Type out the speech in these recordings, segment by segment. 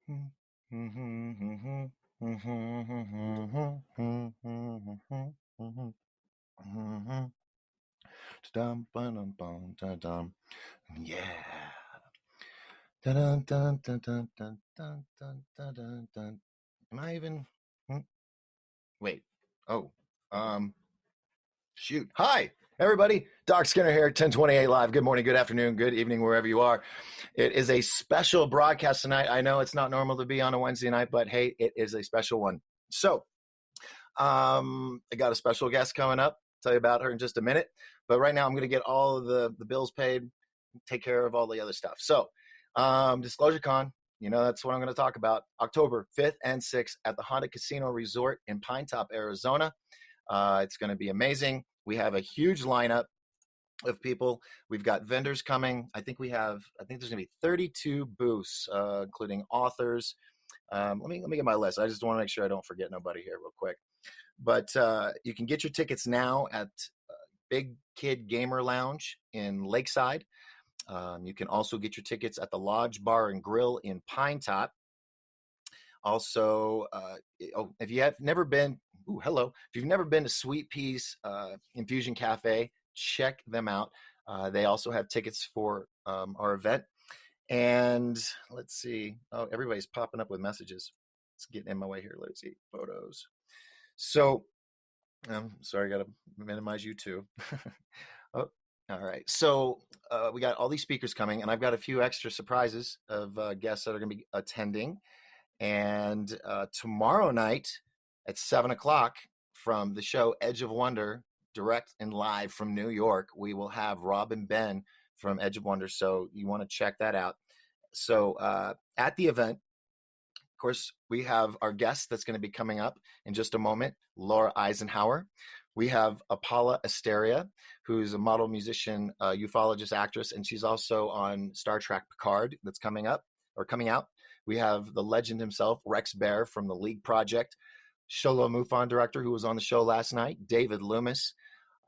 Yeah. Dun, dun, dun, dun, dun, dun, dun, dun, dun, dun. Am I even? Wait. Oh. Shoot. Hi, everybody. Doc Skinner here, 1028 Live. Good morning, good afternoon, good evening, wherever you are. It is a special broadcast tonight. I know it's not normal to be on a Wednesday night, but hey, it is a special one. So, I got a special guest coming up. I'll tell you about her in just a minute. But right now, I'm going to get all of the bills paid, take care of all the other stuff. So, Disclosure Con, that's what I'm going to talk about. October 5th and 6th at the Honda Casino Resort in Pine Top, Arizona. It's going to be amazing. We have a huge lineup of people. We've got vendors coming. I think there's going to be 32 booths, including authors. Let me get my list. I just want to make sure I don't forget nobody here real quick. But you can get your tickets now at Big Kid Gamer Lounge in Lakeside. You can also get your tickets at the Lodge Bar and Grill in Pine Top. Also, if you have never been, if you've never been to Sweet Pea's Infusion Cafe, check them out. They also have tickets for our event. And let's see. Oh, everybody's popping up with messages. It's getting in my way here. Let's see. Photos. So, sorry, I got to minimize you too. Oh, all right. So we got all these speakers coming, and I've got a few extra surprises of guests that are going to be attending. And tomorrow night at 7:00 from the show Edge of Wonder, direct and live from New York, we will have Rob and Ben from Edge of Wonder. So you want to check that out. So at the event, of course, we have our guest that's going to be coming up in just a moment, Laura Eisenhower. We have Apala Asteria, who's a model, musician, ufologist, actress, and she's also on Star Trek Picard that's coming out. We have the legend himself, Rex Bear from the League Project, Sholo MUFON director who was on the show last night, David Loomis,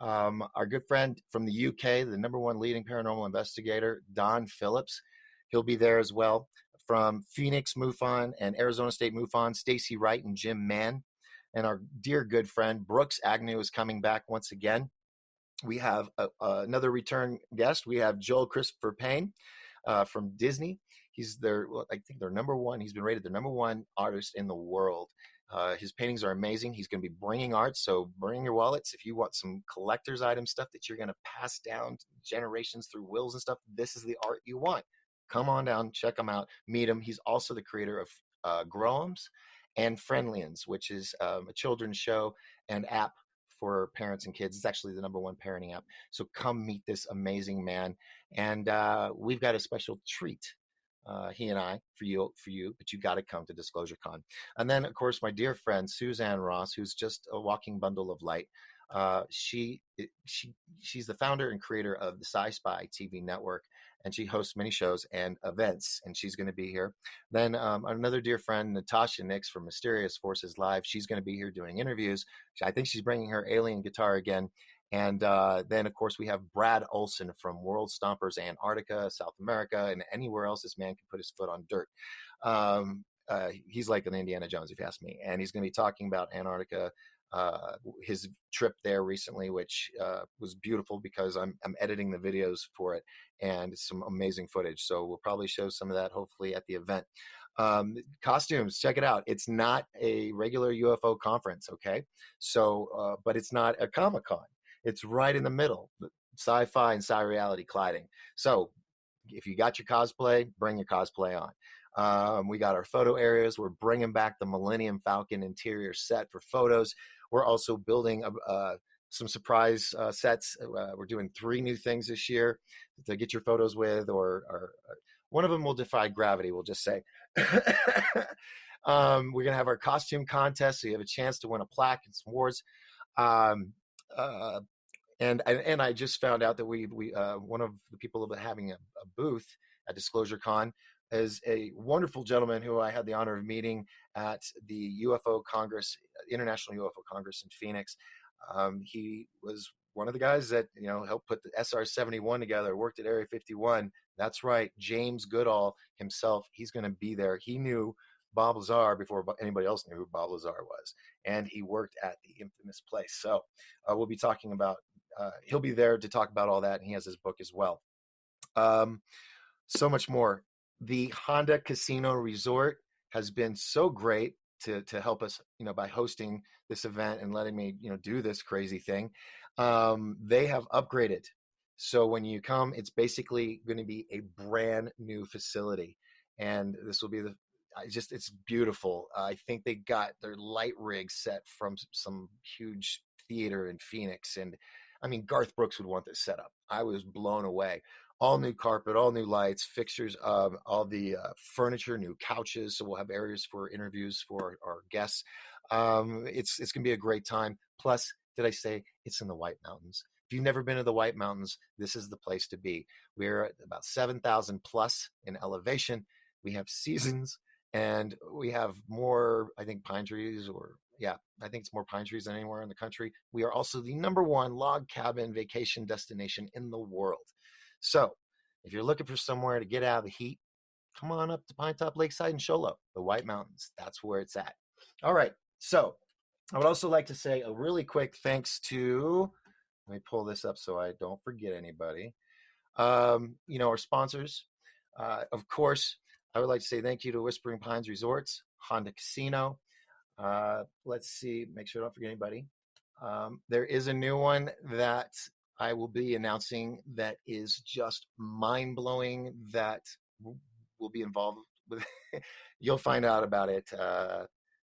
our good friend from the UK, the #1 leading paranormal investigator, Don Phillips. He'll be there as well. From Phoenix MUFON and Arizona State MUFON, Stacy Wright and Jim Mann. And our dear good friend, Brooks Agnew, is coming back once again. We have another return guest. We have Joel Christopher Payne from Disney. He's I think they're #1. He's been rated the #1 artist in the world. His paintings are amazing. He's going to be bringing art, so bring your wallets. If you want some collector's item stuff that you're going to pass down generations through wills and stuff, this is the art you want. Come on down, check him out, meet him. He's also the creator of Growums and Friendlians, which is a children's show and app for parents and kids. It's actually the #1 parenting app. So come meet this amazing man. And we've got a special treat, he and I, for you, but you got to come to Disclosure Con. And then, of course, my dear friend, Suzanne Ross, who's just a walking bundle of light. She's the founder and creator of the Sci-Spy TV network, and she hosts many shows and events, and she's going to be here. Then another dear friend, Natasha Nix from Mysterious Forces Live, she's going to be here doing interviews. I think she's bringing her alien guitar again. And then, of course, we have Brad Olson from World Stompers Antarctica, South America, and anywhere else this man can put his foot on dirt. He's like an Indiana Jones, if you ask me. And he's going to be talking about Antarctica, his trip there recently, which was beautiful because I'm editing the videos for it, and it's some amazing footage. So we'll probably show some of that hopefully at the event. Costumes, check it out. It's not a regular UFO conference, okay? So, but it's not a Comic-Con. It's right in the middle, sci-fi and sci-reality colliding. So if you got your cosplay, bring your cosplay on. We got our photo areas. We're bringing back the Millennium Falcon interior set for photos. We're also building some surprise sets. We're doing 3 new things this year to get your photos with, or one of them will defy gravity, we'll just say. We're going to have our costume contest, so you have a chance to win a plaque and some awards. And I just found out that we one of the people having a booth at Disclosure Con is a wonderful gentleman who I had the honor of meeting at the UFO Congress, International UFO Congress in Phoenix. He was one of the guys that helped put the SR-71 together, worked at Area 51. That's right, James Goodall himself. He's going to be there. He knew Bob Lazar before anybody else knew who Bob Lazar was. And he worked at the infamous place. So we'll be talking about, he'll be there to talk about all that. And he has his book as well. So much more. The Honda Casino Resort has been so great to help us, by hosting this event and letting me, do this crazy thing. They have upgraded. So when you come, it's basically going to be a brand new facility. And this will be it's beautiful. I think they got their light rig set from some huge theater in Phoenix. And I mean, Garth Brooks would want this set up. I was blown away. All new carpet, all new lights, fixtures, all the furniture, new couches. So we'll have areas for interviews for our guests. It's going to be a great time. Plus, did I say it's in the White Mountains? If you've never been to the White Mountains, this is the place to be. We're at about 7,000 plus in elevation. We have seasons, and we have more, I think, pine trees, I think it's more pine trees than anywhere in the country. We are also the #1 log cabin vacation destination in the world. So if you're looking for somewhere to get out of the heat, come on up to Pinetop Lakeside and Show Low, the White Mountains. That's where it's at. All right. So I would also like to say a really quick thanks to, let me pull this up so I don't forget anybody. Our sponsors. Of course, I would like to say thank you to Whispering Pines Resorts, Honda Casino. Let's see, make sure I don't forget anybody. There is a new one that I will be announcing that is just mind-blowing, that will be involved with. You'll find out about it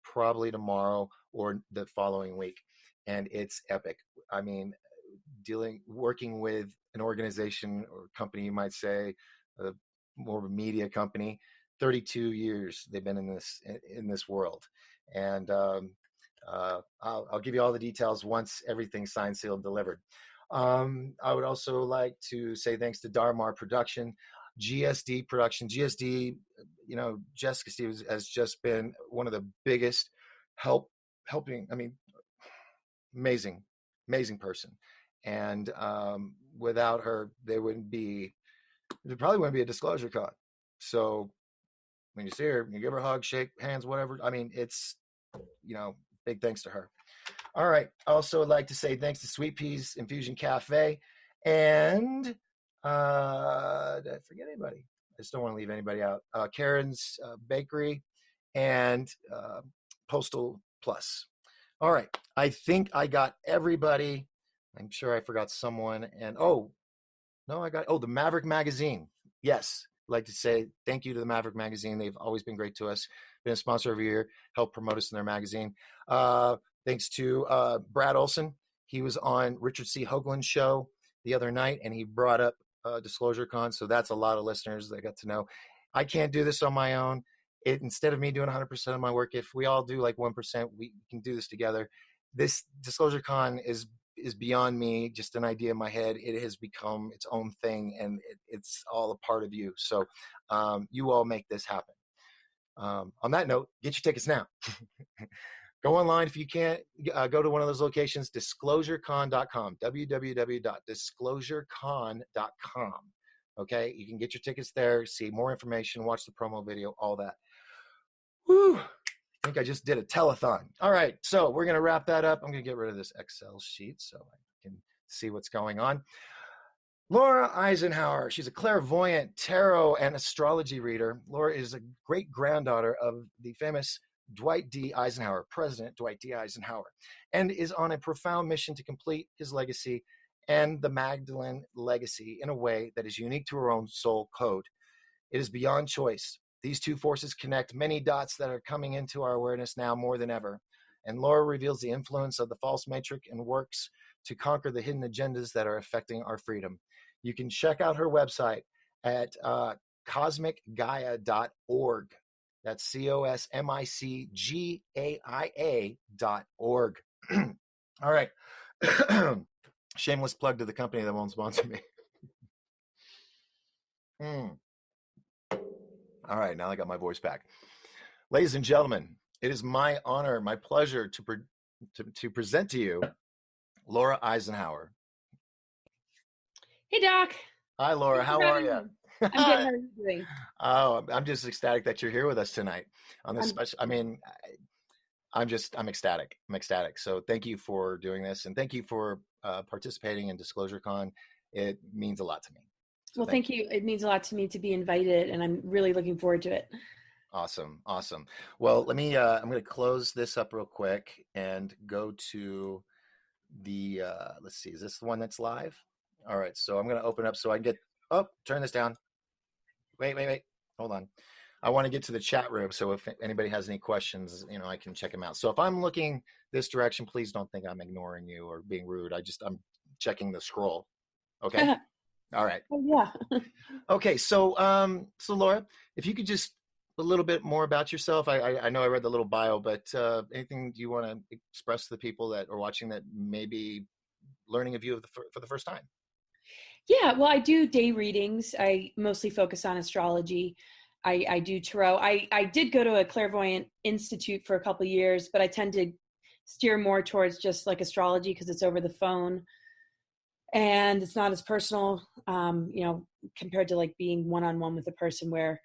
probably tomorrow or the following week, and it's epic. I mean, working with an organization or company, you might say, more of a media company. 32 years they've been in this world, and I'll give you all the details once everything's signed, sealed, delivered. I would also like to say thanks to Darmar Production, GSD Production. GSD, Jessica Stevens has just been one of the biggest helping. I mean, amazing person. And without her, there probably wouldn't be a Disclosure Con. So when you see her, you give her a hug, shake hands, whatever. I mean, it's, big thanks to her. All right. I also would like to say thanks to Sweet Peas Infusion Cafe. And did I forget anybody? I just don't want to leave anybody out. Karen's Bakery and Postal Plus. All right. I think I got everybody. I'm sure I forgot someone. And the Maverick Magazine. Yes. I'd like to say thank you to the Maverick Magazine. They've always been great to us. Been a sponsor every year, helped promote us in their magazine. Thanks to Brad Olson. He was on Richard C. Hoagland's show the other night, and he brought up Disclosure Con. So that's a lot of listeners that got to know. I can't do this on my own. Instead of me doing 100% of my work, if we all do like 1%, we can do this together. This Disclosure Con is beyond me, just an idea in my head. It has become its own thing, and it's all a part of you. So you all make this happen. On that note, get your tickets now. Go online if you can't. Go to one of those locations, disclosurecon.com, www.disclosurecon.com. Okay, you can get your tickets there, see more information, watch the promo video, all that. Whew. I think I just did a telethon. All right, so we're going to wrap that up. I'm going to get rid of this Excel sheet so I can see what's going on. Laura Eisenhower, she's a clairvoyant, tarot, and astrology reader. Laura is a great-granddaughter of the famous Dwight D. Eisenhower, President Dwight D. Eisenhower, and is on a profound mission to complete his legacy and the Magdalene legacy in a way that is unique to her own soul code. It is beyond choice. These two forces connect many dots that are coming into our awareness now more than ever. And Laura reveals the influence of the false matrix and works to conquer the hidden agendas that are affecting our freedom. You can check out her website at cosmicgaia.org. That's COSMICGAIA.org. All right. Shameless plug to the company that won't sponsor me. All right, now I got my voice back. Ladies and gentlemen, it is my honor, my pleasure to present to you Laura Eisenhower. Hey, Doc. Hi, Laura. How are you? I'm good. How are you doing? Oh, I'm just ecstatic that you're here with us tonight on this I'm special. I mean, I'm ecstatic. I'm ecstatic. So thank you for doing this, and thank you for participating in Disclosure Con. It means a lot to me. So well, thank thank you. you. It means a lot to me to be invited, and I'm really looking forward to it. Awesome, awesome. Well, let me. I'm going to close this up real quick and go to the. Let's see. Is this the one that's live? All right. So I'm going to open up so I can get. Oh, turn this down. Wait. Hold on. I want to get to the chat room, so if anybody has any questions, I can check them out. So if I'm looking this direction, please don't think I'm ignoring you or being rude. I'm checking the scroll. Okay. All right. Oh, yeah. Okay. So Laura, if you could just a little bit more about yourself. I know I read the little bio, but anything you want to express to the people that are watching that may be learning of you for the first time? Yeah, well, I do day readings. I mostly focus on astrology. I do tarot. I did go to a clairvoyant institute for a couple of years, but I tend to steer more towards just like astrology because it's over the phone and it's not as personal, compared to like being one-on-one with a person where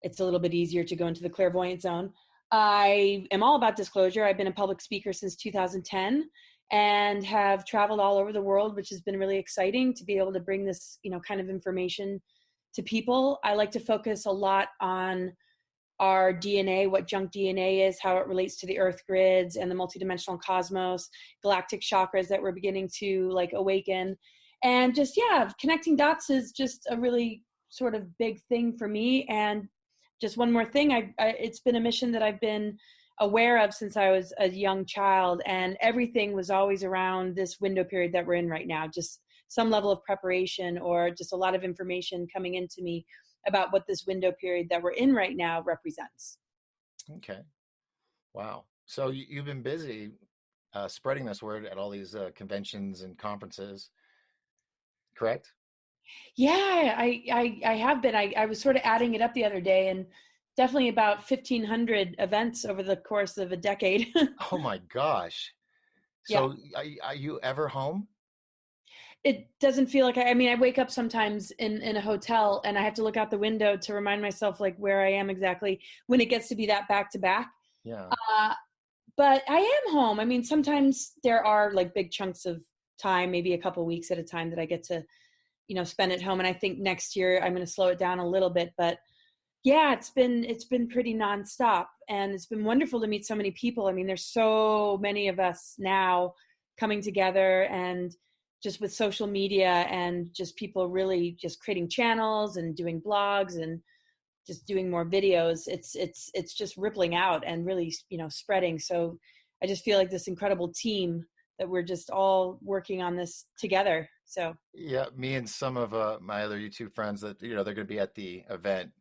it's a little bit easier to go into the clairvoyant zone. I am all about disclosure. I've been a public speaker since 2010 and have traveled all over the world, which has been really exciting to be able to bring this, kind of information to people. I like to focus a lot on our DNA, what junk DNA is, how it relates to the earth grids and the multidimensional cosmos, galactic chakras that we're beginning to like awaken. And just, yeah, connecting dots is just a really sort of big thing for me. And just one more thing, it's been a mission that I've been aware of since I was a young child, and everything was always around this window period that we're in right now, just some level of preparation or just a lot of information coming into me about what this window period that we're in right now represents. Okay. Wow. So you've been busy spreading this word at all these conventions and conferences, correct? Yeah, I have been. I was sort of adding it up the other day, and definitely about 1,500 events over the course of a decade. Oh my gosh. Yeah. So are you ever home? It doesn't feel like I mean, I wake up sometimes in a hotel and I have to look out the window to remind myself like where I am exactly when it gets to be that back to back. Yeah. But I am home. I mean, sometimes there are like big chunks of time, maybe a couple weeks at a time that I get to, spend at home. And I think next year I'm going to slow it down a little bit, but yeah, it's been pretty nonstop, and it's been wonderful to meet so many people. I mean, there's so many of us now coming together, and just with social media and just people really just creating channels and doing blogs and just doing more videos. It's just rippling out and really, spreading. So I just feel like this incredible team that we're just all working on this together. So Yeah, me and some of my other YouTube friends that they're going to be at the event.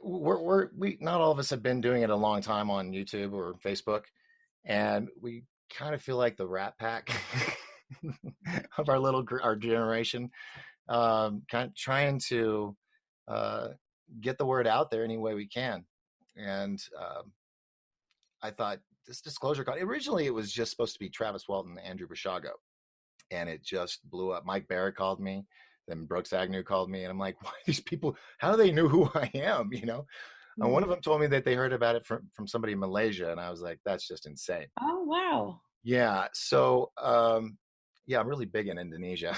We not all of us have been doing it a long time on YouTube or Facebook, and we kind of feel like the Rat Pack of our generation, kind of trying to uh, get the word out there any way we can. And I thought this disclosure call originally it was just supposed to be Travis Walton and Andrew Bashago, and it just blew up. Mike Barrett called me, then Brooks Agnew called me, and I'm like, why these people? How do they know who I am? And one of them told me that they heard about it from somebody in Malaysia, and I was like, that's just insane. oh wow. Yeah. So yeah, I'm really big in Indonesia.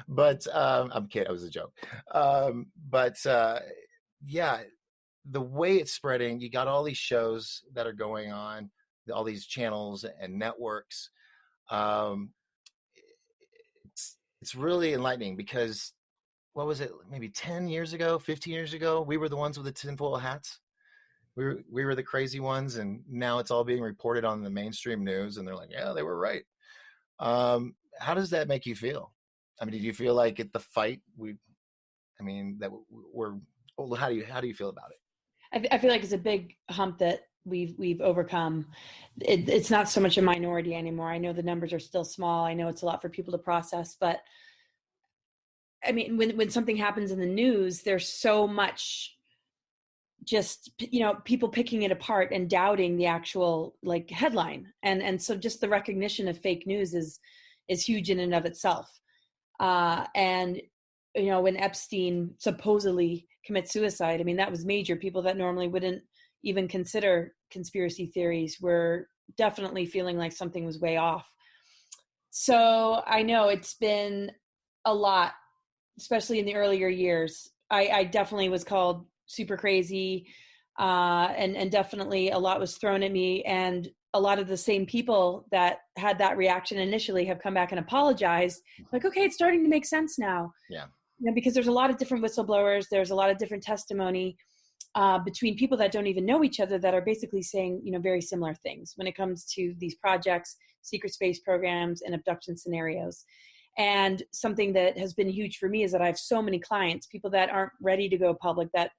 But I'm kidding. It was a joke. But yeah, the way it's spreading, you got all these shows that are going on, all these channels and networks. Um, it's really enlightening because what was it? Maybe 10 years ago, 15 years ago, we were the ones with the tinfoil hats. We were the crazy ones, and now it's all being reported on the mainstream news, and they're like, yeah, they were right. How does that make you feel? I mean, did you feel like at the fight that we're well, how do you feel about it? I feel like it's a big hump that we've overcome. It's not so much a minority anymore. I know the numbers are still small. I know it's a lot for people to process, but I mean, when something happens in the news, there's so much just, people picking it apart and doubting the actual like headline. And so just the recognition of fake news is huge in and of itself. And, when Epstein supposedly commits suicide, I mean, that was major. People that normally wouldn't even consider conspiracy theories were definitely feeling like something was way off. So I know it's been a lot, especially in the earlier years. I definitely was called super crazy, and definitely a lot was thrown at me. And a lot of the same people that had that reaction initially have come back and apologized. Like, okay, it's starting to make sense now. Yeah. Because there's a lot of different whistleblowers. There's a lot of different testimony between people that don't even know each other that are basically saying, very similar things when it comes to these projects, secret space programs, and abduction scenarios. And something that has been huge for me is that I have so many clients, people that aren't ready to go public, that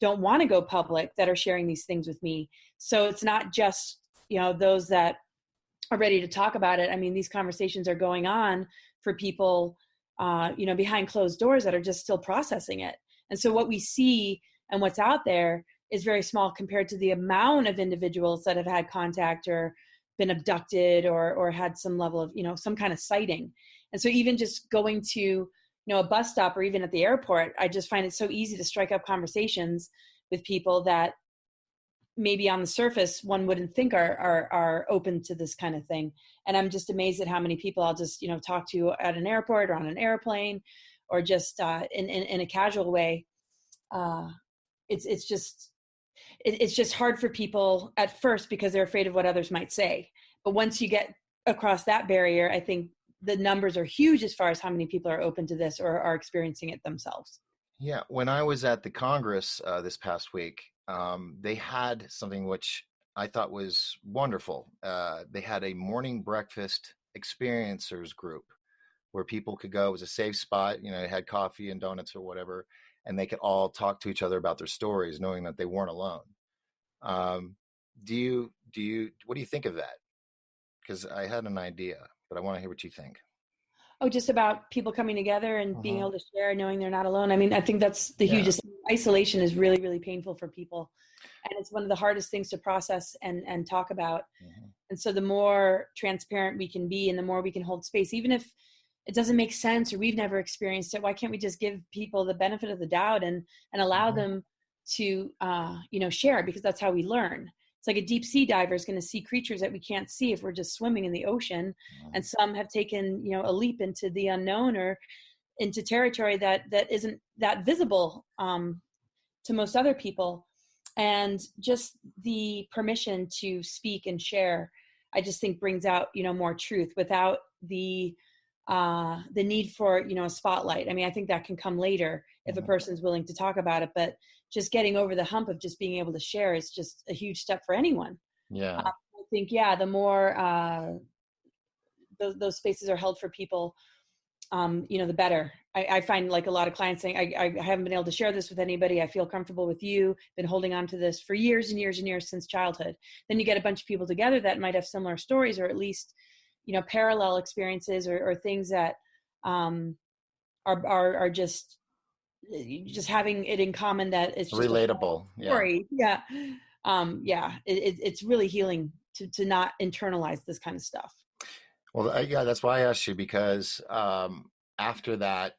don't want to go public, that are sharing these things with me. So it's not just, those that are ready to talk about it. I mean, these conversations are going on for people, behind closed doors that are just still processing it. And so what we see and what's out there is very small compared to the amount of individuals that have had contact or been abducted or had some level of, some kind of sighting. And so even just going to, a bus stop or even at the airport, I just find it so easy to strike up conversations with people that maybe on the surface one wouldn't think are open to this kind of thing. And I'm just amazed at how many people I'll just, talk to at an airport or on an airplane or just in a casual way. It's just hard for people at first because they're afraid of what others might say. But once you get across that barrier, I think the numbers are huge as far as how many people are open to this or are experiencing it themselves. Yeah. When I was at the Congress this past week, they had something which I thought was wonderful. They had a morning breakfast experiencers group where people could go. It was a safe spot. It had coffee and donuts or whatever, and they could all talk to each other about their stories, knowing that they weren't alone. Um, what do you think of that? Because I had an idea, but I want to hear what you think. Oh, just about people coming together and being Uh-huh. able to share, knowing they're not alone. I mean, I think that's the Yeah. hugest. Isolation is really, really painful for people. And it's one of the hardest things to process and talk about. Mhm. And so the more transparent we can be and the more we can hold space, even if it doesn't make sense or we've never experienced it, why can't we just give people the benefit of the doubt and allow Mhm. them to, share, because that's how we learn. It's like a deep sea diver is going to see creatures that we can't see if we're just swimming in the ocean. And some have taken, a leap into the unknown or into territory that isn't that visible to most other people. And just the permission to speak and share, I just think brings out, more truth without the need for, a spotlight. I mean, I think that can come later if a Mhm. person's willing to talk about it, but just getting over the hump of just being able to share is just a huge step for anyone. Yeah. I think, yeah, the more those spaces are held for people, the better. I find like a lot of clients saying, I haven't been able to share this with anybody. I feel comfortable with you, been holding on to this for years and years and years since childhood. Then you get a bunch of people together that might have similar stories or at least, parallel experiences or things that are just having it in common, that it's just a Relatable. Yeah. story. Yeah. It's really healing to not internalize this kind of stuff. Well, yeah, that's why I asked you because after that,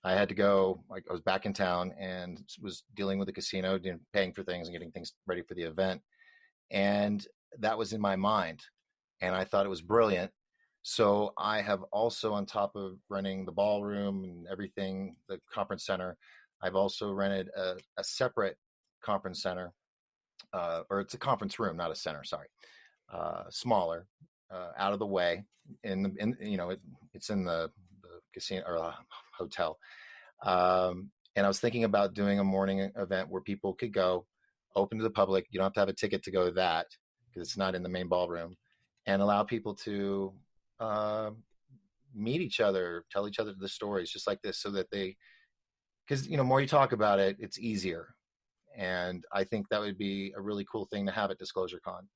I had to go. Like, I was back in town and was dealing with the casino, paying for things and getting things ready for the event, and that was in my mind, and I thought it was brilliant. So I have also, on top of renting the ballroom and everything, the conference center, I've also rented a separate conference center, or it's a conference room, not a center. Sorry, smaller, out of the way. It's in the casino or hotel. And I was thinking about doing a morning event where people could go, open to the public. You don't have to have a ticket to go to that because it's not in the main ballroom, and allow people to uh, meet each other, tell each other the stories, just like this, so that because more you talk about it, it's easier. And I think that would be a really cool thing to have at Disclosure Con.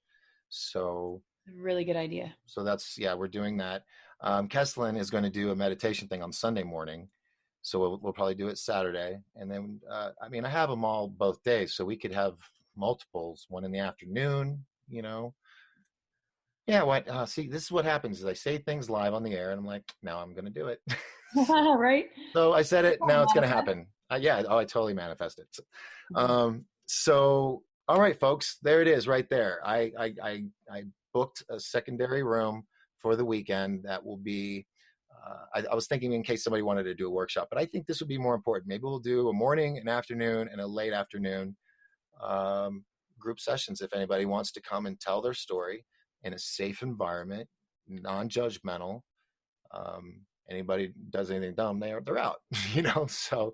So Really good idea. that's, yeah, we're doing that. Kesslin is going to do a meditation thing on Sunday morning. So we'll probably do it Saturday. And then, I mean, I have them all both days. So we could have multiples, one in the afternoon, Yeah, what? See, this is what happens is I say things live on the air, and I'm like, now I'm going to do it. Right? So I said That's it. all Now it's going to manifest. happen. Yeah. Oh, I totally manifested. Mhm. So, all right, folks, there it is, right there. I booked a secondary room for the weekend. That will be. I was thinking in case somebody wanted to do a workshop, but I think this would be more important. Maybe we'll do a morning, an afternoon, and a late afternoon um, group sessions if anybody wants to come and tell their story in a safe environment, non-judgmental. Anybody does anything dumb, they're out, So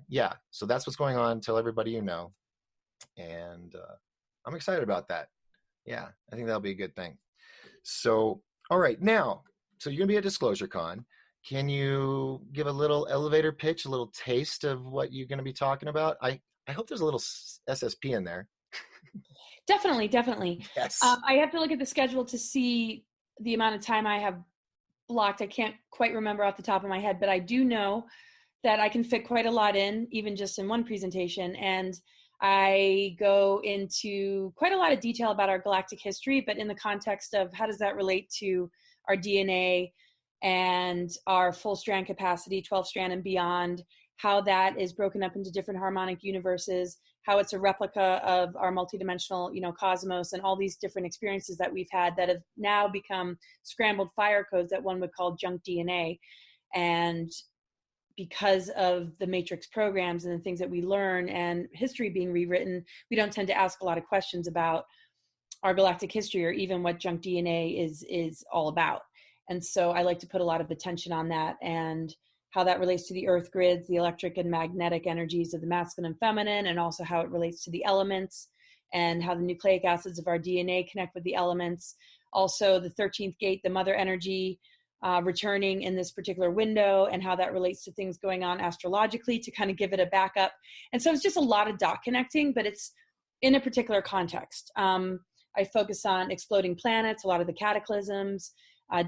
yeah, so that's what's going on. Tell everybody you know, and I'm excited about that. Yeah, I think that'll be a good thing. So, all right, now, so you're gonna be at Disclosure Con. Can you give a little elevator pitch, a little taste of what you're gonna be talking about? I hope there's a little SSP in there. Definitely, definitely. Yes. I have to look at the schedule to see the amount of time I have blocked. I can't quite remember off the top of my head, but I do know that I can fit quite a lot in, even just in one presentation. And I go into quite a lot of detail about our galactic history, but in the context of how does that relate to our DNA and our full strand capacity, 12 strand and beyond, how that is broken up into different harmonic universes, how it's a replica of our multidimensional, cosmos, and all these different experiences that we've had that have now become scrambled fire codes that one would call junk DNA. And because of the matrix programs and the things that we learn and history being rewritten, we don't tend to ask a lot of questions about our galactic history or even what junk DNA is all about. And so I like to put a lot of attention on that and how that relates to the earth grids, the electric and magnetic energies of the masculine and feminine, and also how it relates to the elements and how the nucleic acids of our DNA connect with the elements. Also the 13th gate, the mother energy, returning in this particular window, and how that relates to things going on astrologically to kind of give it a backup. And so it's just a lot of dot connecting, but it's in a particular context. I focus on exploding planets, a lot of the cataclysms,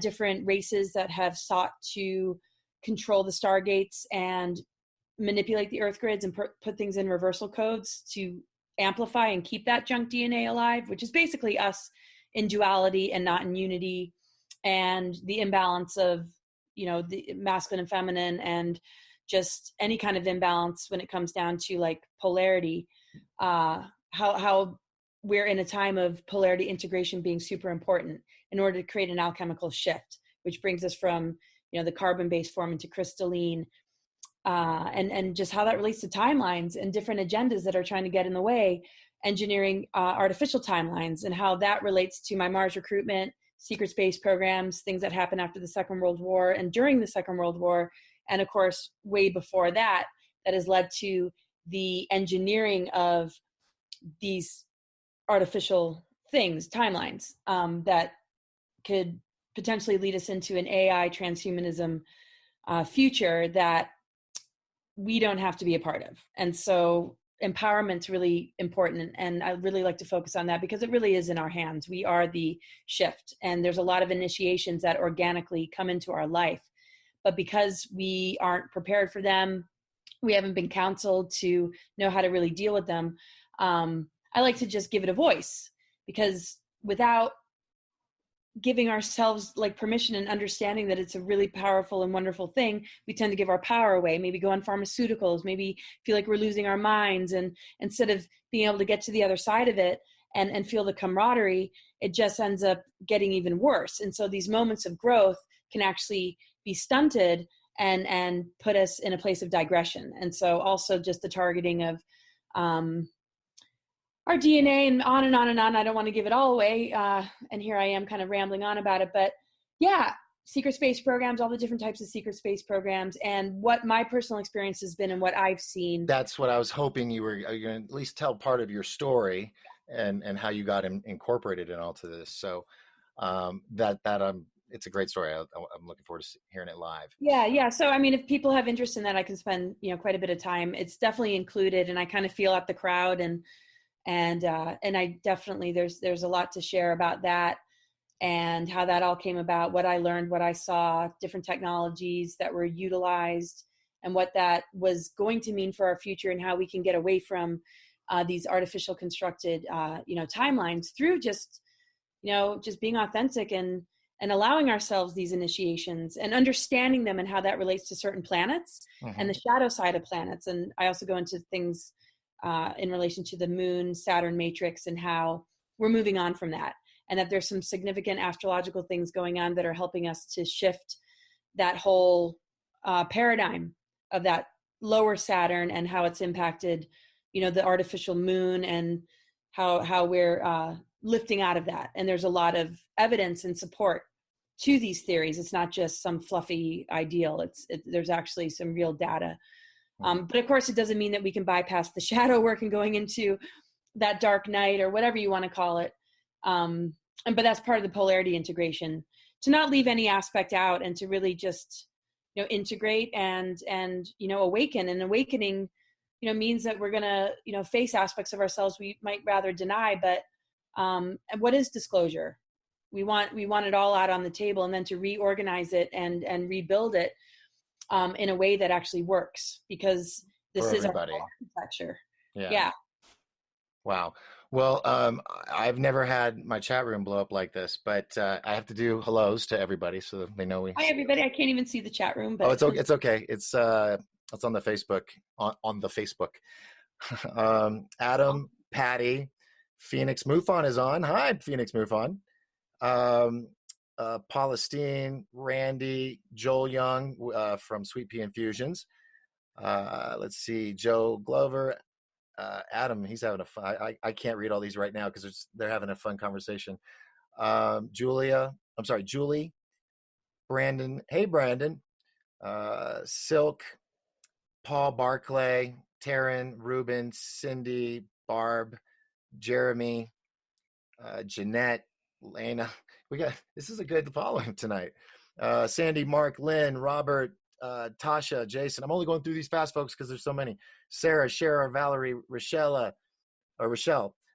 different races that have sought to control the stargates and manipulate the earth grids and put things in reversal codes to amplify and keep that junk DNA alive, which is basically us in duality and not in unity, and the imbalance of, the masculine and feminine, and just any kind of imbalance when it comes down to like polarity, how we're in a time of polarity integration being super important in order to create an alchemical shift, which brings us from, the carbon-based form into crystalline, and just how that relates to timelines and different agendas that are trying to get in the way, engineering artificial timelines, and how that relates to my Mars recruitment, secret space programs, things that happened after the Second World War and during the Second World War, and of course, way before that, that has led to the engineering of these artificial things, timelines, that could potentially lead us into an AI transhumanism future that we don't have to be a part of. And so empowerment's really important. And I really like to focus on that because it really is in our hands. We are the shift. And there's a lot of initiations that organically come into our life. But because we aren't prepared for them, we haven't been counseled to know how to really deal with them. I like to just give it a voice, because without giving ourselves like permission and understanding that it's a really powerful and wonderful thing, we tend to give our power away, maybe go on pharmaceuticals, maybe feel like we're losing our minds, and instead of being able to get to the other side of it and feel the camaraderie, it just ends up getting even worse. And so these moments of growth can actually be stunted and put us in a place of digression. And so also just the targeting of our DNA and on and on and on. I don't want to give it all away. And here I am kind of rambling on about it, but yeah, secret space programs, all the different types of secret space programs, and what my personal experience has been and what I've seen. That's what I was hoping you were going to at least tell part of your story and how you got incorporated in all to this. So it's a great story. I'm looking forward to hearing it live. Yeah. So, I mean, if people have interest in that, I can spend, quite a bit of time. It's definitely included, and I kind of feel out the crowd, and I definitely, there's a lot to share about that and how that all came about, what I learned, what I saw, different technologies that were utilized, and what that was going to mean for our future, and how we can get away from these artificial constructed, timelines through just just being authentic and allowing ourselves these initiations and understanding them and how that relates to certain planets and the shadow side of planets. And I also go into things in relation to the moon, Saturn matrix, and how we're moving on from that. And that there's some significant astrological things going on that are helping us to shift that whole paradigm of that lower Saturn and how it's impacted, the artificial moon, and how we're lifting out of that. And there's a lot of evidence and support to these theories. It's not just some fluffy ideal. There's actually some real data. But of course, it doesn't mean that we can bypass the shadow work and going into that dark night or whatever you want to call it. But that's part of the polarity integration, to not leave any aspect out and to really just, integrate and awaken. And awakening, means that we're going to, face aspects of ourselves we might rather deny. But and what is disclosure? We want it all out on the table, and then to reorganize it and rebuild it in a way that actually works, because this is our architecture. Yeah. Wow. Well, I've never had my chat room blow up like this, but I have to do hellos to everybody so that they know we. Hi, everybody. I can't even see the chat room, but it's okay. It's okay. It's on the Facebook on the Facebook. Adam, Patty, Phoenix Mufon is on. Hi, Phoenix Mufon. Paulistine, Randy, Joel Young from Sweet Pea Infusions. Let's see, Joe Glover. Adam, he's having a fun. I can't read all these right now because they're having a fun conversation. Julie, Brandon. Hey, Brandon. Silk, Paul Barclay, Taryn, Ruben, Cindy, Barb, Jeremy, Jeanette, Lena. This is a good following tonight. Sandy, Mark, Lynn, Robert, Tasha, Jason. I'm only going through these fast, folks, because there's so many. Sarah, Shara, Valerie, Rochelle,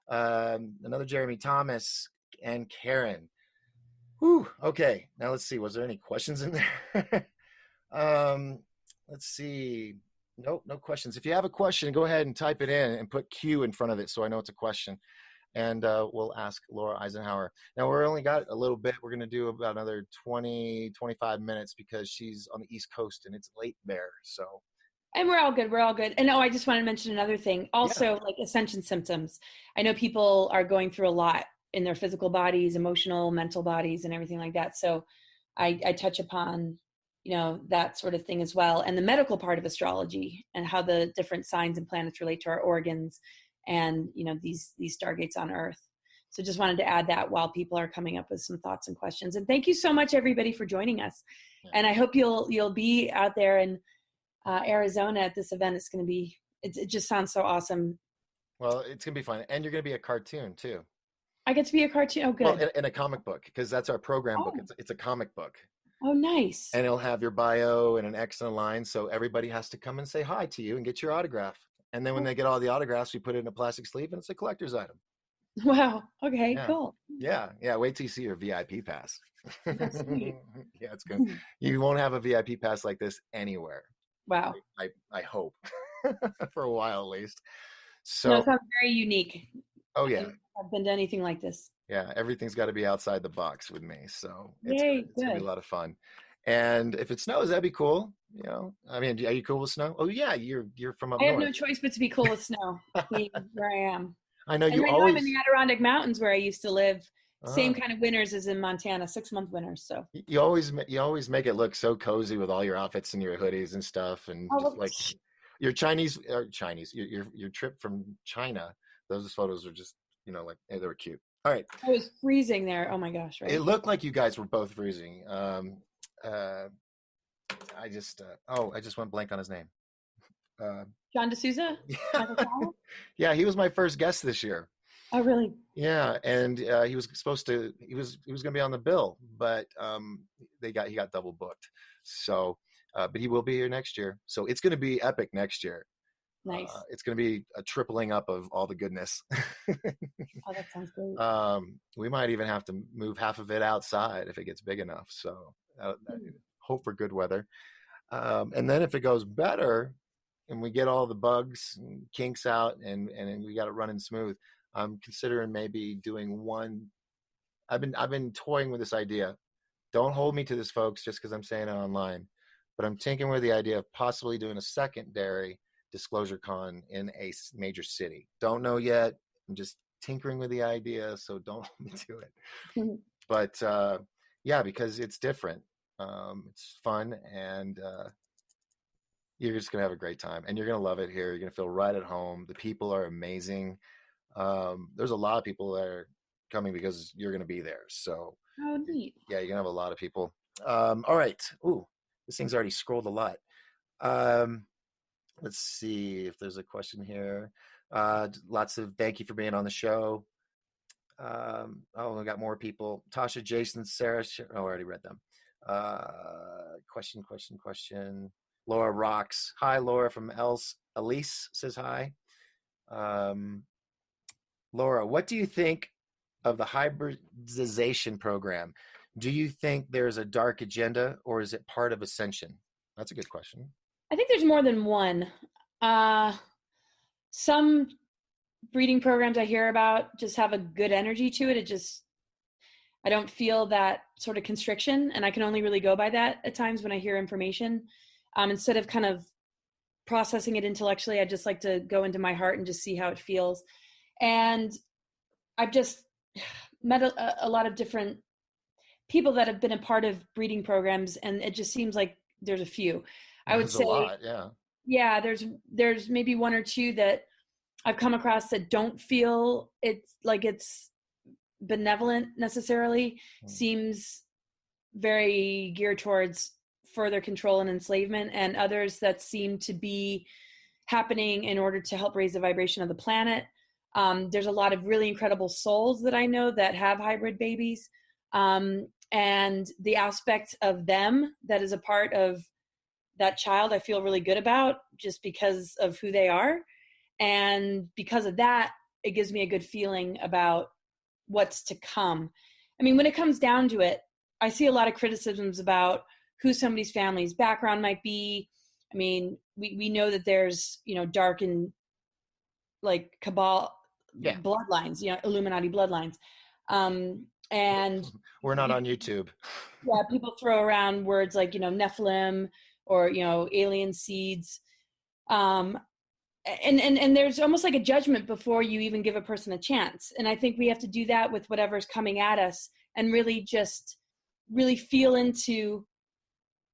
another Jeremy, Thomas, and Karen. Whew. Okay, now let's see. Was there any questions in there? Let's see. Nope, no questions. If you have a question, go ahead and type it in and put Q in front of it so I know it's a question. And we'll ask Laura Eisenhower. Now, we're only got a little bit. We're going to do about another 20, 25 minutes because she's on the East Coast and it's late there. So. And we're all good. We're all good. And I just want to mention another thing. Also, like Ascension Symptoms. I know people are going through a lot in their physical bodies, emotional, mental bodies, and everything like that. So I touch upon, that sort of thing as well. And the medical part of astrology and how the different signs and planets relate to our organs and, these stargates on Earth. So just wanted to add that while people are coming up with some thoughts and questions. And thank you so much, everybody, for joining us. And I hope you'll be out there in Arizona at this event. It's going to be, it just sounds so awesome. Well, it's going to be fun. And you're going to be a cartoon too. I get to be a cartoon. Oh, good. Well, in a comic book, because that's our program book. It's a comic book. Oh, nice. And it'll have your bio and an X and a line. So everybody has to come and say hi to you and get your autograph. And then when they get all the autographs, we put it in a plastic sleeve and it's a collector's item. Wow. Okay, cool. Yeah. Wait till you see your VIP pass. That's sweet. Yeah, it's good. You won't have a VIP pass like this anywhere. Wow. I hope for a while at least. So no, it sounds very unique. Oh yeah. I've been to anything like this. Yeah, everything's got to be outside the box with me. So it's gonna be a lot of fun. And if it snows, that'd be cool. I mean, are you cool with snow? Oh yeah, you're from up north. I have no choice but to be cool with snow. Where I am. I know and you right always. Now I'm in the Adirondack Mountains where I used to live. Same kind of winters as in Montana, 6-month winters. So you always make it look so cozy with all your outfits and your hoodies and stuff, and just like your Chinese, your trip from China. Those photos are just like they were cute. All right. I was freezing there. Oh my gosh! Right. It looked like you guys were both freezing. I just went blank on his name. John Souza? Yeah, he was my first guest this year. Oh, really? Yeah, and he was going to be on the bill, but he got double booked. So, but he will be here next year. So it's going to be epic next year. Nice. It's going to be a tripling up of all the goodness. Oh, that sounds great. We might even have to move half of it outside if it gets big enough. So hope for good weather. And then if it goes better and we get all the bugs and kinks out and we got it running smooth, I'm considering maybe doing one I've been toying with this idea. Don't hold me to this, folks, just because I'm saying it online. But I'm tinkering with the idea of possibly doing a secondary disclosure con in a major city. Don't know yet. I'm just tinkering with the idea, so don't hold me to it. But yeah, because it's different. It's fun, and you're just gonna have a great time, and you're gonna love it here. You're gonna feel right at home. The people are amazing. There's a lot of people that are coming because you're gonna be there. So Oh, neat. yeah, you're gonna have a lot of people. All right. Ooh, this thing's already scrolled a lot. Let's see if there's a question here. Lots of thank you for being on the show. Oh, I got more people. Tasha, Jason, Sarah. Oh, I already read them. Question. Laura rocks. Hi, Laura from Elise says hi. Laura, what do you think of the hybridization program? Do you think there's a dark agenda, or is it part of Ascension? That's a good question. I think there's more than one. Some breeding programs I hear about just have a good energy to it. I don't feel that sort of constriction, and I can only really go by that at times when I hear information. Instead of kind of processing it intellectually, I just like to go into my heart and just see how it feels. And I've just met a lot of different people that have been a part of breeding programs, and it just seems like there's a few. I would say a lot, yeah. Yeah, there's maybe one or two that I've come across that don't feel it's benevolent necessarily. Seems very geared towards further control and enslavement, and others that seem to be happening in order to help raise the vibration of the planet. There's a lot of really incredible souls that I know that have hybrid babies. And the aspect of them that is a part of that child, I feel really good about just because of who they are. And because of that, it gives me a good feeling about what's to come. I mean, when it comes down to it, I see a lot of criticisms about who somebody's family's background might be. I mean, we know that there's, dark and like cabal bloodlines, Illuminati bloodlines. And we're not on YouTube. Yeah, people throw around words like, Nephilim or, alien seeds. And there's almost like a judgment before you even give a person a chance. And I think we have to do that with whatever's coming at us and really feel into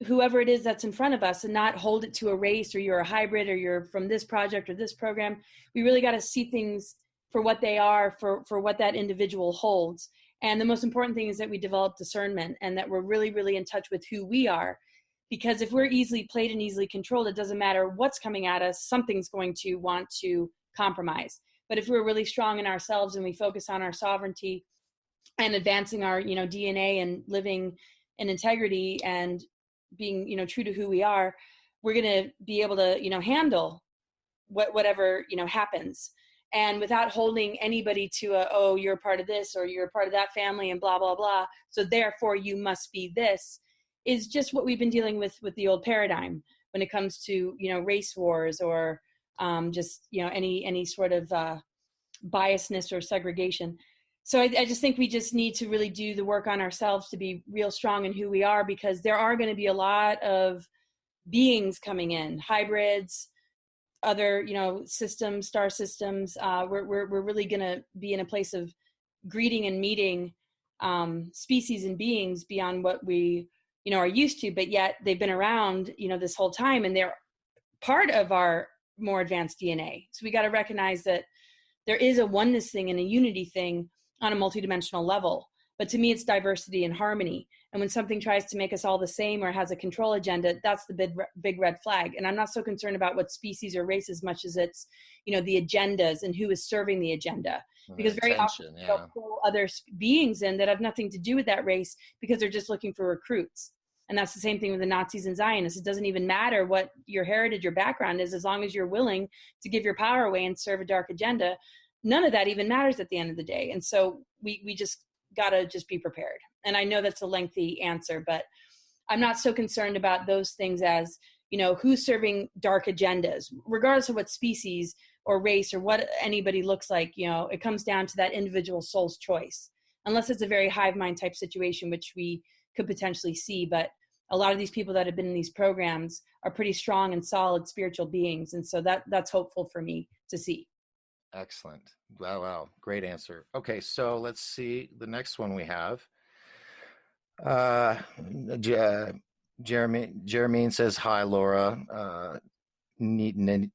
whoever it is that's in front of us and not hold it to a race or you're a hybrid or you're from this project or this program. We really got to see things for what they are, for what that individual holds. And the most important thing is that we develop discernment and that we're really, really in touch with who we are. Because if we're easily played and easily controlled, it doesn't matter what's coming at us, something's going to want to compromise. But if we're really strong in ourselves and we focus on our sovereignty and advancing our, DNA and living in integrity and being, true to who we are, we're going to be able to, handle whatever, happens. And without holding anybody to oh, you're a part of this or you're a part of that family and blah, blah, blah. So therefore you must be this, is just what we've been dealing with the old paradigm when it comes to, race wars or just, any sort of biasness or segregation. So I just think we just need to really do the work on ourselves to be real strong in who we are, because there are going to be a lot of beings coming in, hybrids, other, systems, star systems. We're really going to be in a place of greeting and meeting species and beings beyond what we, are used to, but yet they've been around, this whole time, and they're part of our more advanced DNA. So we got to recognize that there is a oneness thing and a unity thing on a multidimensional level. But to me, it's diversity and harmony. And when something tries to make us all the same or has a control agenda, that's the big red flag. And I'm not so concerned about what species or race as much as it's, the agendas and who is serving the agenda. Because very often they'll pull other beings in that have nothing to do with that race because they're just looking for recruits. And that's the same thing with the Nazis and Zionists. It doesn't even matter what your heritage, your background is, as long as you're willing to give your power away and serve a dark agenda. None of that even matters at the end of the day. And so we just got to just be prepared. And I know that's a lengthy answer, but I'm not so concerned about those things as, who's serving dark agendas, regardless of what species or race or what anybody looks like. It comes down to that individual soul's choice. unless it's a very hive mind type situation, which we could potentially see. But a lot of these people that have been in these programs are pretty strong and solid spiritual beings. And so that's hopeful for me to see. Excellent. Wow. Great answer. Okay. So let's see the next one we have. Jeremy says, hi, Laura. Nitya,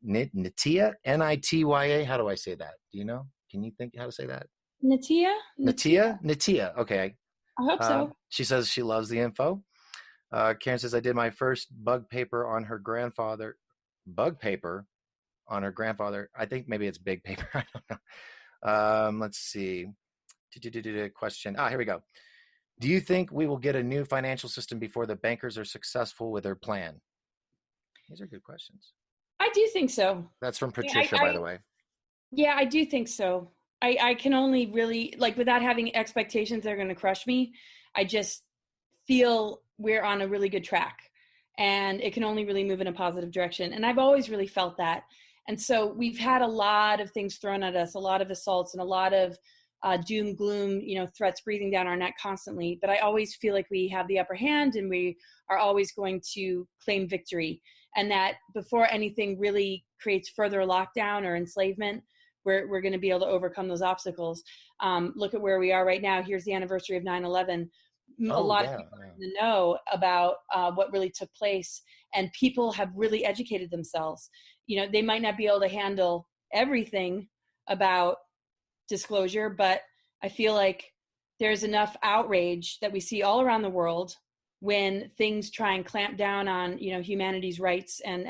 Nitya. How do I say that? Do you know? Can you think how to say that? Nitya. Okay. I hope so. She says she loves the info. Karen says, I did my first bug paper on her grandfather. I think maybe it's big paper. I don't know. Let's see. Question. Here we go. Do you think we will get a new financial system before the bankers are successful with their plan? These are good questions. I do think so. That's from Patricia, by the way. Yeah, I do think so. I can only really, like, without having expectations they're going to crush me, I just feel we're on a really good track, and it can only really move in a positive direction. And I've always really felt that. And so we've had a lot of things thrown at us, a lot of assaults and a lot of doom, gloom, threats breathing down our neck constantly. But I always feel like we have the upper hand, and we are always going to claim victory. And that before anything really creates further lockdown or enslavement, we're going to be able to overcome those obstacles. Look at where we are right now. Here's the anniversary of 9/11. A lot of people know about what really took place, and people have really educated themselves. They might not be able to handle everything about disclosure, but I feel like there's enough outrage that we see all around the world when things try and clamp down on humanity's rights and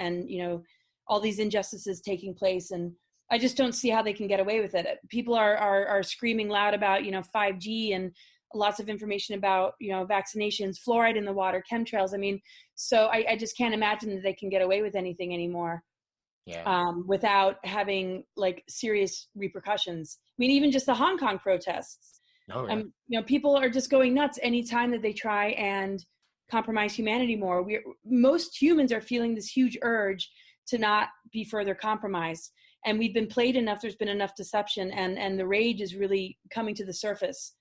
all these injustices taking place. And I just don't see how they can get away with it. People are screaming loud about 5G and lots of information about vaccinations, fluoride in the water, chemtrails. I mean, so I just can't imagine that they can get away with anything anymore. Yeah. Without having like serious repercussions. I mean, even just the Hong Kong protests. Oh, yeah. People are just going nuts anytime that they try and compromise humanity more. Most humans are feeling this huge urge to not be further compromised. And we've been played enough, there's been enough deception, and the rage is really coming to the surface.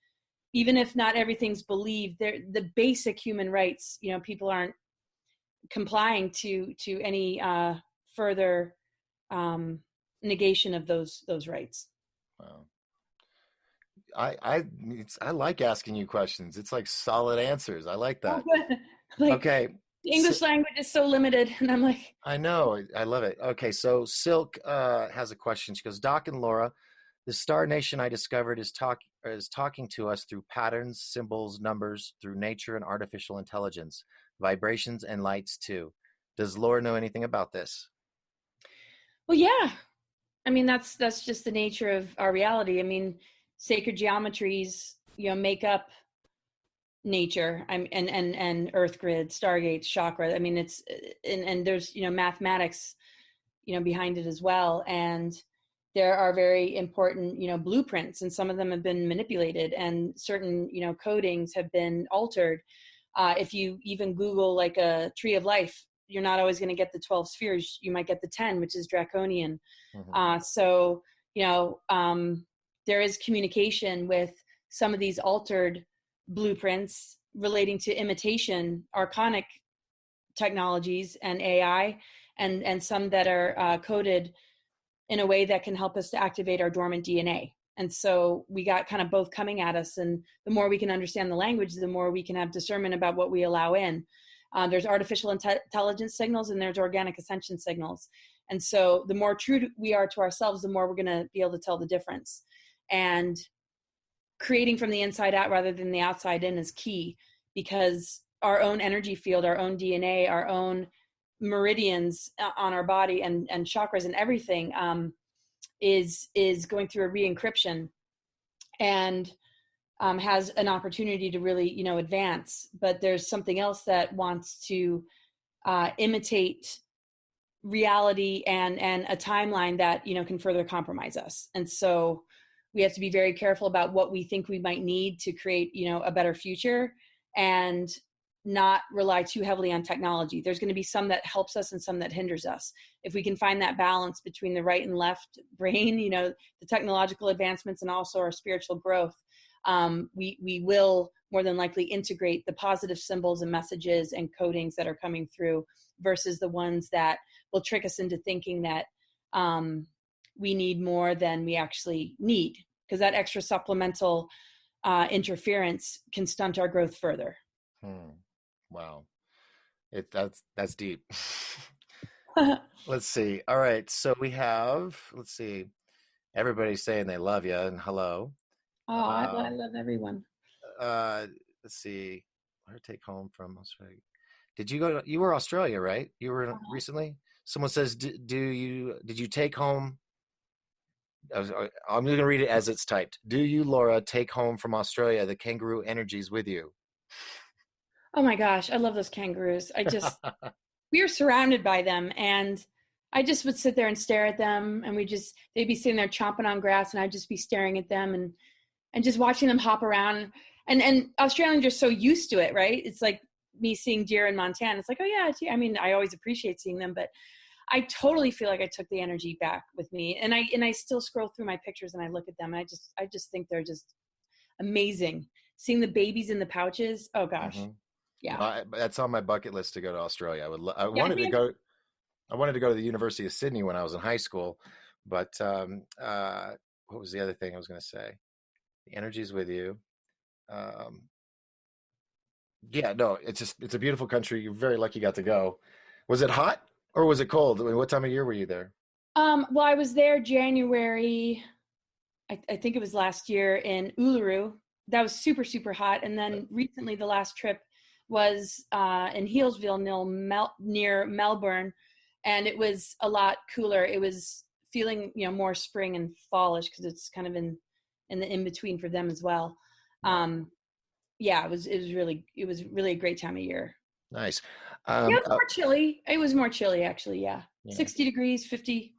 Even if not everything's believed, the basic human rights, people aren't complying to any further negation of those rights. Wow. I like asking you questions. It's like solid answers. I like that. Okay. The English language is so limited, and I'm like, I know. I love it. Okay. So Silk has a question. She goes, Doc and Laura, the Star Nation I discovered is talking to us through patterns, symbols, numbers, through nature and artificial intelligence, vibrations and lights too. Does Laura know anything about this? Well, yeah. I mean, that's just the nature of our reality. I mean, sacred geometries, make up nature. And Earth grid, stargates, chakra. I mean, it's and there's mathematics, behind it as well. And there are very important blueprints, and some of them have been manipulated, and certain codings have been altered. If you even Google like a tree of life, you're not always going to get the 12 spheres. You might get the 10, which is draconian. Mm-hmm. So, there is communication with some of these altered blueprints relating to imitation, archonic technologies and AI, and some that are coded in a way that can help us to activate our dormant DNA. And so we got kind of both coming at us. And the more we can understand the language, the more we can have discernment about what we allow in. There's artificial intelligence signals, and there's organic ascension signals. And so the more true we are to ourselves, the more we're going to be able to tell the difference. And creating from the inside out rather than the outside in is key, because our own energy field, our own DNA, our own meridians on our body and chakras and everything is going through a re-encryption, and has an opportunity to really, advance. But there's something else that wants to imitate reality and a timeline that, can further compromise us. And so we have to be very careful about what we think we might need to create, a better future, and not rely too heavily on technology. There's going to be some that helps us and some that hinders us. If we can find that balance between the right and left brain, the technological advancements and also our spiritual growth, we will more than likely integrate the positive symbols and messages and codings that are coming through versus the ones that will trick us into thinking that we need more than we actually need, because that extra supplemental interference can stunt our growth further. Wow. That's deep. Let's see. All right. So we have, let's see, everybody's saying they love you and hello. I love everyone. Let's see. Where to take home from Australia? Did you go to, you were Australia, right? You were recently? Someone says, did you take home? I'm going to read it as it's typed. Do you, Laura, take home from Australia the kangaroo energies with you? Oh my gosh, I love those kangaroos. We were surrounded by them, and I just would sit there and stare at them, and they'd be sitting there chomping on grass, and I'd just be staring at them and just watching them hop around. And Australians are so used to it, right? It's like me seeing deer in Montana. It's like, oh yeah, I mean, I always appreciate seeing them, but I totally feel like I took the energy back with me. And I still scroll through my pictures and I look at them, and I just think they're just amazing. Seeing the babies in the pouches. Oh gosh. Mm-hmm. Yeah. That's on my bucket list to go to Australia. I Yeah, wanted to go. I wanted to go to the University of Sydney when I was in high school, but what was the other thing I was going to say? The energy's with you. Yeah, no, it's a beautiful country. You're very lucky you got to go. Was it hot or was it cold? I mean, what time of year were you there? Well, I was there January. I think it was last year in Uluru. That was super, super hot. And then recently, the last trip was in Healesville, near Melbourne, and it was a lot cooler. It was feeling, more spring and fallish because it's kind of in the in between for them as well. Yeah, it was really a great time of year. Nice. Yeah, it was more chilly. It was more chilly actually. Yeah, 60 degrees, 50s.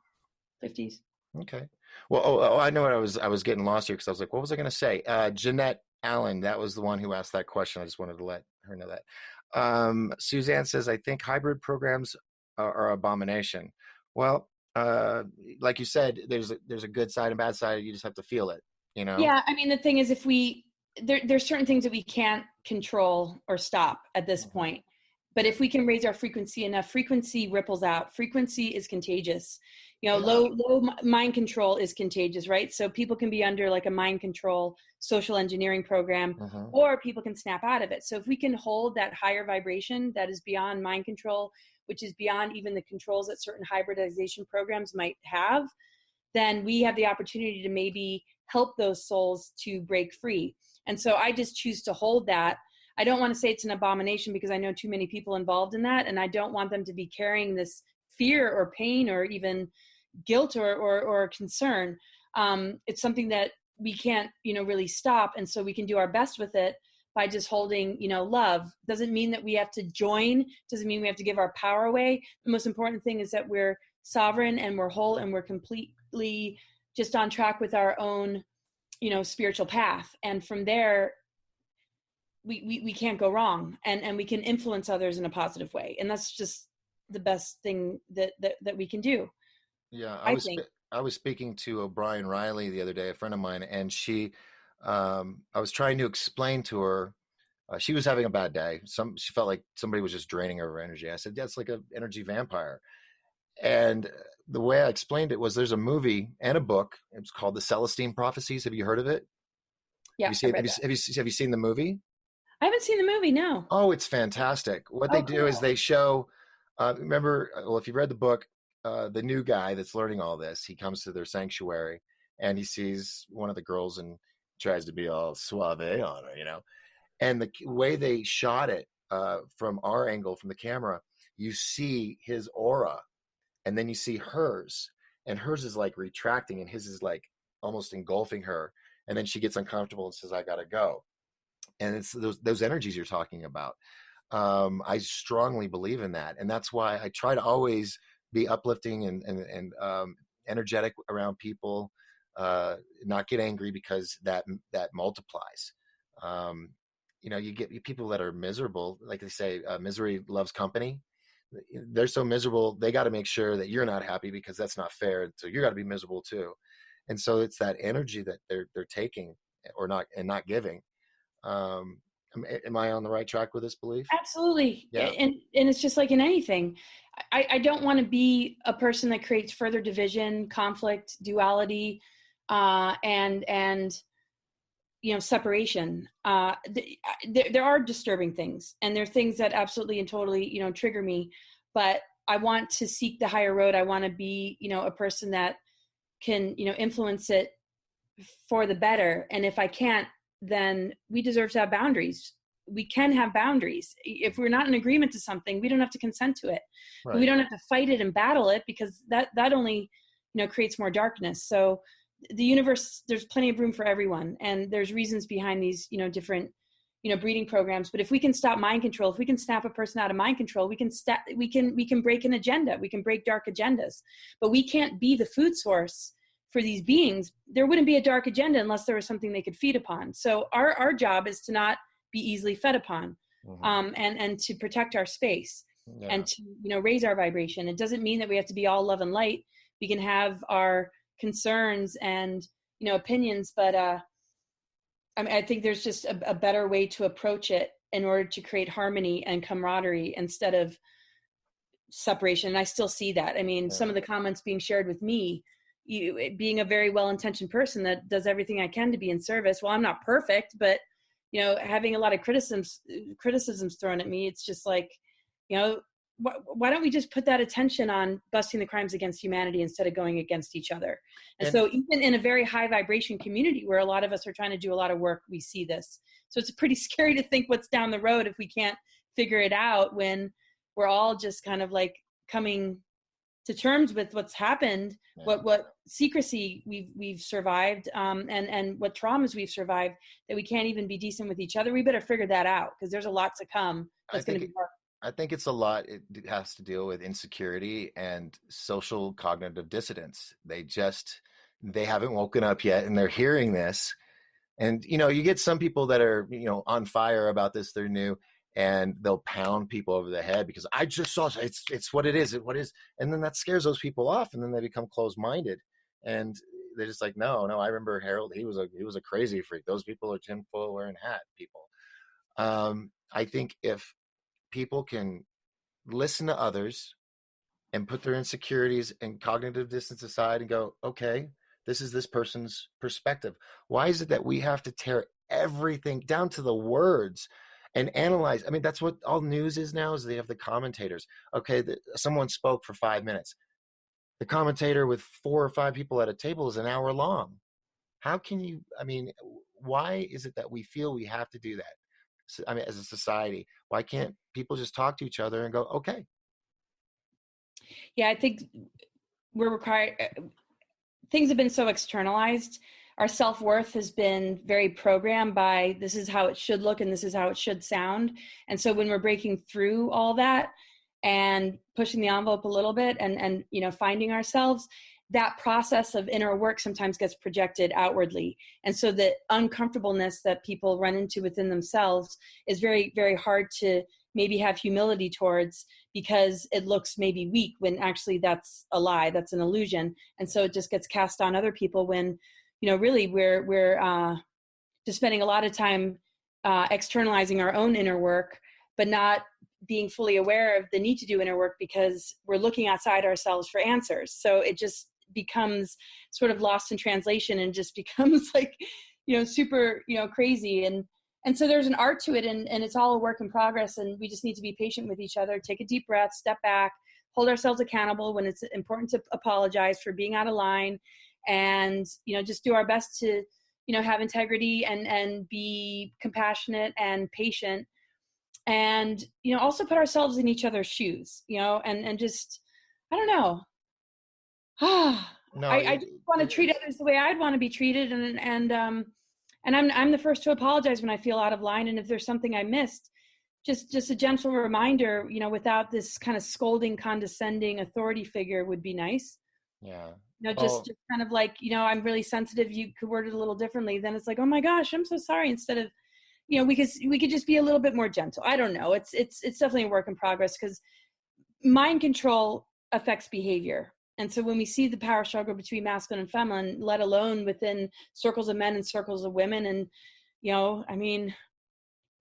Okay. Well, I know what I was getting lost here because I was like, what was I going to say? Jeanette Allen, that was the one who asked that question. I just wanted to let her know that. Suzanne says, I think hybrid programs are abomination. Well, like you said, there's a good side and bad side. You just have to feel it, Yeah, I mean, the thing is, if there's certain things that we can't control or stop at this point. But if we can raise our frequency enough, frequency ripples out. Frequency is contagious. Low mind control is contagious, right? So people can be under like a mind control social engineering program, or people can snap out of it. So if we can hold that higher vibration that is beyond mind control, which is beyond even the controls that certain hybridization programs might have, then we have the opportunity to maybe help those souls to break free. And so I just choose to hold that. I don't want to say it's an abomination because I know too many people involved in that, and I don't want them to be carrying this fear or pain or even guilt or concern. It's something that we can't, really stop, and so we can do our best with it by just holding, love. Doesn't mean that we have to join. Doesn't mean we have to give our power away. The most important thing is that we're sovereign and we're whole and we're completely just on track with our own, spiritual path. And from there, we can't go wrong, and we can influence others in a positive way. And that's just the best thing that we can do. Yeah. I was speaking to O'Brien Riley the other day, a friend of mine, and I was trying to explain to her, she was having a bad day. She felt like somebody was just draining her energy. I said, that's like an energy vampire. And the way I explained it was there's a movie and a book. It's called the Celestine Prophecies. Have you heard of it? Yeah. Have you seen the movie? I haven't seen the movie, no. Oh, it's fantastic. What they do is they show, remember, well, if you've read the book, the new guy that's learning all this, he comes to their sanctuary and he sees one of the girls and tries to be all suave on her, And the way they shot it from our angle, from the camera, you see his aura and then you see hers, and hers is like retracting and his is like almost engulfing her. And then she gets uncomfortable and says, I got to go. And it's those energies you're talking about. I strongly believe in that, and that's why I try to always be uplifting and energetic around people. Not get angry because that multiplies. You get people that are miserable, like they say, misery loves company. They're so miserable, they got to make sure that you're not happy because that's not fair. So you got to be miserable too. And so it's that energy that they're taking. or not, and not giving. Am I on the right track with this belief? Absolutely. Yeah. And it's just like in anything. I don't want to be a person that creates further division, conflict, duality, and separation. There are disturbing things, and there are things that absolutely and totally, trigger me. But I want to seek the higher road. I want to be, a person that can, influence it for the better. And if I can't, then we deserve to have boundaries. We can have boundaries. If we're not in agreement to something, we don't have to consent to it. Right. But we don't have to fight it and battle it, because that only, creates more darkness. So the universe, there's plenty of room for everyone. And there's reasons behind these, different, breeding programs. But if we can stop mind control, if we can snap a person out of mind control, we can break an agenda. We can break dark agendas, but we can't be the food source for these beings. There wouldn't be a dark agenda unless there was something they could feed upon. So our job is to not be easily fed upon, and to protect our space, and to, raise our vibration. It doesn't mean that we have to be all love and light. We can have our concerns and, opinions, but, I think there's just a better way to approach it in order to create harmony and camaraderie instead of separation. And I still see that. I mean, some of the comments being shared with me, being a very well-intentioned person that does everything I can to be in service. Well, I'm not perfect, but, having a lot of criticisms thrown at me, it's just like, why don't we just put that attention on busting the crimes against humanity instead of going against each other? And so even in a very high vibration community where a lot of us are trying to do a lot of work, we see this. So it's pretty scary to think what's down the road if we can't figure it out, when we're all just kind of like coming to terms with what's happened, what secrecy we've survived, and what traumas we've survived, that we can't even be decent with each other. We better figure that out, because there's a lot to come that's going to be hard. I think it's a lot. It has to deal with insecurity and social cognitive dissonance. They haven't woken up yet, and they're hearing this. And, you get some people that are, on fire about this. They're new, and they'll pound people over the head because I just saw it's what it is. What is, and then that scares those people off, and then they become closed-minded, and they're just like, no, I remember Harold. He was a crazy freak. Those people are tinfoil wearing hat people. I think if people can listen to others and put their insecurities and cognitive distance aside and go, okay, this is this person's perspective. Why is it that we have to tear everything down to the words and analyze? I mean, that's what all news is now, is they have the commentators. Okay, someone spoke for 5 minutes. The commentator with 4 or 5 people at a table is an hour long. How can you, why is it that we feel we have to do that? As a society, why can't people just talk to each other and go, okay? Yeah, I think we're required. Things have been so externalized. Our self-worth has been very programmed by, this is how it should look and this is how it should sound. And so when we're breaking through all that and pushing the envelope a little bit and finding ourselves, that process of inner work sometimes gets projected outwardly. And so the uncomfortableness that people run into within themselves is very, very hard to maybe have humility towards, because it looks maybe weak when actually that's a lie, that's an illusion. And so it just gets cast on other people when, really we're just spending a lot of time externalizing our own inner work, but not being fully aware of the need to do inner work because we're looking outside ourselves for answers. So it just becomes sort of lost in translation and just becomes like, super, crazy. And so there's an art to it, and it's all a work in progress. And we just need to be patient with each other, take a deep breath, step back, hold ourselves accountable when it's important to apologize for being out of line, and, just do our best to, have integrity and be compassionate and patient. And, also put ourselves in each other's shoes, and just, I don't know. No, I just want to treat others the way I'd want to be treated. And I'm the first to apologize when I feel out of line. And if there's something I missed, just a gentle reminder, without this kind of scolding, condescending authority figure would be nice. Yeah. Just kind of like, I'm really sensitive. You could word it a little differently. Then it's like, oh my gosh, I'm so sorry. Instead of, we could just be a little bit more gentle. I don't know. It's definitely a work in progress, because mind control affects behavior. And so when we see the power struggle between masculine and feminine, let alone within circles of men and circles of women, and, you know, I mean,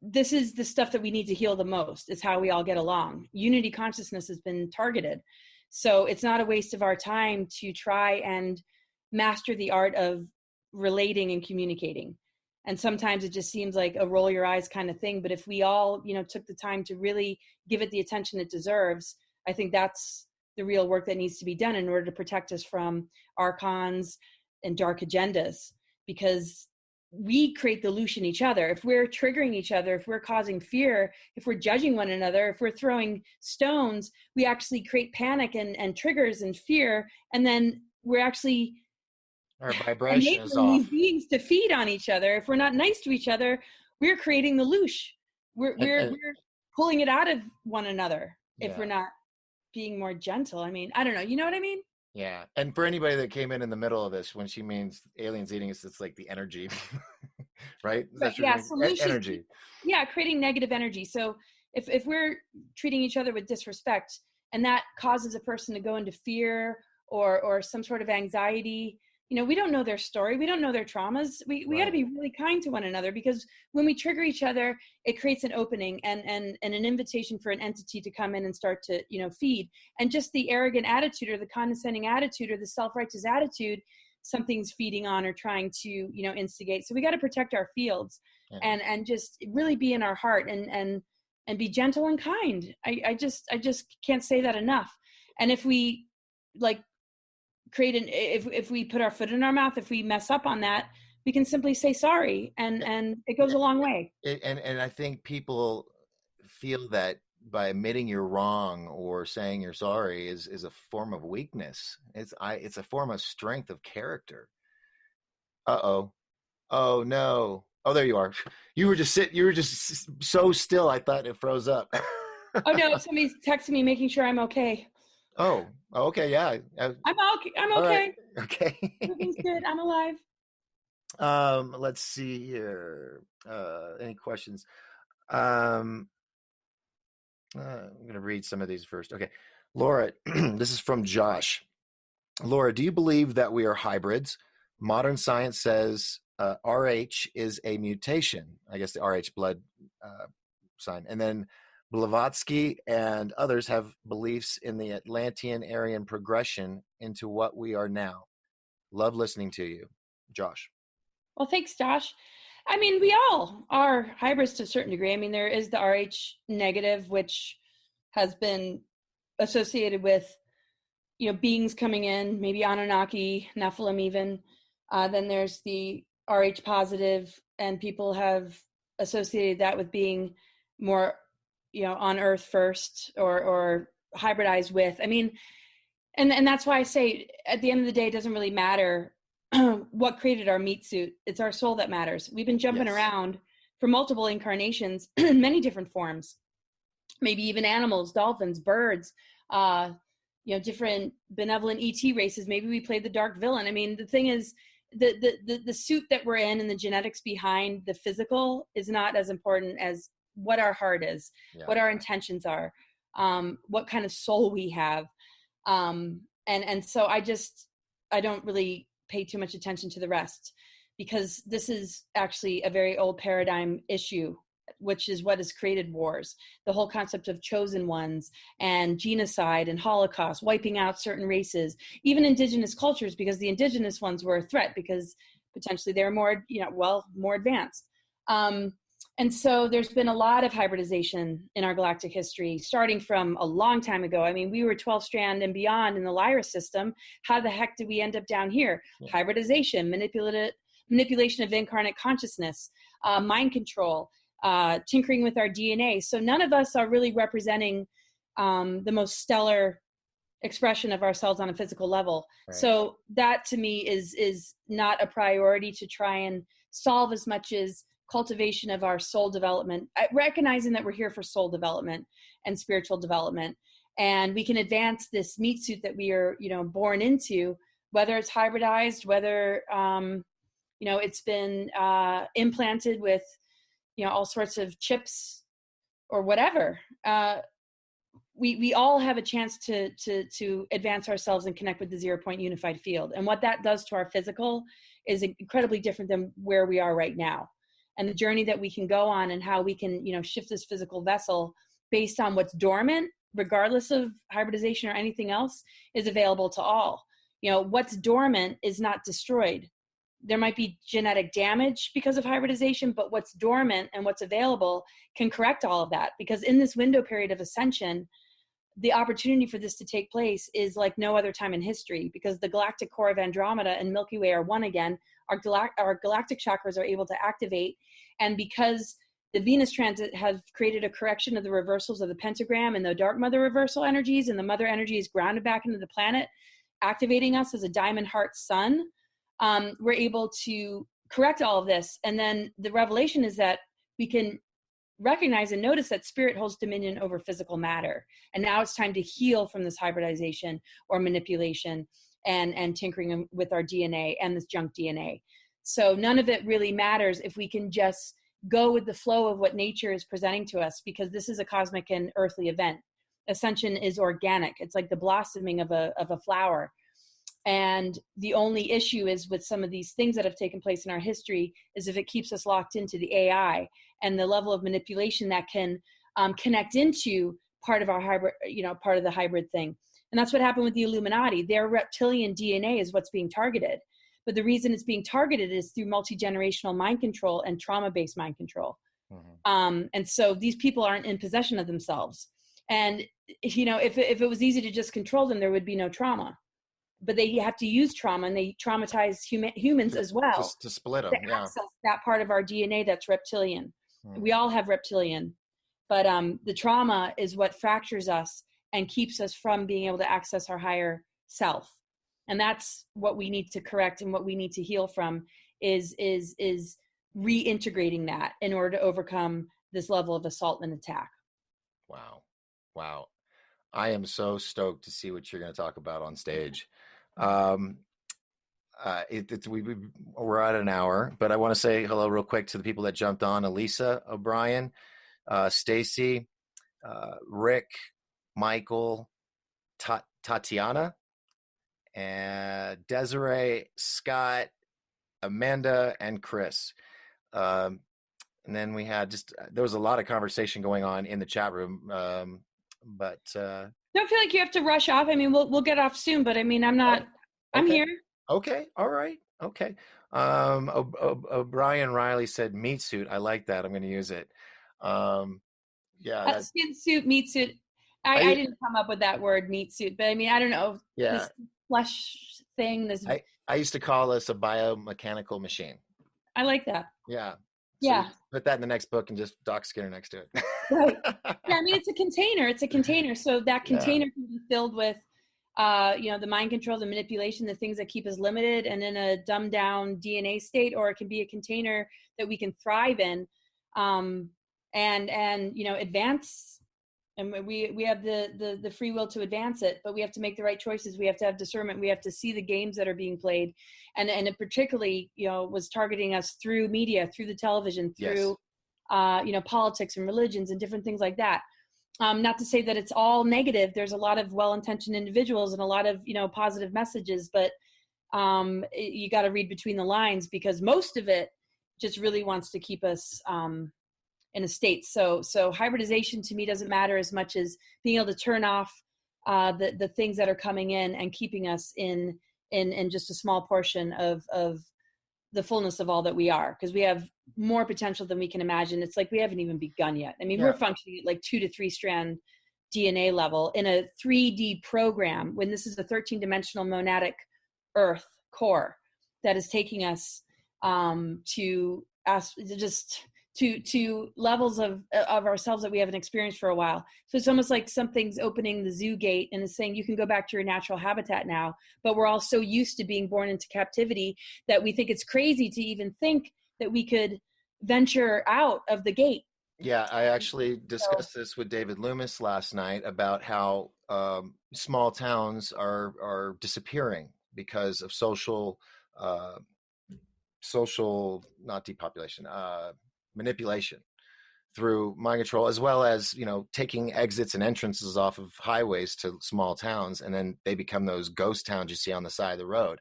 this is the stuff that we need to heal the most. It's how we all get along. Unity consciousness has been targeted. So it's not a waste of our time to try and master the art of relating and communicating. And sometimes it just seems like a roll your eyes kind of thing. But if we all, you know, took the time to really give it the attention it deserves, I think that's the real work that needs to be done in order to protect us from archons and dark agendas, because we create the illusion in each other. If we're triggering each other, if we're causing fear, if we're judging one another, if we're throwing stones, we actually create panic and triggers and fear. And then we're actually Our vibration is enabling off. these beings to feed on each other. If we're not nice to each other, we're creating the loosh. We're pulling it out of one another if we're not being more gentle. I mean, I don't know. You know what I mean? Yeah. And for anybody that came in the middle of this, when she means aliens eating us, it's like the energy, right? But yeah, so energy. Yeah, creating negative energy. So if we're treating each other with disrespect, and that causes a person to go into fear or some sort of anxiety, you know, we don't know their story. We don't know their traumas. We got to be really kind to one another, because when we trigger each other, it creates an opening and an invitation for an entity to come in and start to, you know, feed. And just the arrogant attitude or the condescending attitude or the self-righteous attitude, something's feeding on or trying to, you know, instigate. So we got to protect our fields and just really be in our heart and be gentle and kind. I just can't say that enough. And if we like create if we put our foot in our mouth, if we mess up on that, we can simply say sorry, and it goes a long way. And I think people feel that by admitting you're wrong or saying you're sorry is a form of weakness. It's a form of strength of character. Oh no. Oh, there you are. You were just so still, I thought it froze up. Oh no, somebody's texting me making sure I'm okay. Oh, okay, yeah. I'm okay. I'm okay. Right. Okay. Everything's good. I'm alive. Let's see here. Any questions? I'm going to read some of these first. Okay. Laura, this is from Josh. Laura, do you believe that we are hybrids? Modern science says RH is a mutation. I guess the RH blood sign. And then Blavatsky and others have beliefs in the Atlantean Aryan progression into what we are now. Love listening to you, Josh. Well, thanks, Josh. I mean, we all are hybrids to a certain degree. I mean, there is the RH negative, which has been associated with, you know, beings coming in, maybe Anunnaki, Nephilim even. Then there's the RH positive, and people have associated that with being more, you know, on Earth first or hybridized with. I mean, and that's why I say at the end of the day, it doesn't really matter what created our meat suit. It's our soul that matters. We've been jumping around for multiple incarnations in many different forms, maybe even animals, dolphins, birds, you know, different benevolent ET races. Maybe we played the dark villain. I mean, the thing is, the suit that we're in and the genetics behind the physical is not as important as what our heart is, what our intentions are, what kind of soul we have. And so I don't really pay too much attention to the rest, because this is actually a very old paradigm issue, which is what has created wars. The whole concept of chosen ones and genocide and Holocaust, wiping out certain races, even indigenous cultures, because the indigenous ones were a threat because potentially they're more, you know, well, more advanced. And so there's been a lot of hybridization in our galactic history, starting from a long time ago. I mean, we were 12 strand and beyond in the Lyra system. How the heck did we end up down here? Hybridization, manipulation of incarnate consciousness, mind control, tinkering with our DNA. So none of us are really representing the most stellar expression of ourselves on a physical level. Right. So that to me is not a priority to try and solve, as much as cultivation of our soul development, recognizing that we're here for soul development and spiritual development. And we can advance this meat suit that we are, you know, born into, whether it's hybridized, whether, you know, it's been implanted with, you know, all sorts of chips or whatever. we all have a chance to advance ourselves and connect with the 0 point unified field. And what that does to our physical is incredibly different than where we are right now. And the journey that we can go on and how we can, shift this physical vessel based on what's dormant, regardless of hybridization or anything else, is available to all. What's dormant is not destroyed. There might be genetic damage because of hybridization, but what's dormant and what's available can correct all of that. Because in this window period of ascension, the opportunity for this to take place is like no other time in history, because the galactic core of Andromeda and Milky Way are one again. Our galactic chakras are able to activate. And because the Venus transit has created a correction of the reversals of the pentagram and the dark mother reversal energies, and the mother energy is grounded back into the planet, activating us as a diamond heart sun, we're able to correct all of this. And then the revelation is that we can recognize and notice that spirit holds dominion over physical matter. And now it's time to heal from this hybridization or manipulation and tinkering with our DNA and this junk DNA. So none of it really matters if we can just go with the flow of what nature is presenting to us, because this is a cosmic and earthly event. Ascension is organic. It's like the blossoming of a flower. And the only issue is with some of these things that have taken place in our history is if it keeps us locked into the AI and the level of manipulation that can connect into part of our hybrid, part of the hybrid thing. And that's what happened with the Illuminati. Their reptilian DNA is what's being targeted. But the reason it's being targeted is through multi-generational mind control and trauma-based mind control. Mm-hmm. And so these people aren't in possession of themselves. And, if it was easy to just control them, there would be no trauma. But they have to use trauma, and they traumatize humans as well. Just to split them, to access that part of our DNA that's reptilian. We all have reptilian. But the trauma is what fractures us and keeps us from being able to access our higher self. And that's what we need to correct, and what we need to heal from is reintegrating that in order to overcome this level of assault and attack. Wow. I am so stoked to see what you're going to talk about on stage. We're at an hour, but I want to say hello real quick to the people that jumped on: Elisa O'Brien, Stacy, Rick, Michael, Tatiana, and Desiree, Scott, Amanda, and Chris. And then we had there was a lot of conversation going on in the chat room. But don't feel like you have to rush off. I mean, we'll get off soon, but I mean, I'm not. Okay. I'm here. Okay. All right. Okay. O'Brien Riley said meat suit. I like that. I'm going to use it. Yeah. Skin suit, meat suit. I didn't come up with that word, meat suit, but I mean, I don't know. Yeah. This flesh thing. I used to call this a biomechanical machine. I like that. Yeah. So yeah. Put that in the next book and just Doc Skinner next to it. Right. Yeah. I mean, it's a container. So that container can be filled with, the mind control, the manipulation, the things that keep us limited and in a dumbed down DNA state, or it can be a container that we can thrive in, and advance. And we have the free will to advance it, but we have to make the right choices. We have to have discernment. We have to see the games that are being played, and it particularly, was targeting us through media, through the television, through, politics and religions and different things like that. Not to say that it's all negative. There's a lot of well-intentioned individuals and a lot of, positive messages, but you got to read between the lines, because most of it just really wants to keep us in a state. So hybridization to me doesn't matter as much as being able to turn off the things that are coming in and keeping us in just a small portion of the fullness of all that we are, because we have more potential than we can imagine. It's like we haven't even begun yet. I mean, we're functioning at like 2 to 3 strand DNA level in a 3D program, when this is a 13-dimensional monadic Earth core that is taking us to levels of ourselves that we haven't experienced for a while. So it's almost like something's opening the zoo gate and is saying you can go back to your natural habitat now. But we're all so used to being born into captivity that we think it's crazy to even think that we could venture out of the gate. Yeah, I actually discussed this with David Loomis last night about how small towns are disappearing because of social, not depopulation, manipulation through mind control, as well as, taking exits and entrances off of highways to small towns, and then they become those ghost towns you see on the side of the road.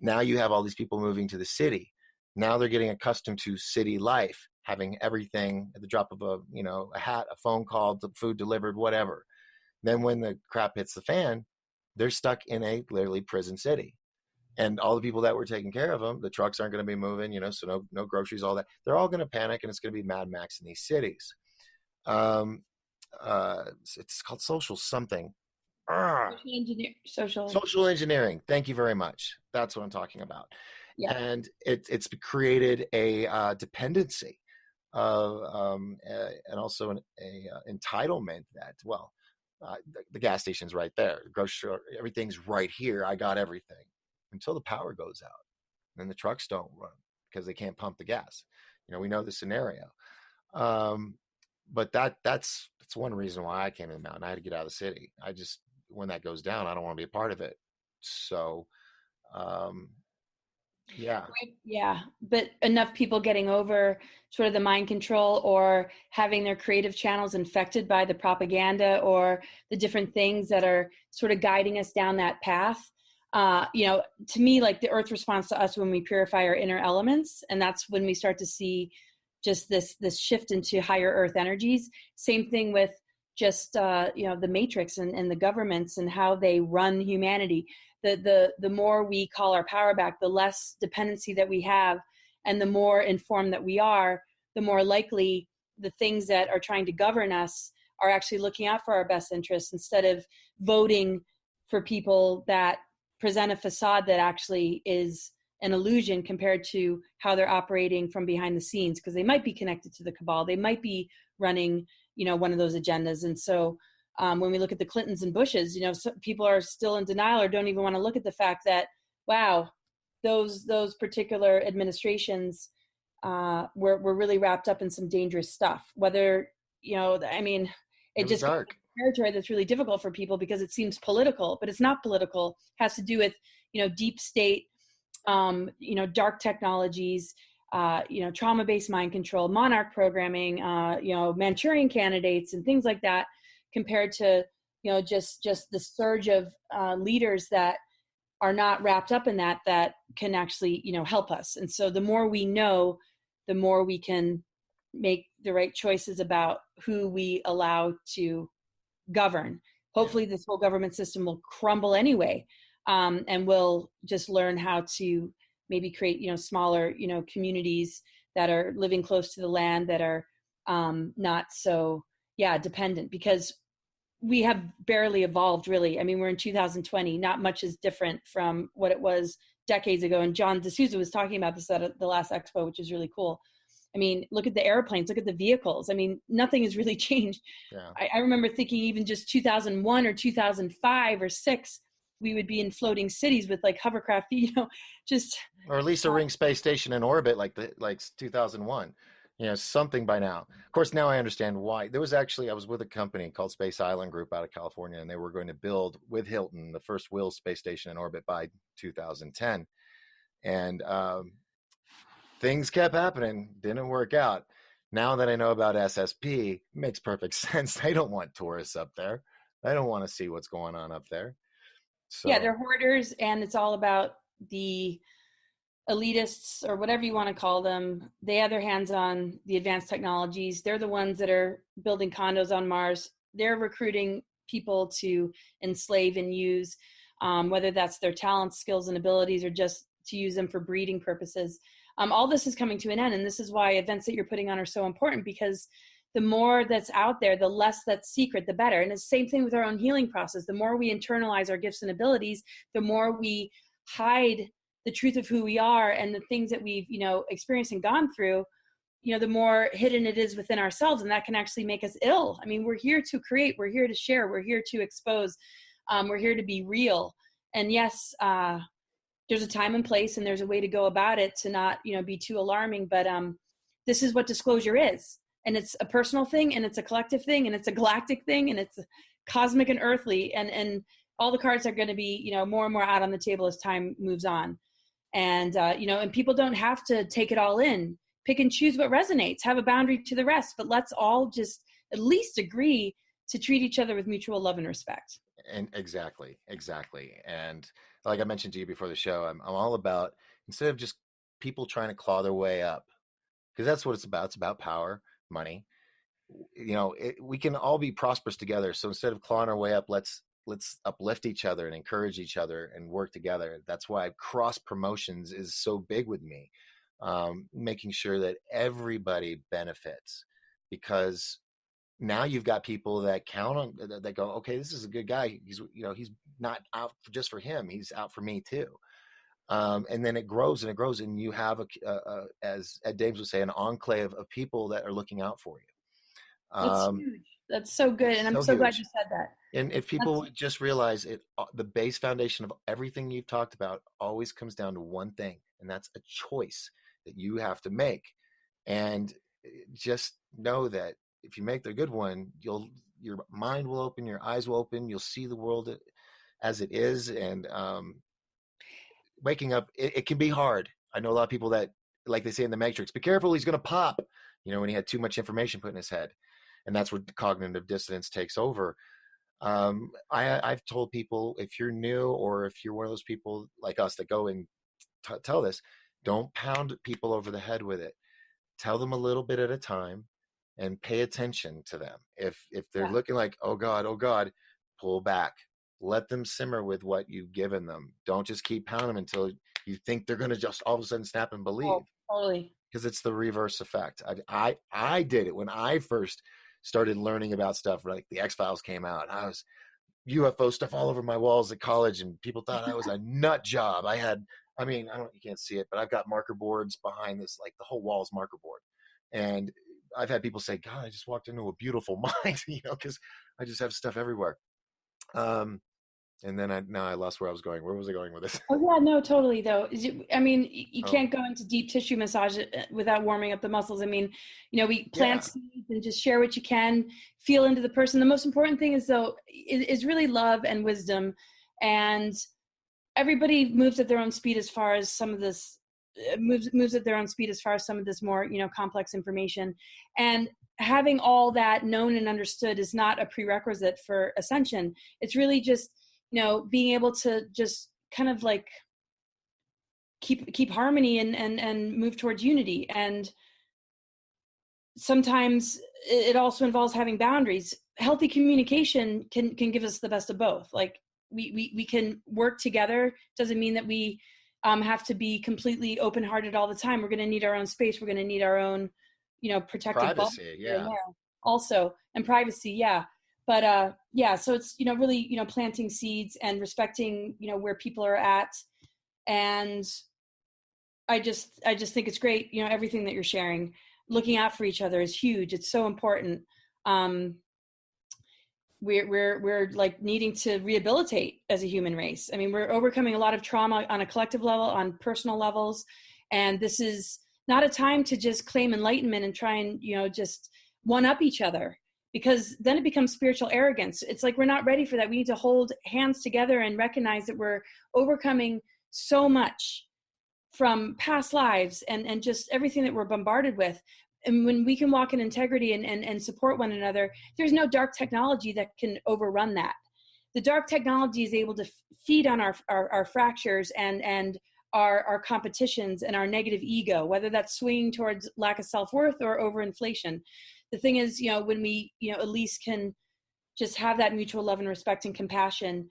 Now you have all these people moving to the city. Now they're getting accustomed to city life, having everything at the drop of a hat, a phone call, the food delivered, whatever. Then when the crap hits the fan, they're stuck in a literally prison city. And all the people that were taking care of them, the trucks aren't going to be moving, so no groceries, all that. They're all going to panic, and it's going to be Mad Max in these cities. It's called social something. Social engineering. Thank you very much. That's what I'm talking about. Yeah. And it's created a dependency and also an entitlement that, the gas station's right there, the grocery store, everything's right here. I got everything until the power goes out. Then the trucks don't run because they can't pump the gas. We know the scenario. But that's one reason why I came to the mountain. I had to get out of the city. When that goes down, I don't want to be a part of it. So, yeah. Yeah. But enough people getting over sort of the mind control or having their creative channels infected by the propaganda or the different things that are sort of guiding us down that path. To me, like the earth responds to us when we purify our inner elements. And that's when we start to see just this shift into higher earth energies. Same thing with just, the matrix and the governments and how they run humanity. The more we call our power back, the less dependency that we have, and the more informed that we are, the more likely the things that are trying to govern us are actually looking out for our best interests instead of voting for people that present a facade that actually is an illusion compared to how they're operating from behind the scenes, because they might be connected to the cabal. They might be running, one of those agendas. And so when we look at the Clintons and Bushes, people are still in denial or don't even want to look at the fact that, wow, those particular administrations were really wrapped up in some dangerous stuff. Whether, it just dark territory that's really difficult for people because it seems political, but it's not political. It has to do with, deep state, dark technologies, trauma-based mind control, monarch programming, Manchurian candidates and things like that, compared to, just the surge of leaders that are not wrapped up in that can actually, help us. And so the more we know, the more we can make the right choices about who we allow to govern. Hopefully this whole government system will crumble anyway. And we'll just learn how to maybe create, smaller, communities that are living close to the land, that are not so, dependent, because we have barely evolved, really. I mean, we're in 2020, not much is different from what it was decades ago. And John D'Souza was talking about this at the last expo, which is really cool. I mean, look at the airplanes, look at the vehicles. I mean, nothing has really changed. Yeah. I remember thinking even just 2001 or 2005 or 6, we would be in floating cities with like hovercraft, or at least a ring space station in orbit like 2001, something by now. Of course, now I understand why. I was with a company called Space Island Group out of California, and they were going to build with Hilton the first wheel space station in orbit by 2010. And things kept happening, didn't work out. Now that I know about SSP, it makes perfect sense. They don't want tourists up there. They don't want to see what's going on up there. So, yeah, they're hoarders, and it's all about the elitists, or whatever you want to call them. They have their hands on the advanced technologies. They're the ones that are building condos on Mars. They're recruiting people to enslave and use, whether that's their talents, skills, and abilities, or just to use them for breeding purposes. All this is coming to an end, and this is why events that you're putting on are so important, because the more that's out there, the less that's secret, the better. And it's the same thing with our own healing process. The more we internalize our gifts and abilities, the more we hide the truth of who we are and the things that we've, experienced and gone through, the more hidden it is within ourselves. And that can actually make us ill. I mean, we're here to create, we're here to share, we're here to expose, we're here to be real. And yes, there's a time and place, and there's a way to go about it to not, be too alarming. But this is what disclosure is. And it's a personal thing, and it's a collective thing, and it's a galactic thing, and it's cosmic and earthly. And all the cards are going to be, more and more out on the table as time moves on. And, and people don't have to take it all in. pick and choose what resonates, have a boundary to the rest, but let's all just at least agree to treat each other with mutual love and respect. And exactly. And like I mentioned to you before the show, I'm all about, instead of just people trying to claw their way up, because that's what it's about. It's about power, money. We can all be prosperous together. So instead of clawing our way up, let's uplift each other and encourage each other and work together. That's why cross promotions is so big with me, making sure that everybody benefits, because now you've got people that count on, that go, okay, this is a good guy. He's not out just for him. He's out for me too. And then it grows and it grows, and you have as Ed Dames would say, an enclave of people that are looking out for you. That's huge. That's so good. And I'm so glad you said that. And if people would just realize it, the base foundation of everything you've talked about always comes down to one thing, and that's a choice that you have to make. And just know that if you make the good one, your mind will open, your eyes will open, you'll see the world as it is. And waking up, it can be hard. I know a lot of people that, like they say in the Matrix, be careful, he's going to pop, when he had too much information put in his head. And that's where cognitive dissonance takes over. I've told people, if you're new, or if you're one of those people like us that go and tell this, don't pound people over the head with it. Tell them a little bit at a time and pay attention to them. If they're looking like, oh God, pull back. Let them simmer with what you've given them. Don't just keep pounding them until you think they're going to just all of a sudden snap and believe. Oh, totally. Because it's the reverse effect. I did it when I first started learning about stuff, like the X-Files came out. I was UFO stuff all over my walls at college, and people thought I was a nut job. You can't see it, but I've got marker boards behind this, like the whole wall is marker board. And I've had people say, God, I just walked into a beautiful mind, because I just have stuff everywhere. And then I lost where I was going. Where was I going with this? Oh yeah, no, totally though. You can't go into deep tissue massage without warming up the muscles. We plant seeds and just share what you can, feel into the person. The most important thing is really love and wisdom, and everybody moves at their own speed as far as some of this moves at their own speed as far as some of this more, complex information. And having all that known and understood is not a prerequisite for ascension. It's really just, being able to just kind of like keep harmony and move towards unity. And sometimes it also involves having boundaries. Healthy communication can give us the best of both. Like we can work together. Doesn't mean that we have to be completely open-hearted all the time. We're going to need our own space. We're going to need our own, protective privacy, also, and privacy. Yeah. But so it's, really, planting seeds and respecting, where people are at. And I just think it's great. Everything that you're sharing, looking out for each other is huge. It's so important. We're like needing to rehabilitate as a human race. We're overcoming a lot of trauma on a collective level, on personal levels. And this is not a time to just claim enlightenment and try and, just one up each other, because then it becomes spiritual arrogance. It's like, we're not ready for that. We need to hold hands together and recognize that we're overcoming so much from past lives and just everything that we're bombarded with. And when we can walk in integrity and support one another, there's no dark technology that can overrun that. The dark technology is able to feed on our fractures and our competitions and our negative ego, whether that's swinging towards lack of self-worth or overinflation. The thing is, when we, at least can just have that mutual love and respect and compassion,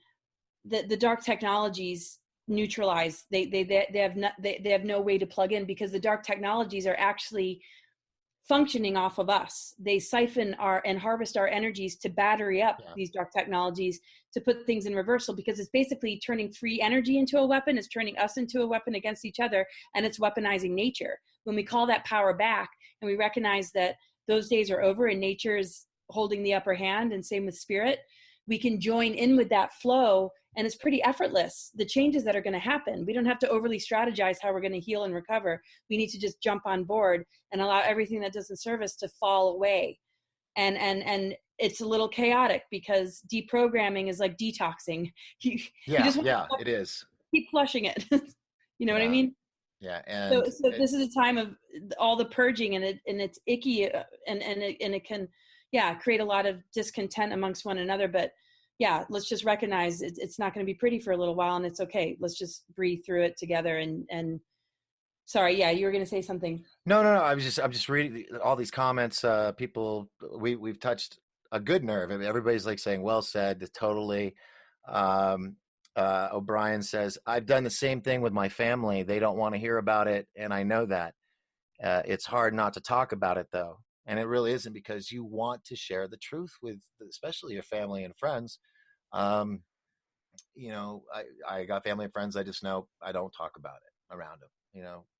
the dark technologies neutralize. They have no way to plug in, because the dark technologies are actually functioning off of us. They siphon and harvest our energies to battery up these dark technologies, to put things in reversal, because it's basically turning free energy into a weapon. It's turning us into a weapon against each other, and it's weaponizing nature. When we call that power back and we recognize that those days are over and nature is holding the upper hand, and same with spirit, we can join in with that flow, and it's pretty effortless, the changes that are going to happen. We don't have to overly strategize how we're going to heal and recover. We need to just jump on board and allow everything that doesn't serve us to fall away. And it's a little chaotic, because deprogramming is like detoxing. You just it is. Keep flushing it. You know what I mean? Yeah. So this is a time of all the purging, and it's icky, and it can, create a lot of discontent amongst one another. But let's just recognize it's not going to be pretty for a little while, and it's okay. Let's just breathe through it together. And sorry, you were going to say something. No. I'm just reading all these comments. People, we've touched a good nerve. I mean, everybody's like saying, "Well said." Totally. O'Brien says, "I've done the same thing with my family. They don't want to hear about it, and I know that. It's hard not to talk about it, though, and it really isn't, because you want to share the truth with, especially your family and friends." I got family and friends. I just know I don't talk about it around them.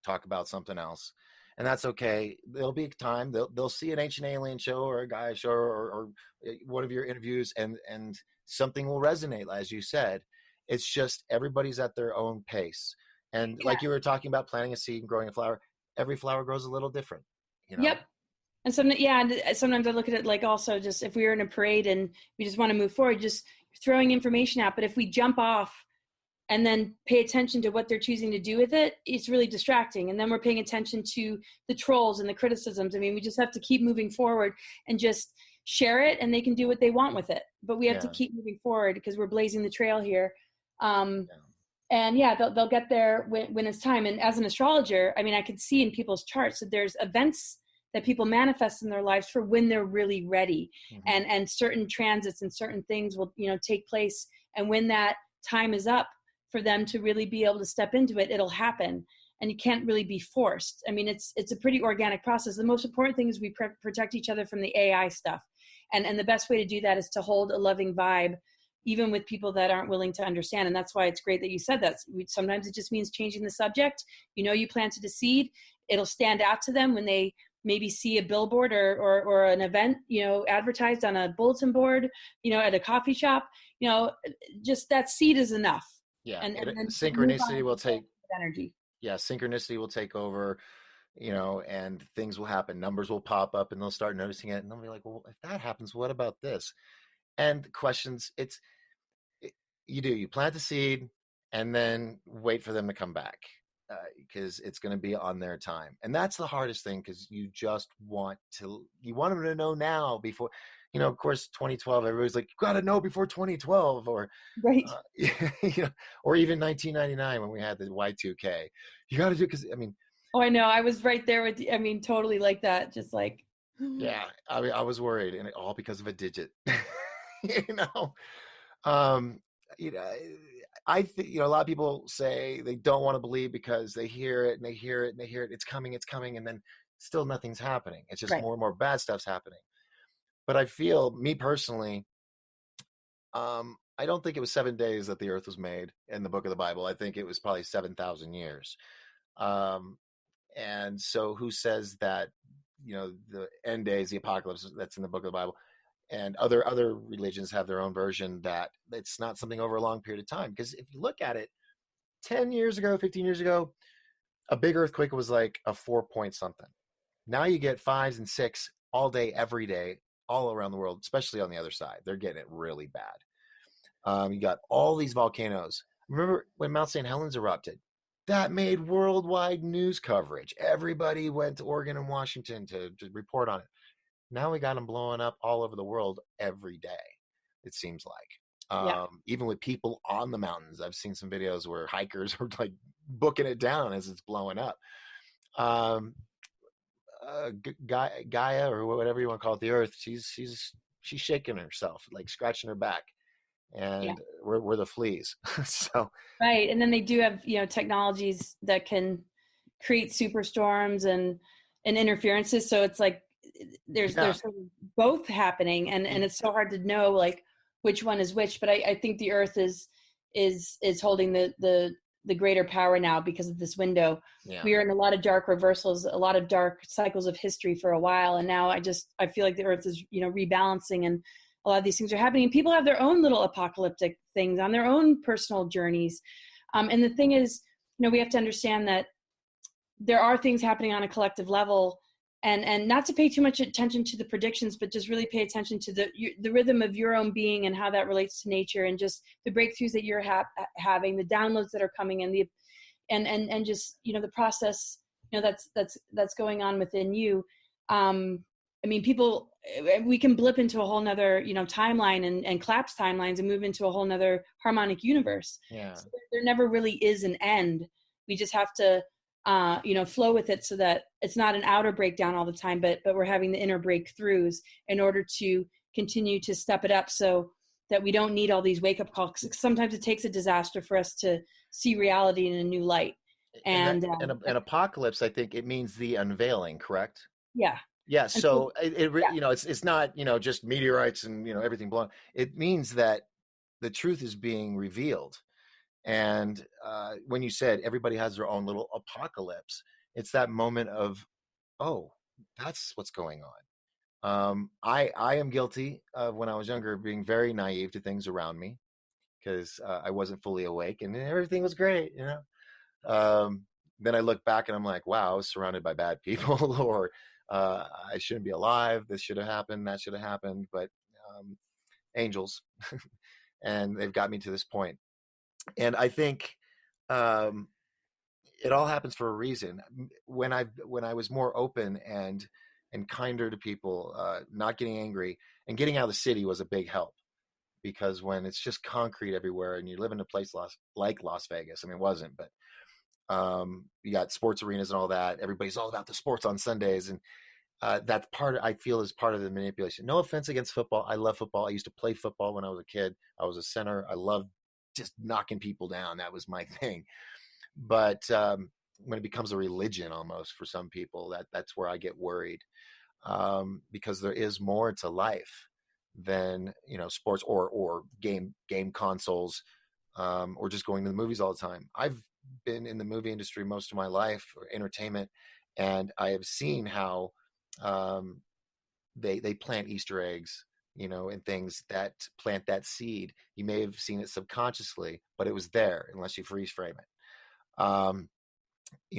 Talk about something else, and that's okay. There'll be a time they'll see an Ancient Alien show or a Gaia show or one of your interviews, and something will resonate, as you said. It's just everybody's at their own pace, and like you were talking about planting a seed and growing a flower. Every flower grows a little different. Yep. And sometimes I look at it like, also, just if we were in a parade and we just want to move forward, just throwing information out. But if we jump off and then pay attention to what they're choosing to do with it, it's really distracting. And then we're paying attention to the trolls and the criticisms. I mean, we just have to keep moving forward and just share it, and they can do what they want with it. But we have to keep moving forward, because we're blazing the trail here. And they'll get there when it's time. And as an astrologer, I mean, I could see in people's charts that there's events that people manifest in their lives for when they're really ready. Mm-hmm. And certain transits and certain things will, take place. And when that time is up for them to really be able to step into it, it'll happen. And you can't really be forced. I mean, it's a pretty organic process. The most important thing is we protect each other from the AI stuff. And the best way to do that is to hold a loving vibe, even with people that aren't willing to understand. And that's why it's great that you said that. Sometimes it just means changing the subject. You planted a seed. It'll stand out to them when they maybe see a billboard or an event, advertised on a bulletin board, at a coffee shop. Just that seed is enough. Yeah. And synchronicity will take energy. Yeah. Synchronicity will take over, and things will happen. Numbers will pop up, and they'll start noticing it. And they'll be like, well, if that happens, what about this? And questions, you plant the seed and then wait for them to come back, because it's going to be on their time. And that's the hardest thing, because you just want them to know now before, of course, 2012, everybody's like, you got to know before 2012, or, right. Or even 1999 when we had the Y2K, you got to do, because, I mean. Oh, I know. I was right there with you. I mean, totally like that. Just like. Yeah. I mean, I was worried, and all because of a digit. I think, a lot of people say they don't want to believe because they hear it and they hear it and they hear it. It's coming, and then still nothing's happening. It's just more and more bad stuff's happening. But I feel, me personally, I don't think it was 7 days that the earth was made in the book of the Bible. I think it was probably 7,000 years. And so who says that, the end days, the apocalypse, that's in the book of the Bible, and other religions have their own version, that it's not something over a long period of time. Because if you look at it, 10 years ago, 15 years ago, a big earthquake was like a 4-point something. Now you get 5s and 6 all day, every day, all around the world, especially on the other side. They're getting it really bad. You got all these volcanoes. Remember when Mount St. Helens erupted? That made worldwide news coverage. Everybody went to Oregon and Washington to report on it. Now we got them blowing up all over the world every day, it seems like. Even with people on the mountains. I've seen some videos where hikers are like booking it down as it's blowing up. Gaia, or whatever you want to call it, the earth, she's shaking herself, like scratching her back. And we're the fleas. So right. And then they do have, technologies that can create superstorms and interferences. So it's like, there's sort of both happening, and it's so hard to know like which one is which. But I think the earth is holding the greater power now because of this window. We are in a lot of dark reversals, a lot of dark cycles of history for a while, and now I feel like the earth is rebalancing, and a lot of these things are happening. People have their own little apocalyptic things on their own personal journeys, and the thing is, we have to understand that there are things happening on a collective level. And not to pay too much attention to the predictions, but just really pay attention to the rhythm of your own being and how that relates to nature, and just the breakthroughs that you're having, the downloads that are coming in, and just, the process, that's going on within you. I mean, people, we can blip into a whole nother, timeline and collapse timelines and move into a whole nother harmonic universe. Yeah. So there never really is an end. We just have to, flow with it so that it's not an outer breakdown all the time, but we're having the inner breakthroughs in order to continue to step it up so that we don't need all these wake up calls. Sometimes it takes a disaster for us to see reality in a new light. And an apocalypse, I think it means the unveiling, correct? yeah. Yeah. So Yeah. it's not, just meteorites and, everything blowing. It means that the truth is being revealed. And when you said everybody has their own little apocalypse, it's that moment of, oh, that's what's going on. I am guilty of, when I was younger, being very naive to things around me because I wasn't fully awake and everything was great, then I look back and I'm like, wow, I was surrounded by bad people, or I shouldn't be alive. This should have happened. That should have happened. But angels, and they've got me to this point. And I think it all happens for a reason. When I was more open and kinder to people, not getting angry, and getting out of the city was a big help. Because when it's just concrete everywhere and you live in a place like Las Vegas, I mean, it wasn't, but you got sports arenas and all that. Everybody's all about the sports on Sundays. And that's I feel is part of the manipulation. No offense against football. I love football. I used to play football when I was a kid. I was a center. I loved just knocking people down. That was my thing. But when it becomes a religion almost for some people, that's where I get worried, because there is more to life than sports or game consoles, or just going to the movies all the time. I've been in the movie industry most of my life, or entertainment, and I have seen how they plant Easter eggs, and things that plant that seed. You may have seen it subconsciously, but it was there unless you freeze frame it.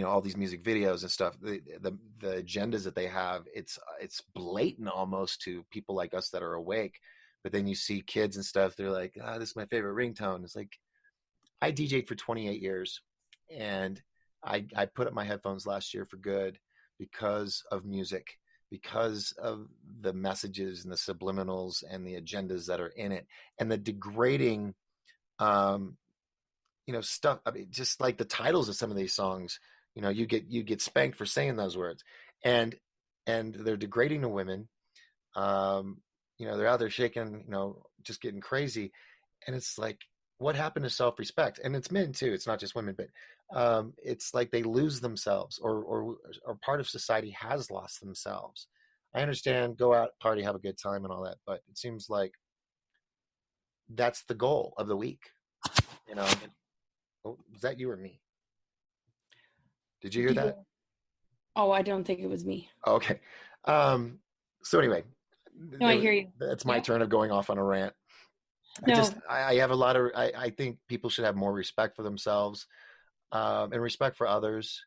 All these music videos and stuff, the agendas that they have, it's blatant almost to people like us that are awake. But then you see kids and stuff, they're like, this is my favorite ringtone. It's like, I DJ'd for 28 years, and I put up my headphones last year for good because of music, because of the messages and the subliminals and the agendas that are in it, and the degrading stuff. I mean, just like the titles of some of these songs, you get spanked for saying those words, and they're degrading to women. They're out there shaking, just getting crazy. And it's like, what happened to self-respect? And it's men too. It's not just women, but it's like they lose themselves, or part of society has lost themselves. I understand, go out, party, have a good time and all that, but it seems like that's the goal of the week. Was that you or me? Did you hear that? Oh, I don't think it was me. Okay. So anyway, no, I hear you. It's my turn of going off on a rant. No. I have a lot of, I think people should have more respect for themselves, and respect for others.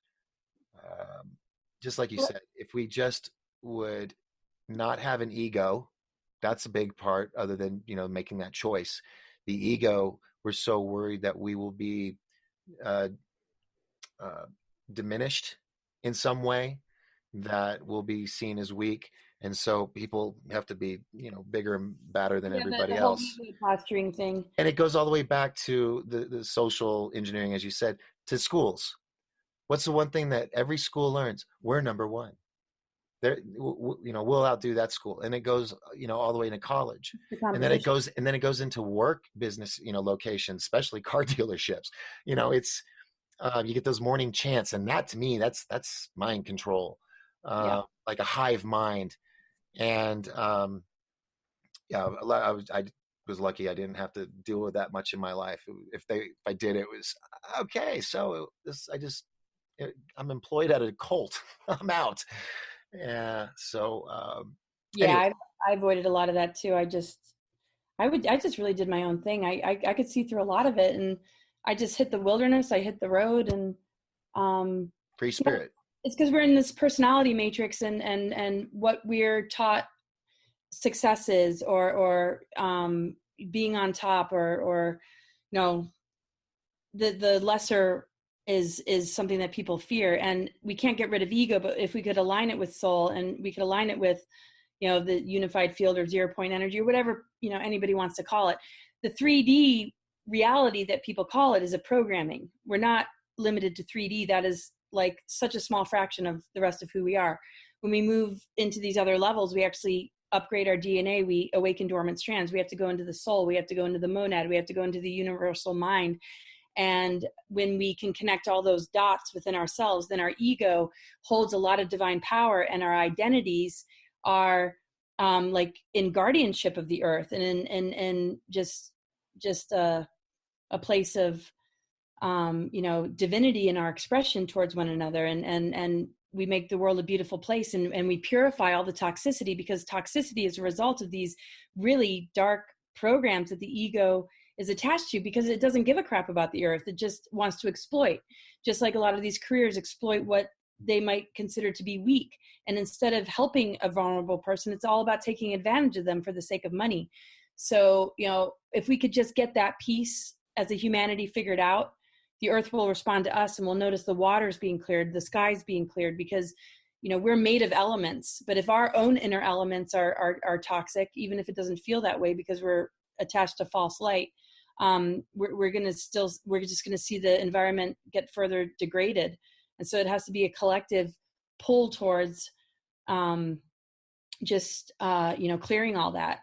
Just like you said, if we just would not have an ego, that's a big part, other than, making that choice. The ego, we're so worried that we will be diminished in some way, that will be seen as weak. And so people have to be, bigger and badder than everybody else. The whole posturing thing. And it goes all the way back to the social engineering, as you said, to schools. What's the one thing that every school learns? We're number one. We'll outdo that school. And it goes, all the way into college. And then it goes into work business, locations, especially car dealerships. It's, you get those morning chants, and that, to me, that's mind control, like a hive mind. And I was lucky I didn't have to deal with that much in my life. If I did, it was okay. So I'm employed at a cult. I'm out. Yeah. So anyway. I avoided a lot of that too. I just really did my own thing. I could see through a lot of it, and I just hit the wilderness. I hit the road, and free spirit. It's because we're in this personality matrix, and what we're taught success is, or being on top, or the lesser is something that people fear. And we can't get rid of ego, but if we could align it with soul, and we could align it with, the unified field or 0 point energy or whatever, anybody wants to call it, the 3D reality that people call it is a programming. We're not limited to 3D. That is like such a small fraction of the rest of who we are. When we move into these other levels, we actually upgrade our DNA. We awaken dormant strands. We have to go into the soul. We have to go into the monad. We have to go into the universal mind. And when we can connect all those dots within ourselves, then our ego holds a lot of divine power, and our identities are like in guardianship of the earth, and in just a place of divinity in our expression towards one another, and we make the world a beautiful place, and we purify all the toxicity, because toxicity is a result of these really dark programs that the ego is attached to, because it doesn't give a crap about the earth. It just wants to exploit, just like a lot of these careers exploit what they might consider to be weak. And instead of helping a vulnerable person, it's all about taking advantage of them for the sake of money. So, if we could just get that piece as a humanity figured out, the earth will respond to us, and we'll notice the waters being cleared, the skies being cleared, because, we're made of elements. But if our own inner elements are toxic, even if it doesn't feel that way because we're attached to false light, we're just going to see the environment get further degraded. And so it has to be a collective pull towards clearing all that.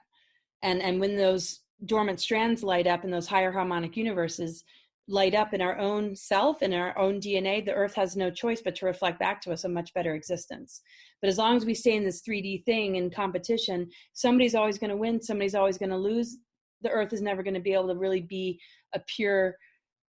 And when those dormant strands light up in those higher harmonic universes, light up in our own self and our own DNA, the earth has no choice but to reflect back to us a much better existence. But as long as we stay in this 3D thing in competition, somebody's always going to win, somebody's always going to lose. The earth is never going to be able to really be a pure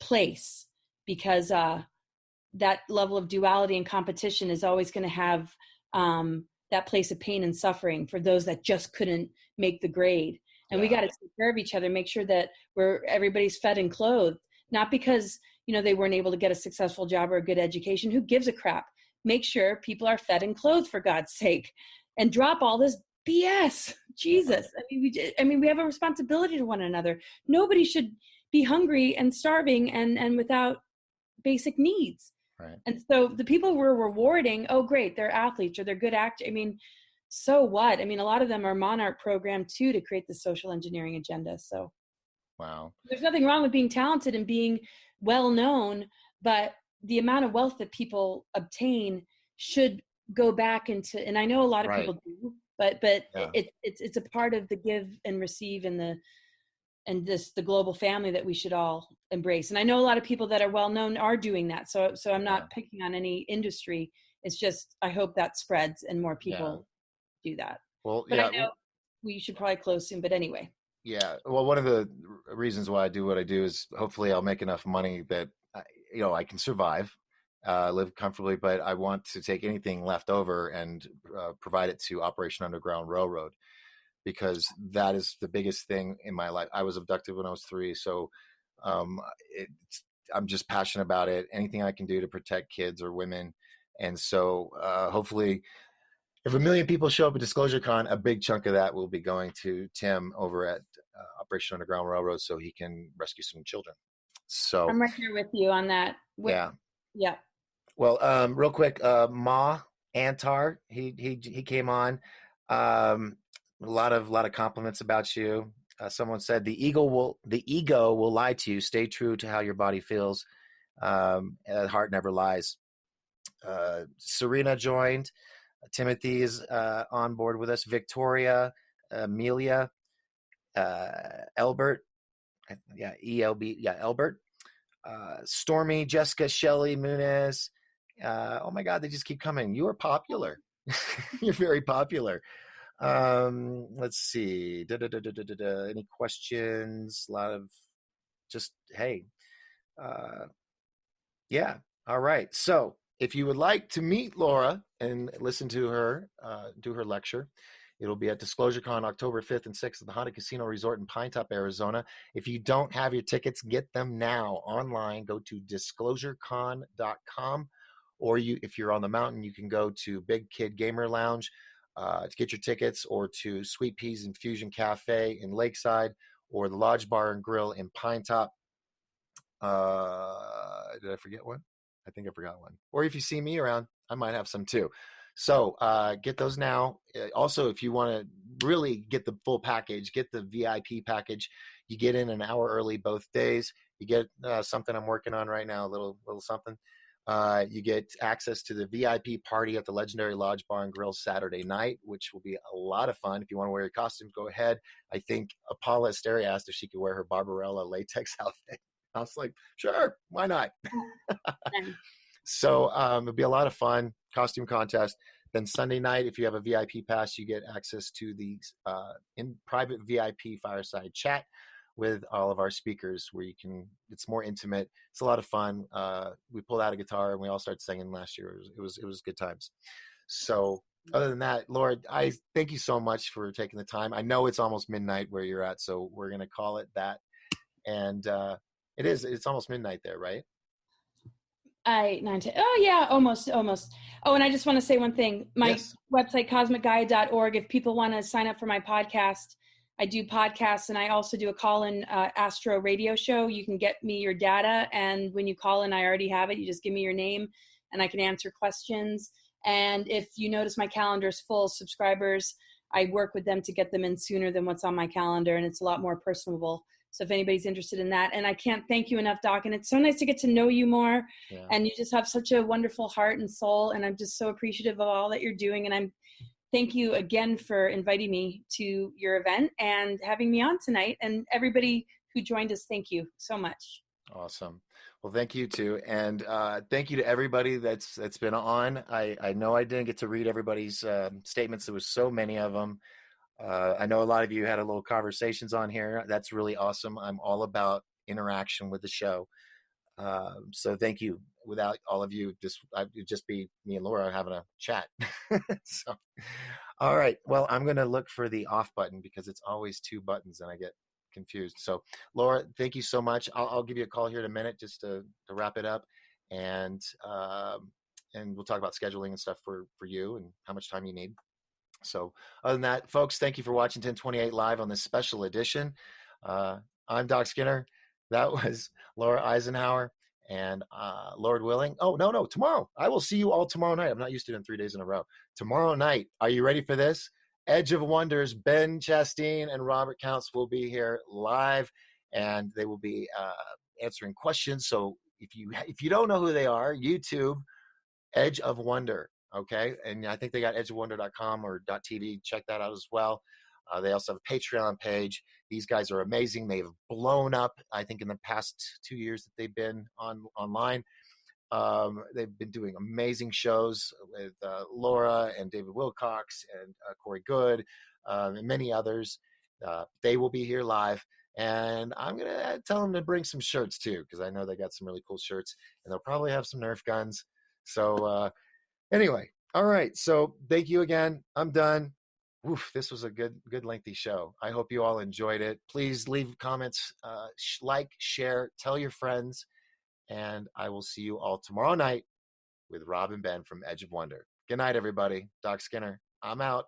place, because that level of duality and competition is always going to have that place of pain and suffering for those that just couldn't make the grade. And we got to take care of each other, make sure that everybody's fed and clothed, not because, they weren't able to get a successful job or a good education. Who gives a crap? Make sure people are fed and clothed, for God's sake, and drop all this BS. Jesus. We have a responsibility to one another. Nobody should be hungry and starving and without basic needs. Right. And so the people we're rewarding, oh, great, they're athletes or they're good actors. So what? A lot of them are monarch programmed too to create the social engineering agenda. So wow, there's nothing wrong with being talented and being well known, but the amount of wealth that people obtain should go back into, and I know a lot of people do, but it's a part of the give and receive and the global family that we should all embrace. And I know a lot of people that are well known are doing that. So I'm not picking on any industry. It's just, I hope that spreads and more people do that. Well, but I know we should probably close soon, but anyway. Yeah. Well, one of the reasons why I do what I do is hopefully I'll make enough money that, I can survive, live comfortably, but I want to take anything left over and provide it to Operation Underground Railroad, because that is the biggest thing in my life. I was abducted when I was 3. So I'm just passionate about it. Anything I can do to protect kids or women. And so hopefully if 1 million people show up at Disclosure Con, a big chunk of that will be going to Tim over at Operation Underground Railroad so he can rescue some children. So I'm right here with you on that. Yeah. Well, real quick, Ma Antar, he came on. A lot of compliments about you. Someone said the ego will lie to you. Stay true to how your body feels. The heart never lies. Serena joined. Timothy is on board with us. Victoria, Amelia, Elbert, ELB, Elbert, Stormy, Jessica, Shelley, Muniz. Oh my God, they just keep coming. You are popular. You're very popular. Let's see. Any questions? A lot of just, hey. Yeah. All right. So if you would like to meet Laura and listen to her do her lecture, it'll be at DisclosureCon October 5th and 6th at the Haunted Casino Resort in Pinetop, Arizona. If you don't have your tickets, get them now online. Go to disclosurecon.com, or if you're on the mountain, you can go to Big Kid Gamer Lounge to get your tickets, or to Sweet Peas Infusion Cafe in Lakeside, or the Lodge Bar and Grill in Pinetop. Did I forget one? I think I forgot one. Or if you see me around, I might have some too. So get those now. Also, if you want to really get the full package, get the VIP package. You get in an hour early both days. You get something I'm working on right now, a little something. You get access to the VIP party at the Legendary Lodge Bar and Grill Saturday night, which will be a lot of fun. If you want to wear your costumes, go ahead. I think Paula Asteria asked if she could wear her Barbarella latex outfit. I was like, sure, why not? So it'll be a lot of fun, costume contest. Then Sunday night, if you have a VIP pass, you get access to the in private VIP fireside chat with all of our speakers, where you can, it's more intimate. It's a lot of fun. We pulled out a guitar and we all started singing last year. It was good times. So other than that, Lord, I thank you so much for taking the time. I know it's almost midnight where you're at, so we're going to call it that. And it's almost midnight there, right? Oh yeah, almost. Oh, and I just want to say one thing. My website, cosmicgaia.org, if people want to sign up for my podcast, I do podcasts, and I also do a call-in astro radio show. You can get me your data, and when you call in, I already have it. You just give me your name, and I can answer questions. And if you notice my calendar is full, subscribers, I work with them to get them in sooner than what's on my calendar, and it's a lot more personable. So if anybody's interested in that, and I can't thank you enough, Doc, and it's so nice to get to know you more. Yeah. And you just have such a wonderful heart and soul, and I'm just so appreciative of all that you're doing. And I'm thank you again for inviting me to your event and having me on tonight. And everybody who joined us, thank you so much. Awesome. Well, thank you too. And thank you to everybody that's been on. I know I didn't get to read everybody's statements. There was so many of them. I know a lot of you had a little conversations on here. That's really awesome. I'm all about interaction with the show. So thank you. Without all of you, it'd just be me and Laura having a chat. So, all right. Well, I'm going to look for the off button because it's always two buttons and I get confused. So Laura, thank you so much. I'll give you a call here in a minute just to wrap it up. And we'll talk about scheduling and stuff for you and how much time you need. So other than that, folks, thank you for watching 1028 Live on this special edition. I'm Doc Skinner. That was Laura Eisenhower. And Lord willing, no, tomorrow. I will see you all tomorrow night. I'm not used to doing 3 days in a row. Tomorrow night, are you ready for this? Edge of Wonders, Ben Chastain and Robert Counts will be here live, and they will be answering questions. So if you don't know who they are, YouTube, Edge of Wonder. Okay, and I think they got edgeofwonder.com or .tv. Check that out as well. They also have a Patreon page. These guys are amazing. They've blown up, I think, in the past 2 years that they've been online. They've been doing amazing shows with Laura and David Wilcox and Corey Good and many others. They will be here live. And I'm going to tell them to bring some shirts too, because I know they got some really cool shirts. And they'll probably have some Nerf guns. So anyway, all right. So thank you again. I'm done. Oof, this was a good lengthy show. I hope you all enjoyed it. Please leave comments, like, share, tell your friends, and I will see you all tomorrow night with Rob and Ben from Edge of Wonder. Good night, everybody. Doc Skinner. I'm out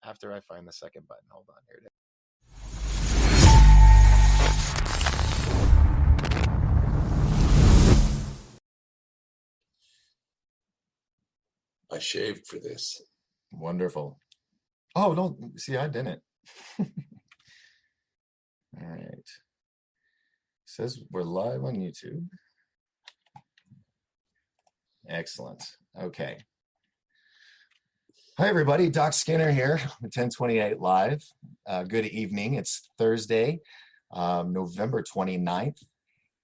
after I find the second button. Hold on, here it is. I shaved for this. Wonderful. Oh, don't see, I didn't. All right. It says we're live on YouTube. Excellent. Okay. Hi, everybody. Doc Skinner here, 1028 Live. Good evening. It's Thursday, November 29th,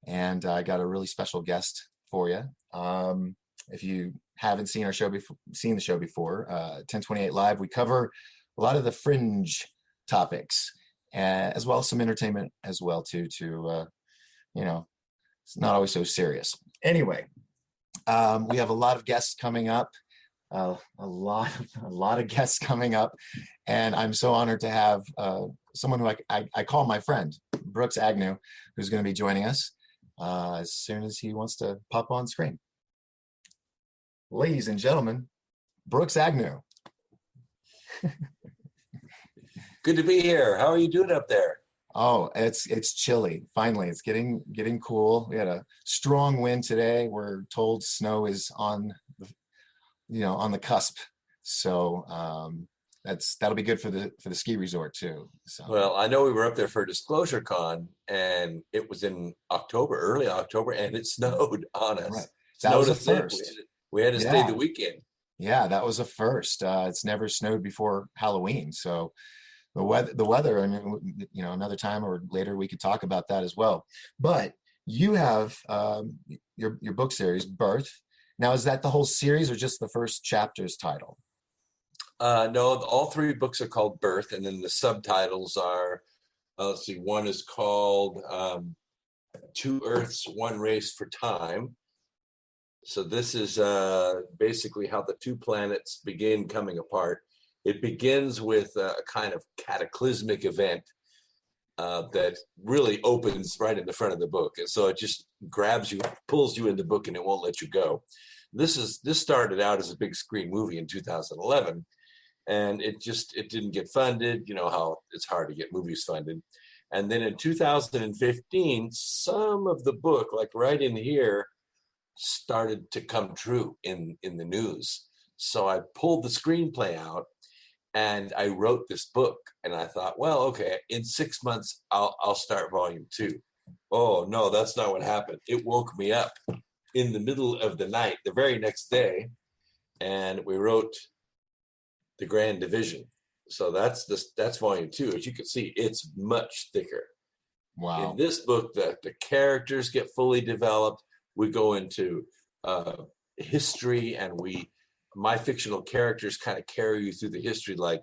and I got a really special guest for you. If you haven't seen our show before, 1028 Live, we cover a lot of the fringe topics, as well as some entertainment as well too. It's not always so serious. Anyway, we have a lot of guests coming up, a lot of guests coming up, and I'm so honored to have someone who I call my friend, Brooks Agnew, who's going to be joining us as soon as he wants to pop on screen. Ladies and gentlemen, Brooks Agnew. Good to be here. How are you doing up there? Oh, it's chilly. Finally, it's getting cool. We had a strong wind today. We're told snow is on on the cusp. So that'll be good for the ski resort too. So Well, I know we were up there for Disclosure Con, and it was in October, early October, and it snowed on right, us. that was Snowed a us in. first. We had to stay Yeah, the weekend. yeah, that was a first. It's never snowed before Halloween. So the weather. I mean, another time or later we could talk about that as well. But you have your book series, Birth. Now, is that the whole series or just the first chapter's title? No, all three books are called Birth, and then the subtitles are, let's see, one is called Two Earths, One Race for Time. So this is basically how the two planets begin coming apart. It begins with a kind of cataclysmic event that really opens right in the front of the book. And so it just grabs you, pulls you in the book, and it won't let you go. This started out as a big screen movie in 2011, and it didn't get funded. You know how it's hard to get movies funded. And then in 2015, some of the book, like right in here, started to come true in the news. So I pulled the screenplay out and I wrote this book, and I thought, well, okay, in 6 months I'll start volume 2. Oh no, that's not what happened. It woke me up in the middle of the night the very next day, and we wrote the Grand Division. So that's volume 2. As you can see, it's much thicker. In Wow. this book, the characters get fully developed. We go into history, and my fictional characters kind of carry you through the history like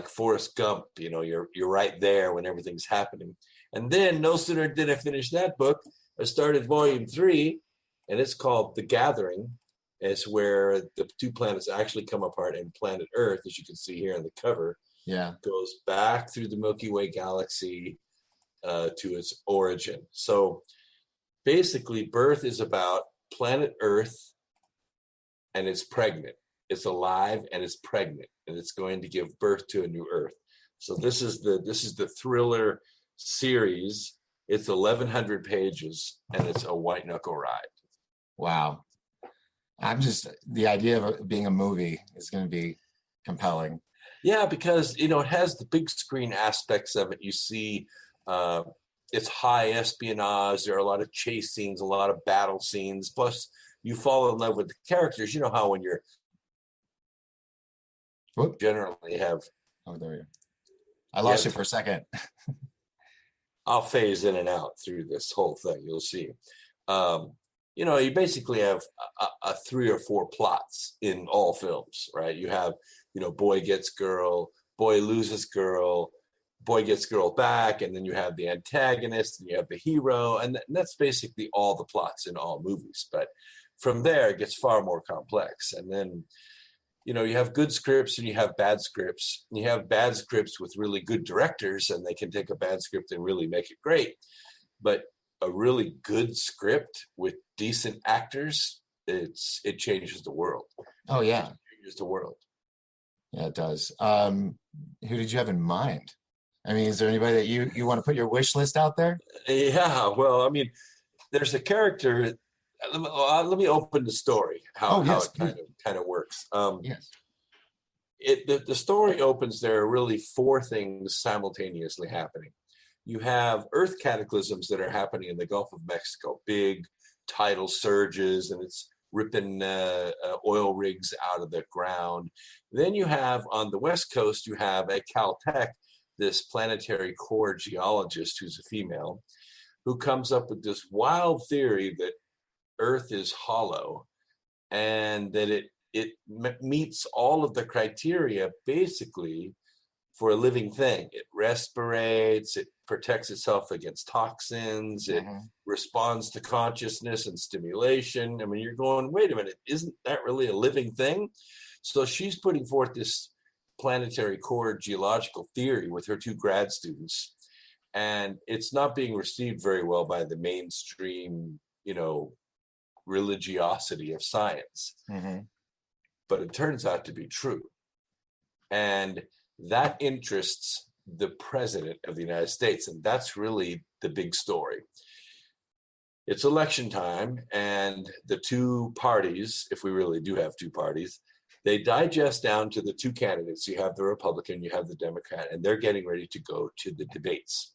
Forrest Gump. You're right there when everything's happening. And then no sooner did I finish that book, I started volume 3, and it's called The Gathering. It's where the two planets actually come apart, and planet Earth, as you can see here on the cover, goes back through the Milky Way galaxy to its origin. So basically, Birth is about planet Earth, and it's pregnant. It's alive and it's pregnant, and it's going to give birth to a new Earth. So this is the thriller series. It's 1,100 pages, and it's a white knuckle ride. Wow. The idea of it being a movie is going to be compelling. Yeah, because it has the big screen aspects of it. You see, it's high espionage. There are a lot of chase scenes, a lot of battle scenes. Plus, you fall in love with the characters. You know how when you're generally have. Oh, there you go. I lost you for a second. I'll phase in and out through this whole thing. You'll see. You basically have a 3 or 4 plots in all films, right? You have, boy gets girl, boy loses girl, boy gets girl back, and then you have the antagonist, and you have the hero, and that's basically all the plots in all movies. But from there, it gets far more complex. And then, you have good scripts and you have bad scripts. You have bad scripts with really good directors, and they can take a bad script and really make it great. But a really good script with decent actors, it changes the world. Oh yeah, it changes the world. Yeah, it does. Who did you have in mind? I mean, is there anybody that you want to put your wish list out there? Yeah, well, I mean, there's a character. Let me open the story. How it kind of works. Yes. The story opens. There are really 4 things simultaneously happening. You have Earth cataclysms that are happening in the Gulf of Mexico, big tidal surges, and it's ripping oil rigs out of the ground. Then you have, on the West Coast, you have at Caltech, this planetary core geologist who's a female, who comes up with this wild theory that Earth is hollow, and that it meets all of the criteria, basically, for a living thing. It respirates, it protects itself against toxins, it responds to consciousness and stimulation. I mean, you're going, wait a minute, isn't that really a living thing? So she's putting forth this planetary core geological theory with her 2 grad students, and it's not being received very well by the mainstream, religiosity of science. But it turns out to be true. And that interests the president of the United States. And that's really the big story. It's election time, and the two parties, if we really do have two parties, they digest down to the two candidates. You have the Republican, you have the Democrat, and they're getting ready to go to the debates.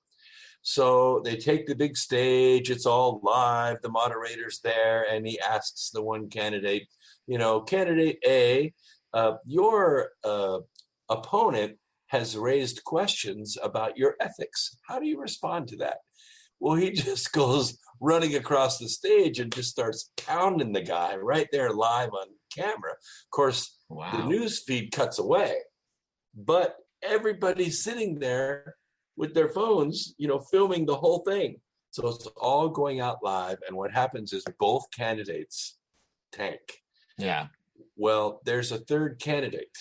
So they take the big stage, it's all live, the moderator's there, and he asks the one candidate, candidate A, your opponent has raised questions about your ethics. How do you respond to that? Well, he just goes running across the stage and just starts pounding the guy right there live on camera. Of course, The news feed cuts away, but everybody's sitting there with their phones, filming the whole thing. So it's all going out live. And what happens is both candidates tank. Yeah. Well, there's a third candidate.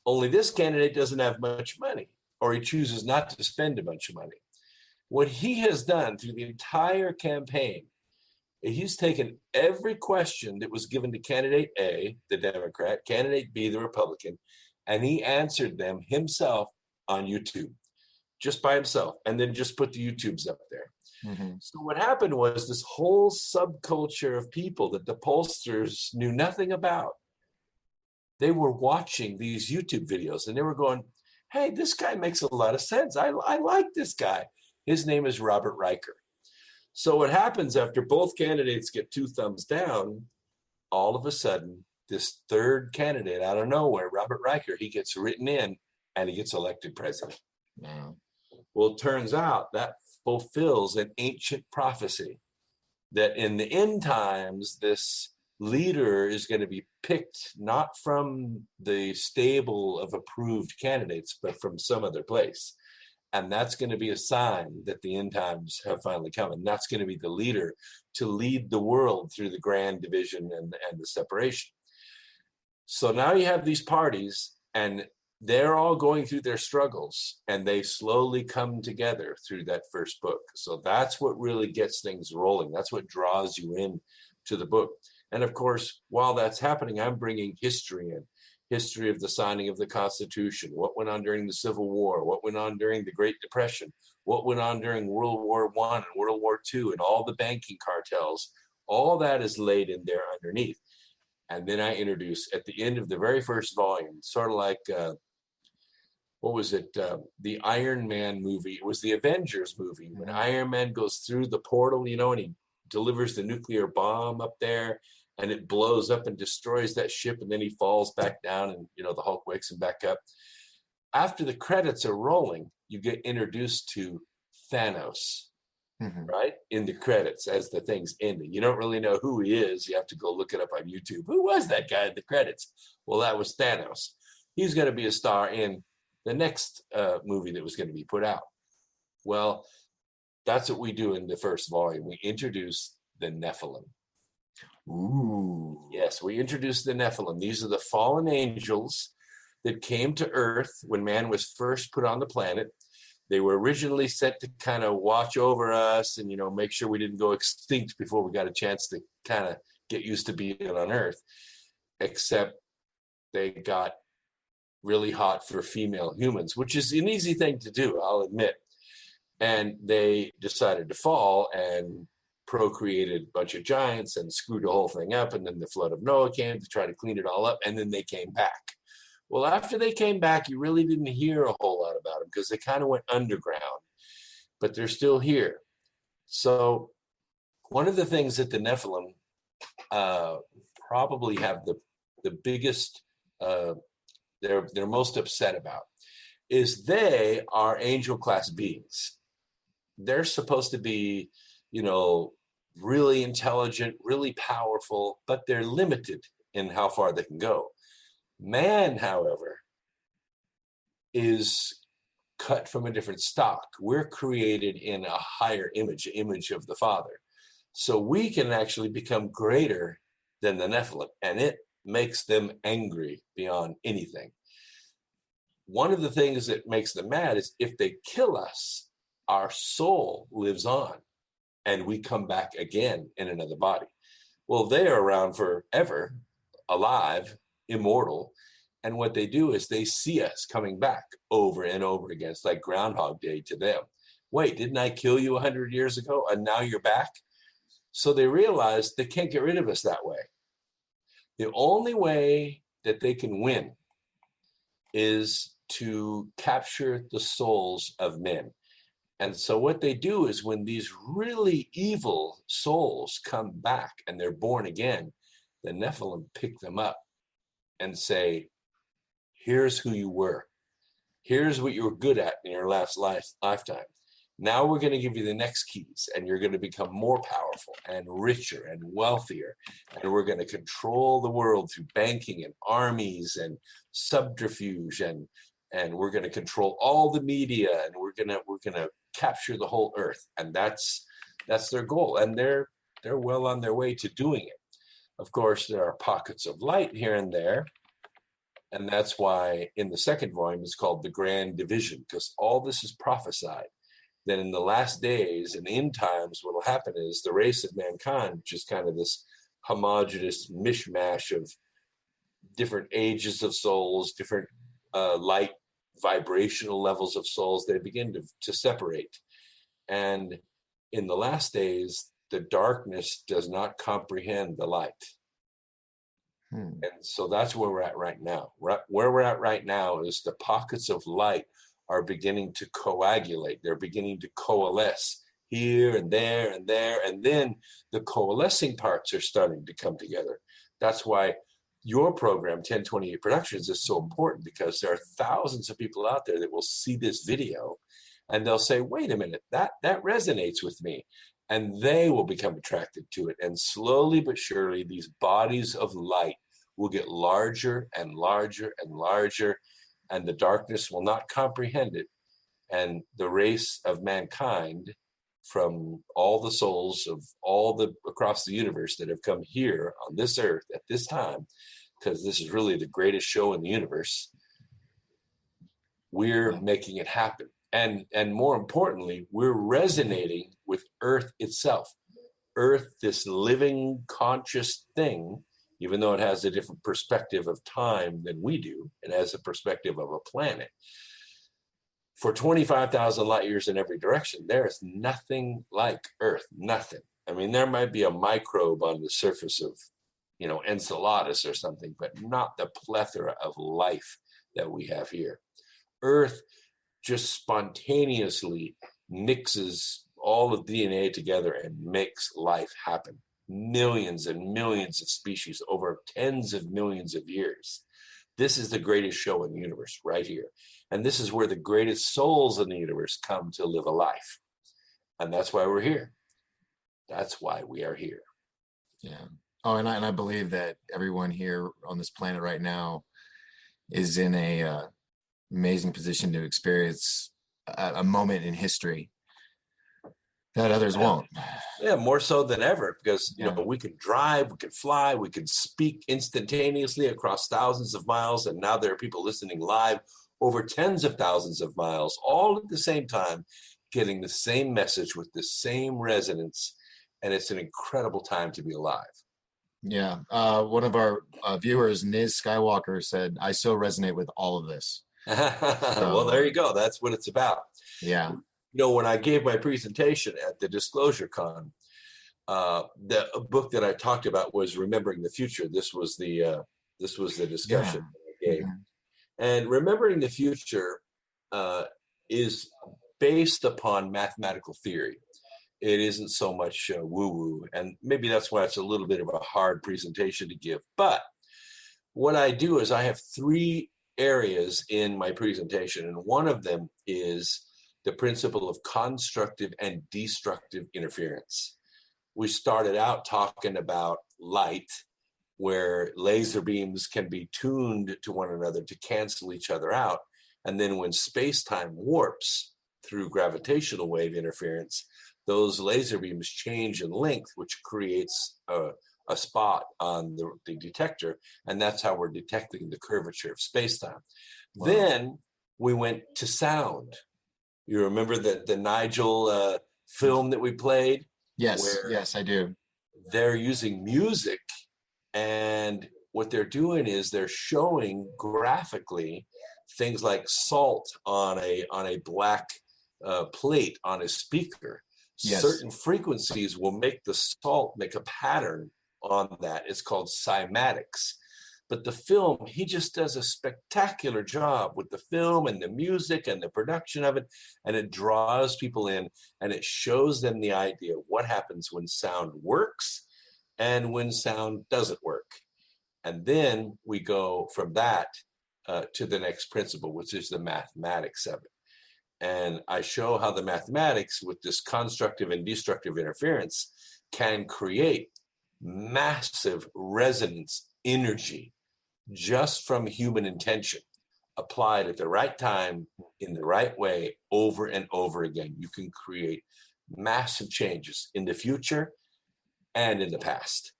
Only this candidate doesn't have much money, or he chooses not to spend a bunch of money. What he has done through the entire campaign, he's taken every question that was given to candidate A, the Democrat, candidate B, the Republican, and he answered them himself on YouTube, just by himself, and then just put the YouTubes up there. Mm-hmm. So what happened was this whole subculture of people that the pollsters knew nothing about, they were watching these YouTube videos, and they were going, hey, this guy makes a lot of sense. I like this guy. His name is Robert Riker. So what happens after both candidates get 2 thumbs down, all of a sudden, this third candidate out of nowhere, Robert Riker, he gets written in and he gets elected president. Wow. Well, it turns out that fulfills an ancient prophecy that in the end times, this leader is going to be picked not from the stable of approved candidates, but from some other place. And that's going to be a sign that the end times have finally come. And that's going to be the leader to lead the world through the grand division and the separation. So now you have these parties, and they're all going through their struggles, and they slowly come together through that first book. So that's what really gets things rolling. That's what draws you in to the book. And of course, while that's happening, I'm bringing history in. History of the signing of the Constitution, what went on during the Civil War, what went on during the Great Depression, what went on during World War I and World War II, and all the banking cartels. All that is laid in there underneath. And then I introduce, at the end of the very first volume, sort of like, what was it? The Iron Man movie. It was the Avengers movie. When Iron Man goes through the portal, and he delivers the nuclear bomb up there, and it blows up and destroys that ship, and then he falls back down, and the Hulk wakes him back up. After the credits are rolling, you get introduced to Thanos, right? In the credits as the thing's ending. You don't really know who he is. You have to go look it up on YouTube. Who was that guy in the credits? Well, that was Thanos. He's going to be a star in the next movie that was going to be put out. Well, that's what we do in the first volume. We introduce the Nephilim. Ooh. Yes, we introduced the Nephilim. These are the fallen angels that came to Earth when man was first put on the planet. They were originally sent to kind of watch over us and, make sure we didn't go extinct before we got a chance to kind of get used to being on Earth. Except they got really hot for female humans, which is an easy thing to do, I'll admit. And they decided to fall and procreated a bunch of giants and screwed the whole thing up. And then the flood of Noah came to try to clean it all up. And then they came back. Well, after they came back, you really didn't hear a whole lot about them because they kind of went underground, but they're still here. So one of the things that the Nephilim probably have the biggest, they're most upset about is they are angel class beings. They're supposed to be, really intelligent, really powerful, but they're limited in how far they can go. Man, however, is cut from a different stock. We're created in a higher image of the Father. So we can actually become greater than the Nephilim, and it makes them angry beyond anything. One of the things that makes them mad is if they kill us, our soul lives on, and we come back again in another body. Well, they are around forever, alive, immortal, And what they do is they see us coming back over and over again. It's like Groundhog Day to them. Wait, didn't I kill you 100 years ago and now you're back? So they realize they can't get rid of us that way. The only way that they can win is to capture the souls of men. And so what they do is when these really evil souls come back and they're born again, the Nephilim pick them up and say, here's who you were. Here's what you were good at in your last lifetime. Now we're going to give you the next keys, and you're going to become more powerful and richer and wealthier. And we're going to control the world through banking and armies and subterfuge, and we're going to control all the media, and we're going to capture the whole earth. And that's their goal. And they're well on their way to doing it. Of course, there are pockets of light here and there. And that's why in the second volume it's called The Grand Division, because all this is prophesied. That in the last days and end times, what will happen is the race of mankind, which is kind of this homogeneous mishmash of different ages of souls, different light vibrational levels of souls, they begin to separate. And in the last days, the darkness does not comprehend the light. And so that's where we're at right now. Where we're at right now is the pockets of light are beginning to coagulate. They're beginning to coalesce here and there and there. And then the coalescing parts are starting to come together. That's why your program, 1028 Productions, is so important, because there are thousands of people out there that will see this video and they'll say, wait a minute, that resonates with me. And they will become attracted to it. And slowly but surely, these bodies of light will get larger and larger and larger, and the darkness will not comprehend it. And the race of mankind, from all the souls of all the across the universe that have come here on this earth at this time, because this is really the greatest show in the universe, we're making it happen. And more importantly, we're resonating with Earth itself. Earth, this living, conscious thing, even though it has a different perspective of time than we do, it has a perspective of a planet. For 25,000 light years in every direction, there is nothing like Earth, nothing. I mean, there might be a microbe on the surface of, Enceladus or something, but not the plethora of life that we have here. Earth just spontaneously mixes all of DNA together and makes life happen. Millions and millions of species over tens of millions of years. This is the greatest show in the universe right here. And this is where the greatest souls in the universe come to live a life. And that's why we're here. That's why we are here. Yeah. Oh, and I believe that everyone here on this planet right now is in a amazing position to experience a moment in history that others won't. Yeah, more so than ever, because we can drive, we can fly, we can speak instantaneously across thousands of miles, and now there are people listening live over tens of thousands of miles, all at the same time, getting the same message with the same resonance, and it's an incredible time to be alive. Yeah. One of our viewers, Niz Skywalker, said, I so resonate with all of this. Well, there you go. That's what it's about. Yeah. When I gave my presentation at the Disclosure Con, the book that I talked about was Remembering the Future. This was the discussion that I gave. Mm-hmm. And Remembering the Future is based upon mathematical theory. It isn't so much woo-woo, and maybe that's why it's a little bit of a hard presentation to give. But what I do is I have three areas in my presentation, and one of them is the principle of constructive and destructive interference. We started out talking about light, where laser beams can be tuned to one another to cancel each other out. And then when space-time warps through gravitational wave interference, those laser beams change in length, which creates a spot on the detector, and that's how we're detecting the curvature of space-time. Wow. Then we went to sound. You remember the Nigel film that we played? Yes, yes, I do. They're using music, and what they're doing is they're showing graphically things like salt on a black plate on a speaker. Yes. Certain frequencies will make the salt make a pattern on that. It's called cymatics. But the film, he just does a spectacular job with the film and the music and the production of it, and it draws people in, and it shows them the idea of what happens when sound works and when sound doesn't work. And then we go from that to the next principle, which is the mathematics of it. And I show how the mathematics with this constructive and destructive interference can create massive resonance energy just from human intention applied at the right time in the right way over and over again. You can create massive changes in the future and in the past.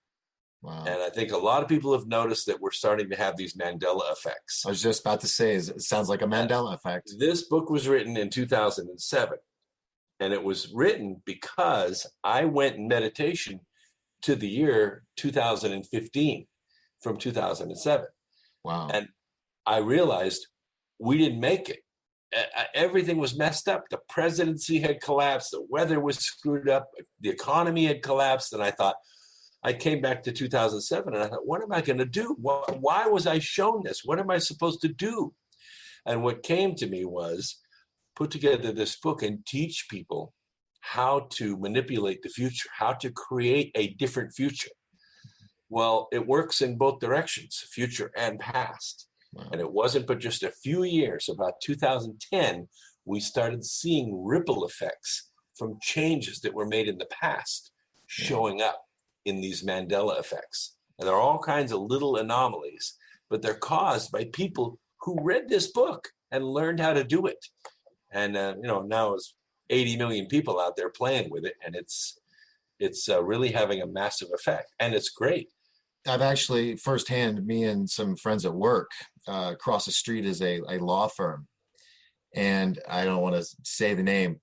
Wow. And I think a lot of people have noticed that we're starting to have these Mandela effects. I was just about to say, it sounds like a Mandela effect. This book was written in 2007, and it was written because I went in meditation to the year 2015 from 2007. Wow. And I realized we didn't make it. Everything was messed up. The presidency had collapsed. The weather was screwed up. The economy had collapsed. And I came back to 2007 and I thought, what am I going to do? Why was I shown this? What am I supposed to do? And what came to me was put together this book and teach people how to manipulate the future, how to create a different future. Well, it works in both directions, future and past. Wow. And it wasn't but just a few years, about 2010, we started seeing ripple effects from changes that were made in the past showing up in these Mandela effects. And there are all kinds of little anomalies, but they're caused by people who read this book and learned how to do it. And, now it's 80 million people out there playing with it, and it's really having a massive effect, and it's great. I've actually firsthand, me and some friends at work, across the street is a law firm. And I don't want to say the name,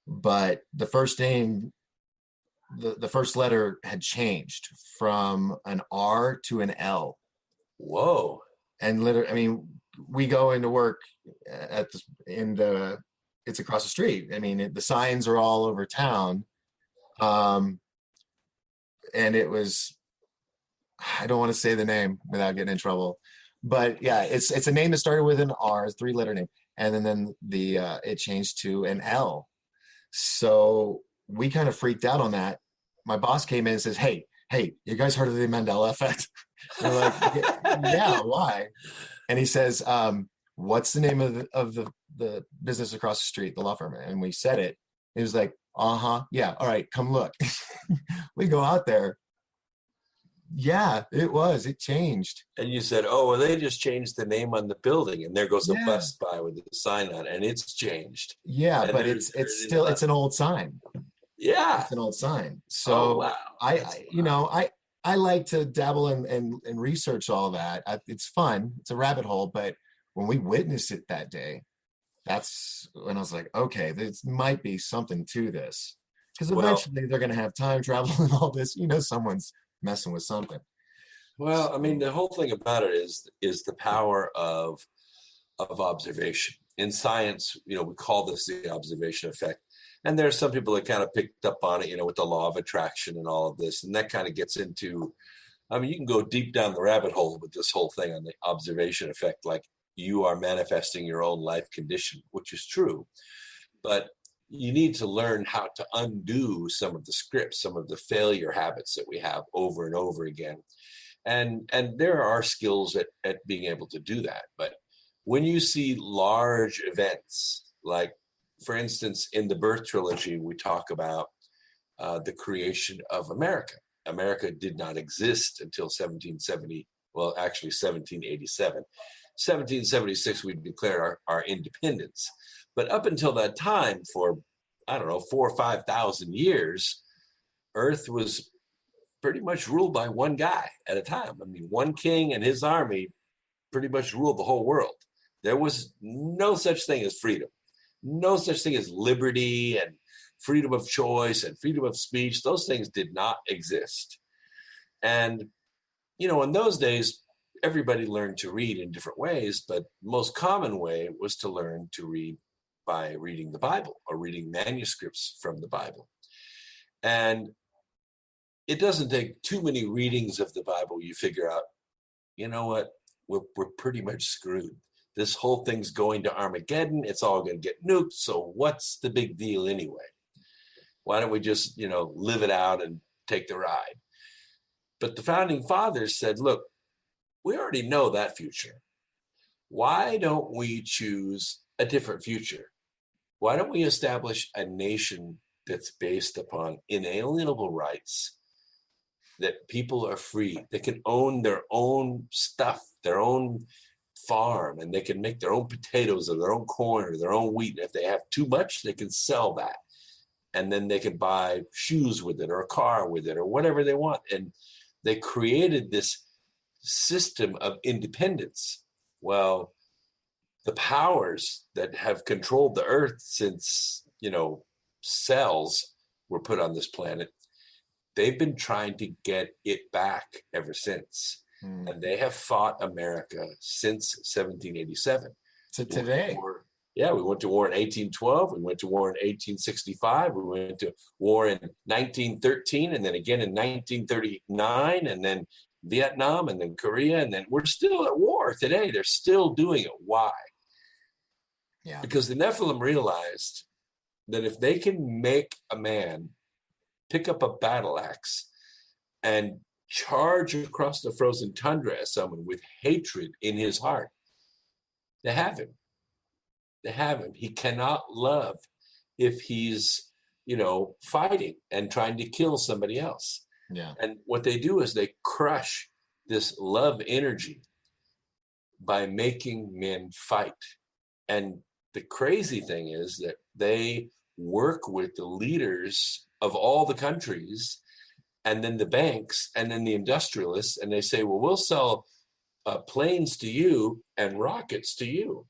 but the first name, the first letter had changed from an R to an L. Whoa. And literally, I mean, we go into work it's across the street. I mean, the signs are all over town. And it was, I don't want to say the name without getting in trouble, but yeah, it's a name that started with an R, a 3-letter name, and then it changed to an L. So we kind of freaked out on that. My boss came in and says, "Hey, you guys heard of the Mandela effect?" We're like, "Yeah, why?" And he says, "What's the name of the business across the street, the law firm?" And we said it. He was like, "Yeah, all right, come look." We go out there. Yeah, it changed. And you said, "Oh, well, they just changed the name on the building, and there goes a bus by with the sign on it, and it's changed." Yeah, and but it's still an old sign. Yeah, it's an old sign. So I like to dabble and research all that. It's fun. It's a rabbit hole. But when we witnessed it that day, that's when I was like, okay, there might be something to this, because eventually they're going to have time travel and all this. Someone's messing with something. Well, I mean, the whole thing about it is the power of observation. In science, we call this the observation effect. And there are some people that kind of picked up on it, with the law of attraction and all of this. And that kind of gets into, I mean, you can go deep down the rabbit hole with this whole thing on the observation effect, like you are manifesting your own life condition, which is true. But you need to learn how to undo some of the scripts, some of the failure habits that we have over and over again. And there are skills at being able to do that. But when you see large events, like, for instance, in the Birth Trilogy, we talk about the creation of America. America did not exist until 1770, well, actually 1787. 1776, we declared our independence. But up until that time, for, 4,000 or 5,000 years, Earth was pretty much ruled by one guy at a time. I mean, one king and his army pretty much ruled the whole world. There was no such thing as freedom, no such thing as liberty and freedom of choice and freedom of speech. Those things did not exist. And, in those days, everybody learned to read in different ways, but the most common way was to learn to read by reading the Bible or reading manuscripts from the Bible. And it doesn't take too many readings of the Bible. You figure out, you know what, we're pretty much screwed. This whole thing's going to Armageddon. It's all going to get nuked. So what's the big deal anyway? Why don't we just, live it out and take the ride? But the founding fathers said, look, we already know that future. Why don't we choose a different future? Why don't we establish a nation that's based upon inalienable rights, that people are free, they can own their own stuff, their own farm, and they can make their own potatoes or their own corn or their own wheat. If they have too much, they can sell that. And then they can buy shoes with it or a car with it or whatever they want. And they created this system of independence. Well, the powers that have controlled the earth since, cells were put on this planet, they've been trying to get it back ever since. And they have fought America since 1787. To today. We went to war in 1812. We went to war in 1865. We went to war in 1913, and then again in 1939, and then Vietnam, and then Korea, and then we're still at war today. They're still doing it. Why? Yeah. Because the Nephilim realized that if they can make a man pick up a battle axe and charge across the frozen tundra at someone with hatred in his heart, they have him. They have him. He cannot love if he's, fighting and trying to kill somebody else. Yeah. And what they do is they crush this love energy by making men fight. And the crazy thing is that they work with the leaders of all the countries, and then the banks, and then the industrialists, and they say, well, we'll sell planes to you and rockets to you,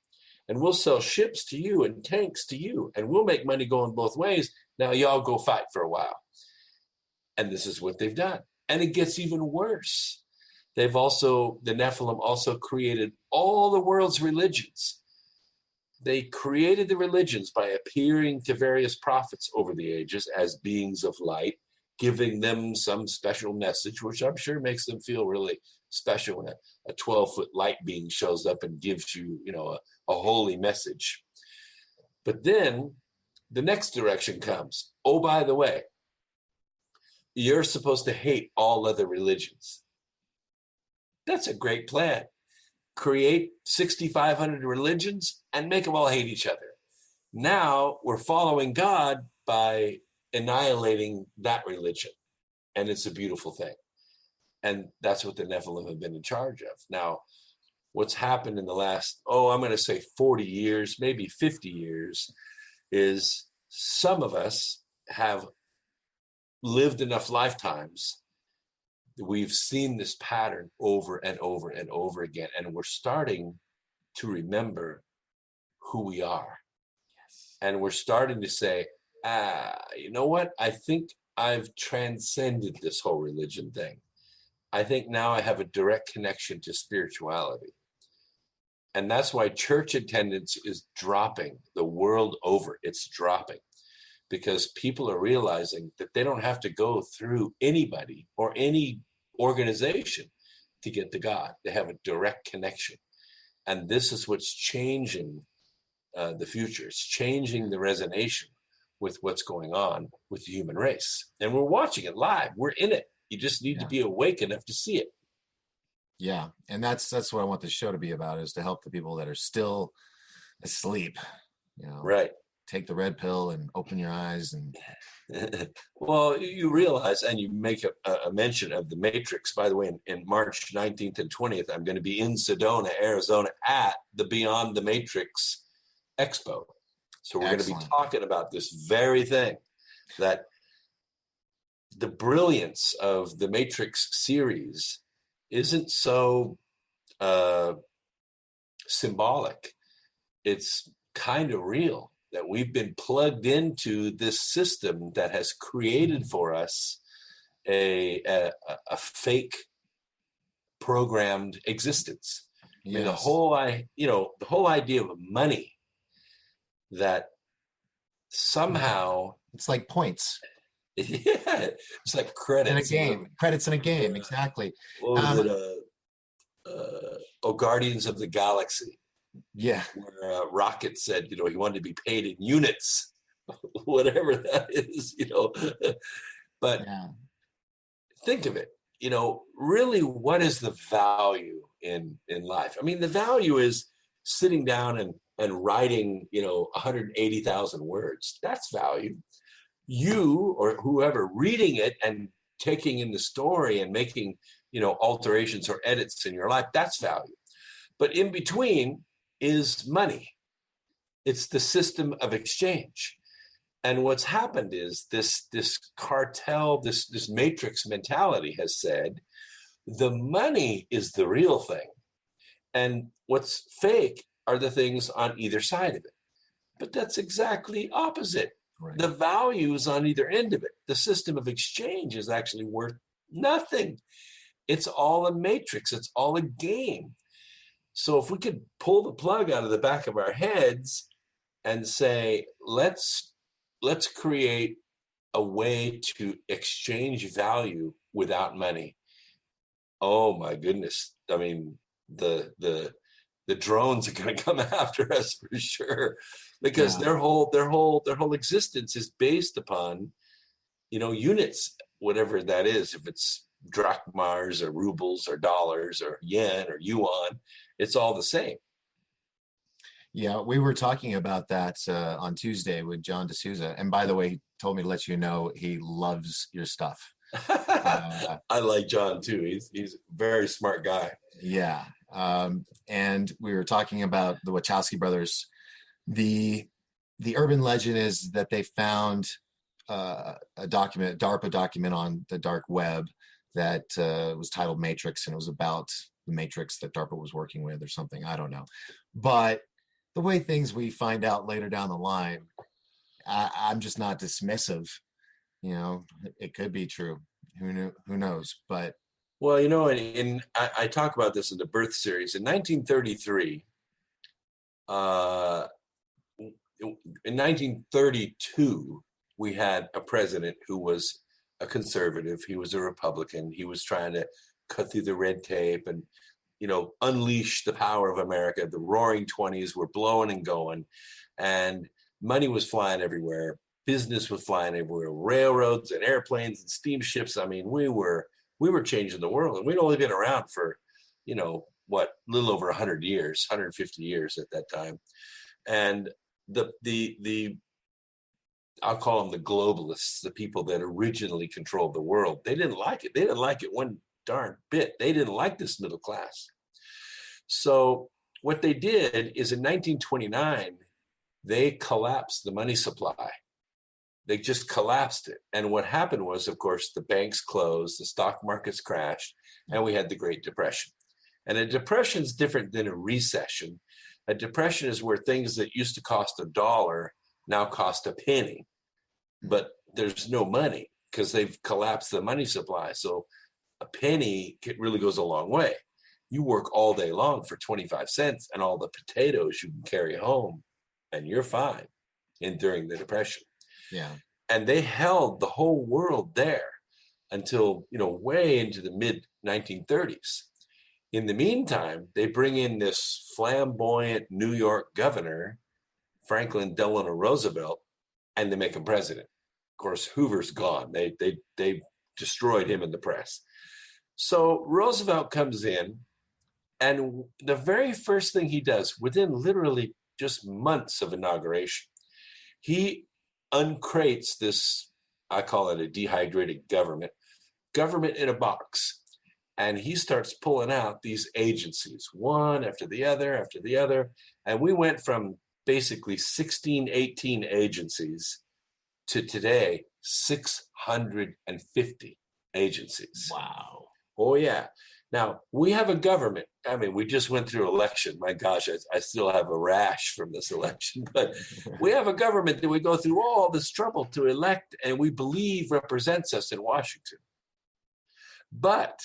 and we'll sell ships to you and tanks to you, and we'll make money going both ways. Now y'all go fight for a while. And this is what they've done. And it gets even worse. The Nephilim also created all the world's religions. They created the religions by appearing to various prophets over the ages as beings of light, giving them some special message, which I'm sure makes them feel really special when a 12-foot light being shows up and gives you, a holy message. But then the next direction comes. Oh, by the way, you're supposed to hate all other religions. That's a great plan. Create 6,500 religions and make them all hate each other. Now we're following God by annihilating that religion. And it's a beautiful thing. And that's what the Nephilim have been in charge of. Now, what's happened in the last, I'm going to say 40 years, maybe 50 years, is some of us have lived enough lifetimes that we've seen this pattern over and over and over again. And we're starting to remember who we are. Yes. And we're starting to say, you know what? I think I've transcended this whole religion thing. I think now I have a direct connection to spirituality. And that's why church attendance is dropping the world over. It's dropping because people are realizing that they don't have to go through anybody or any organization to get to God. They have a direct connection. And this is what's changing the future. It's changing the resonation with what's going on with the human race. And we're watching it live. We're in it. You just need to be awake enough to see it. Yeah. And that's what I want the show to be about, is to help the people that are still asleep, Right. Take the red pill and open your eyes. And well, you realize, and you make a mention of the Matrix. By the way, in March 19th and 20th, I'm going to be in Sedona, Arizona at the Beyond the Matrix Expo. So we're going to be talking about this very thing, that the brilliance of the Matrix series isn't so symbolic. It's kind of real, that we've been plugged into this system that has created for us a fake programmed existence. I mean, Yes. the whole idea of money, that somehow, It's like points yeah, it's like in a credits. game. Credits in a game, exactly. What was it? Guardians of the Galaxy, Yeah. where Rocket said, he wanted to be paid in units, whatever that is, But Yeah. think of it, really, what is the value in life? I mean, the value is sitting down and writing, 180,000 words. That's value. You or whoever reading it and taking in the story and making, alterations or edits in your life, that's value. But in between is money. It's the system of exchange. And what's happened is this cartel, this matrix mentality has said, the money is the real thing. And what's fake are the things on either side of it. But that's exactly opposite. Right. The value is on either end of it. The system of exchange is actually worth nothing. It's all a matrix. It's all a game. So if we could pull the plug out of the back of our heads and say, let's create a way to exchange value without money. Oh my goodness. I mean, the drones are going to come after us for sure, because their whole existence is based upon, units, whatever that is. If it's drachmas or rubles or dollars or yen or yuan, it's all the same. Yeah, we were talking about that on Tuesday with John Souza. And by the way, he told me to let you know he loves your stuff. I like John too. He's a very smart guy. Yeah. And we were talking about the Wachowski brothers. The urban legend is that they found a DARPA document on the dark web that was titled Matrix, and it was about the Matrix that DARPA was working with or something. I don't know. But the way things we find out later down the line, I'm just not dismissive. It could be true. Who knows? But well, I talk about this in the Birth series. In 1933, in 1932, we had a president who was a conservative. He was a Republican. He was trying to cut through the red tape and, unleash the power of America. The Roaring 20s were blowing and going, and money was flying everywhere. Business was flying everywhere. Railroads and airplanes and steamships. I mean, we were changing the world, and we'd only been around for, a little over 100 years, 150 years at that time. And the I'll call them the globalists, the people that originally controlled the world. They didn't like it. They didn't like it one darn bit. They didn't like this middle class. So what they did is in 1929, they collapsed the money supply. They just collapsed it. And what happened was, of course, the banks closed, the stock markets crashed, and we had the Great Depression. And a depression is different than a recession. A depression is where things that used to cost $1 now cost a penny, but there's no money because they've collapsed the money supply. So a penny really goes a long way. You work all day long for 25 cents and all the potatoes you can carry home, and you're fine during the Depression. yeah. And they held the whole world there until, way into the mid 1930s. In the meantime, they bring in this flamboyant New York governor, Franklin Delano Roosevelt, and they make him president. Of course, Hoover's gone. They destroyed him in the press. So Roosevelt comes in, and the very first thing he does, within literally just months of inauguration, he uncrates this, I call it a dehydrated government in a box. And he starts pulling out these agencies, one after the other. And we went from basically 16, 18 agencies to today, 650 agencies. Wow. Oh, yeah. Now, we have a government. I mean, we just went through election. My gosh, I still have a rash from this election. But we have a government that we go through all this trouble to elect and we believe represents us in Washington. But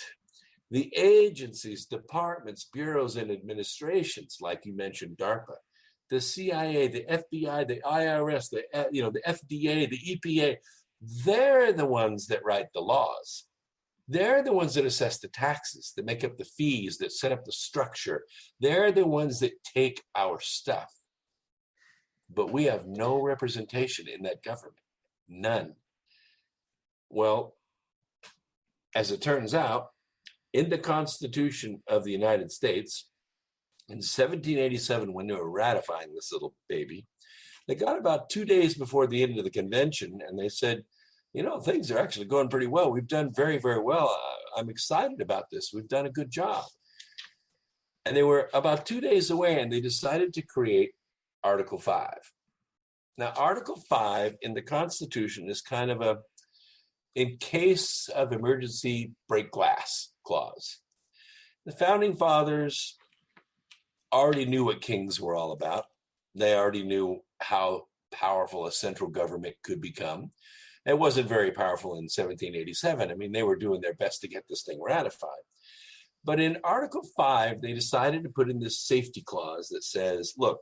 The agencies, departments, bureaus, and administrations, like you mentioned, DARPA, the CIA, the FBI, the IRS, the FDA, the EPA, they're the ones that write the laws. They're the ones that assess the taxes, that make up the fees, that set up the structure. They're the ones that take our stuff. But we have no representation in that government. None. Well, as it turns out, in the Constitution of the United States, in 1787, when they were ratifying this little baby, they got about 2 days before the end of the convention, and they said, things are actually going pretty well. We've done very, very well. I'm excited about this. We've done a good job. And they were about 2 days away, and they decided to create Article 5. Now, Article 5 in the Constitution is kind of in case of emergency, break glass clause. The founding fathers already knew what kings were all about. They already knew how powerful a central government could become. It wasn't very powerful in 1787. I mean, they were doing their best to get this thing ratified. But in Article 5, they decided to put in this safety clause that says, look,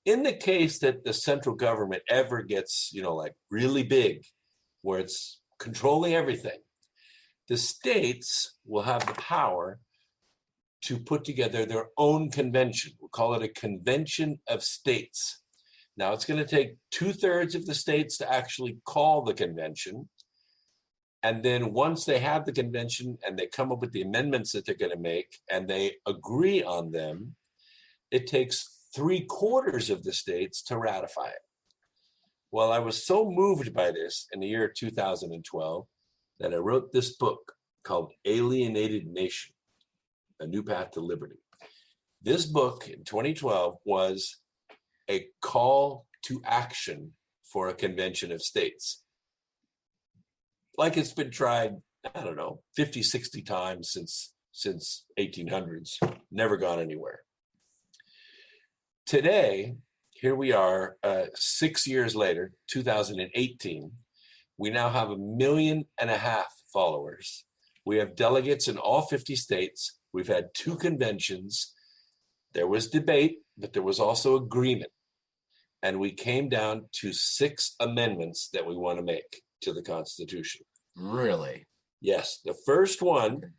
in the case that the central government ever gets, really big, where it's controlling everything, the states will have the power to put together their own convention. We'll call it a convention of states. Now, it's going to take 2/3 of the states to actually call the convention. And then once they have the convention and they come up with the amendments that they're going to make and they agree on them, it takes 3/4 of the states to ratify it. Well, I was so moved by this in the year 2012 that I wrote this book called Alienated Nation, A New Path to Liberty. This book in 2012 was a call to action for a convention of states. Like it's been tried, 50, 60 times since 1800s, never gone anywhere. Today, here we are, 6 years later, 2018, we now have 1.5 million followers. We have delegates in all 50 states. We've had 2 conventions. There was debate, but there was also agreement. And we came down to 6 amendments that we want to make to the Constitution. Really? Yes. The first one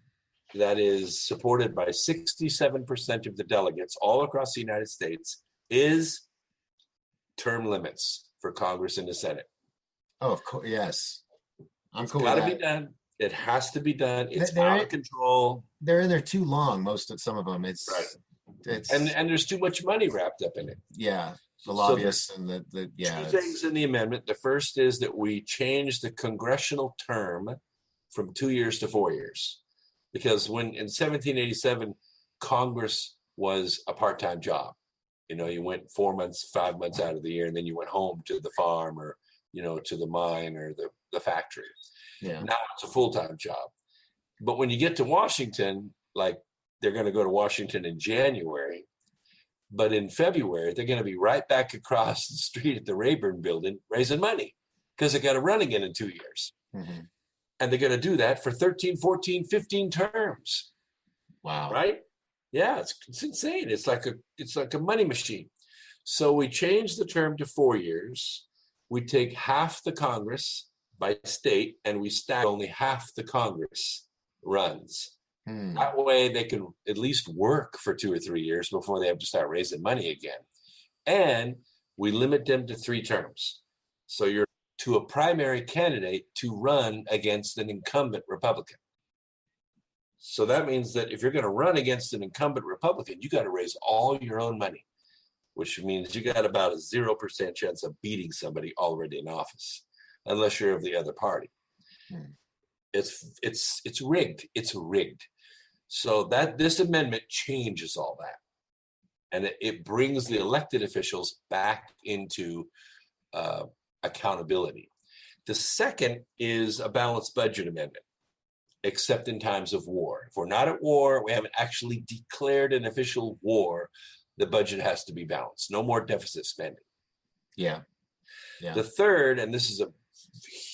that is supported by 67% of the delegates all across the United States is term limits for Congress and the Senate. Oh, of course. Yes. I'm cool with that. It's got that. to be done. It has to be done. It's They're- out of control. They're in there too long, some of them. It's And there's too much money wrapped up in it. Yeah. The So lobbyists and the 2 things in the amendment. The first is that we change the congressional term from 2 years to 4 years. Because when in 1787, Congress was a part-time job. You went 4 months, 5 months out of the year, and then you went home to the farm or, to the mine or the factory. Yeah. Now it's a full-time job. But when you get to Washington, like they're going to go to Washington in January, but in February, they're going to be right back across the street at the Rayburn building raising money because they got to run again in 2 years. Mm-hmm. And they're going to do that for 13, 14, 15 terms. Wow. Right? Yeah, it's insane. It's like a money machine. So we change the term to 4 years. We take half the Congress by state and we stack only half the Congress runs. That way they can at least work for 2 or 3 years before they have to start raising money again. And we limit them to 3 terms. So you're to a primary candidate to run against an incumbent Republican. So that means that if you're going to run against an incumbent Republican, you got to raise all your own money, which means you got about a 0% chance of beating somebody already in office, unless you're of the other party. It's rigged. It's rigged. So that this amendment changes all that. And it brings the elected officials back into accountability. The second is a balanced budget amendment, except in times of war. If we're not at war, we haven't actually declared an official war, the budget has to be balanced. No more deficit spending. Yeah. The third, and this is a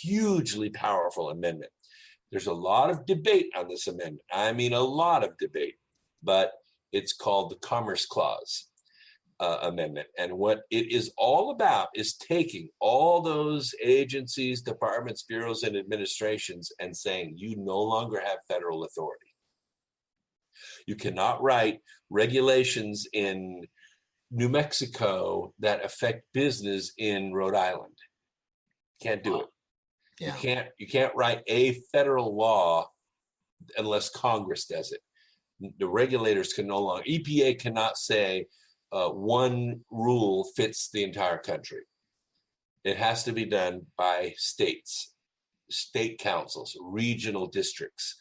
hugely powerful amendment, There's a lot of debate on this amendment. I mean, a lot of debate, but it's called the Commerce Clause Amendment. And what it is all about is taking all those agencies, departments, bureaus, and administrations and saying, you no longer have federal authority. You cannot write regulations in New Mexico that affect business in Rhode Island. Can't do it. Yeah. You can't write a federal law unless Congress does it. The regulators can no longer, EPA cannot say one rule fits the entire country. It has to be done by states, state councils, regional districts,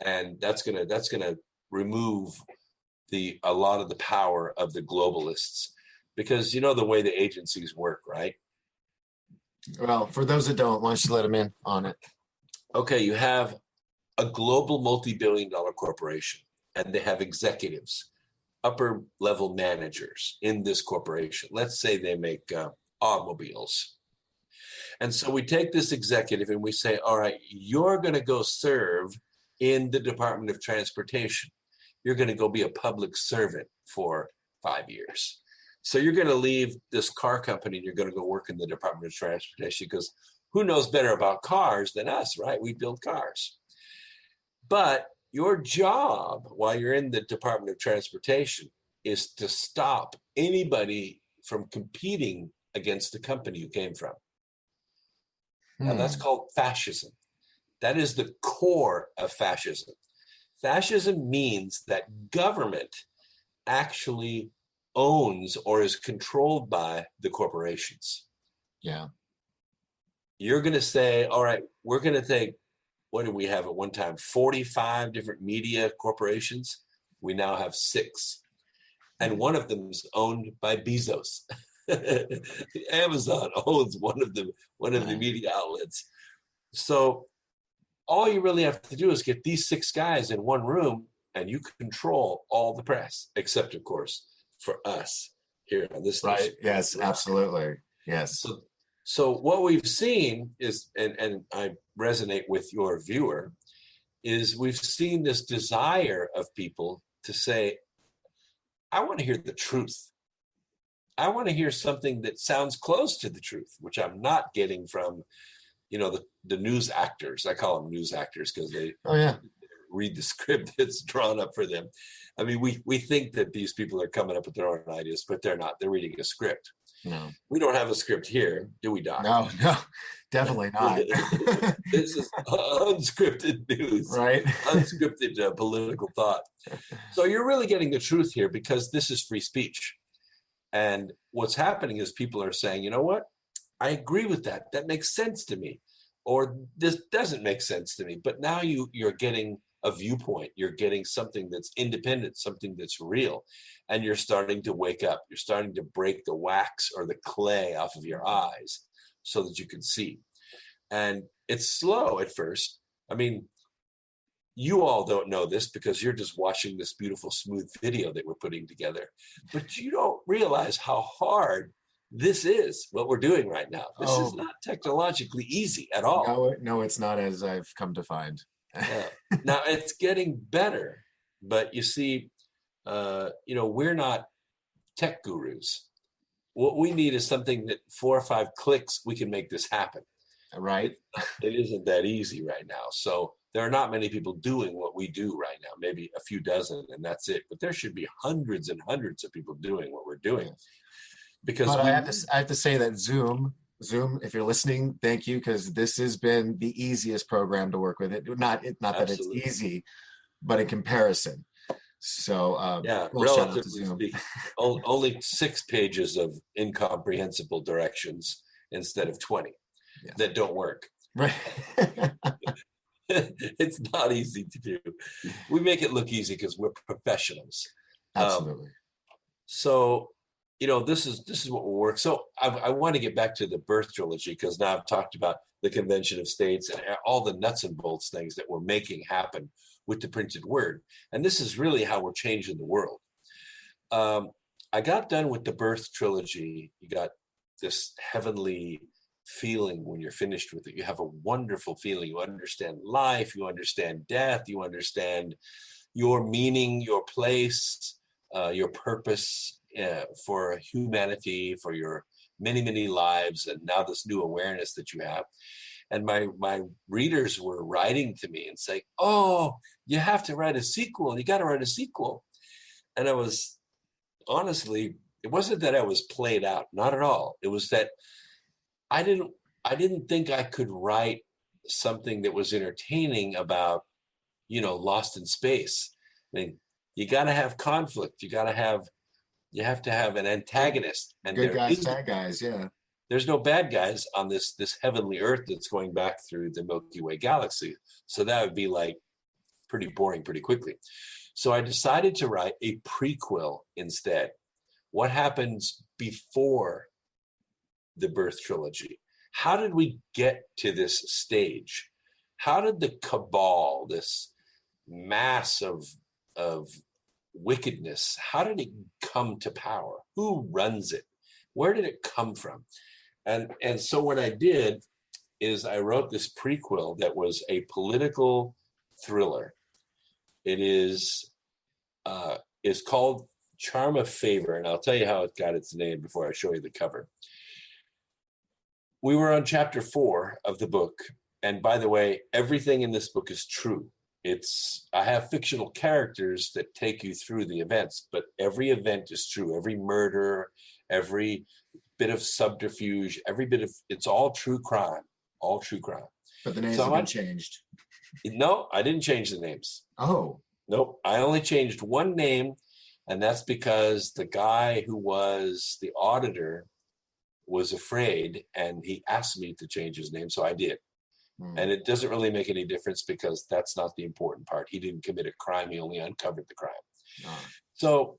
and that's gonna remove a lot of the power of the globalists, because you know the way the agencies work, right? Well, for those that don't, why don't you let them in on it? Okay, you have a global multi-billion-dollar corporation, and they have executives, upper level managers in this corporation. Let's say they make automobiles. And so we take this executive and we say, all right, you're going to go serve in the Department of Transportation. You're going to go be a public servant for 5 years. So you're going to leave this car company and you're going to go work in the Department of Transportation, because who knows better about cars than us, right? We build cars. But your job while you're in the Department of Transportation is to stop anybody from competing against the company you came from. Now that's called fascism. That is the core of fascism. Fascism means that government actually owns or is controlled by the corporations. Yeah. You're going to say, all right, we're going to take, what did we have at one time? 45 different media corporations. We now have 6. And one of them is owned by Bezos. Amazon owns one of the media outlets. So all you really have to do is get these 6 guys in one room and you control all the press, except of course for us here on this right station. Yes, absolutely. Yes. So what we've seen is, and I resonate with your viewer, is we've seen this desire of people to say, I want to hear the truth. I want to hear something that sounds close to the truth, which I'm not getting from, the news actors. I call them news actors because they read the script that's drawn up for them. I mean, we think that these people are coming up with their own ideas, but they're not. They're reading a script. No. We don't have a script here, do we, Doc? No, definitely not. This is unscripted news, right? Unscripted political thought. So you're really getting the truth here, because this is free speech. And what's happening is people are saying, you know what? I agree with that. That makes sense to me. Or this doesn't make sense to me. But now you're getting a viewpoint. You're getting something that's independent, something that's real. And you're starting to wake up. You're starting to break the wax or the clay off of your eyes so that you can see. And it's slow at first. I mean, you all don't know this because you're just watching this beautiful, smooth video that we're putting together. But you don't realize how hard this is, what we're doing right now. This is not technologically easy at all. No, it's not, as I've come to find. Now, it's getting better. But you see, we're not tech gurus. What we need is something that 4 or 5 clicks, we can make this happen. Right. It isn't that easy right now. So there are not many people doing what we do right now, maybe a few dozen, and that's it. But there should be hundreds and hundreds of people doing what we're doing. Because I have to say that Zoom, if you're listening, thank you, because this has been the easiest program to work with. Not that it's easy, but in comparison. So relatively speaking, only 6 pages of incomprehensible directions instead of 20 that don't work. Right. It's not easy to do. We make it look easy because we're professionals. Absolutely. This is what will work. So I want to get back to the birth trilogy, because now I've talked about the Convention of States and all the nuts and bolts things that we're making happen with the printed word. And this is really how we're changing the world. I got done with the birth trilogy. You got this heavenly feeling when you're finished with it. You have a wonderful feeling. You understand life, you understand death, you understand your meaning, your place, your purpose for humanity, for your many, many lives, and now this new awareness that you have. And my readers were writing to me and saying, "Oh, you have to write a sequel. You got to write a sequel." And I was, honestly, it wasn't that I was played out, not at all. It was that I didn't think I could write something that was entertaining about, lost in space. I mean, you got to have conflict. You have to have an antagonist. And good guys, bad guys, yeah. There's no bad guys on this heavenly Earth that's going back through the Milky Way galaxy. So that would be like pretty boring pretty quickly. So I decided to write a prequel instead. What happens before the birth trilogy? How did we get to this stage? How did the cabal, this mass of wickedness, how did it come to power? Who runs it? Where did it come from? And so what I did is I wrote this prequel that was a political thriller. It is called Charm of Favor, and I'll tell you how it got its name before I show you the cover. We were on chapter 4 of the book, and by the way, everything in this book is true. I have fictional characters that take you through the events, but every event is true. Every murder, every bit of subterfuge, it's all true crime, all true crime. But the names have been changed. No, I didn't change the names. Oh. Nope, I only changed one name, and that's because the guy who was the auditor was afraid, and he asked me to change his name, so I did. And it doesn't really make any difference because that's not the important part. He didn't commit a crime, he only uncovered the crime. So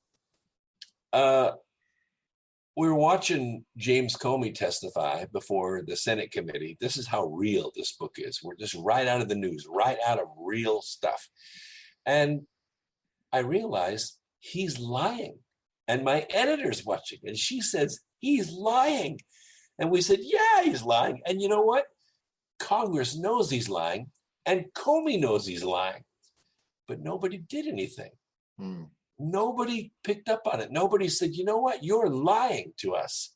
we were watching James Comey testify before the Senate committee. This is how real this book is. We're just right out of the news, right out of real stuff. And I realized he's lying. And my editor's watching, and she says, he's lying. And we said, yeah, he's lying. And you know what? Congress knows he's lying, and Comey knows he's lying. But nobody did anything. Nobody picked up on it. Nobody said, you know what? You're lying to us.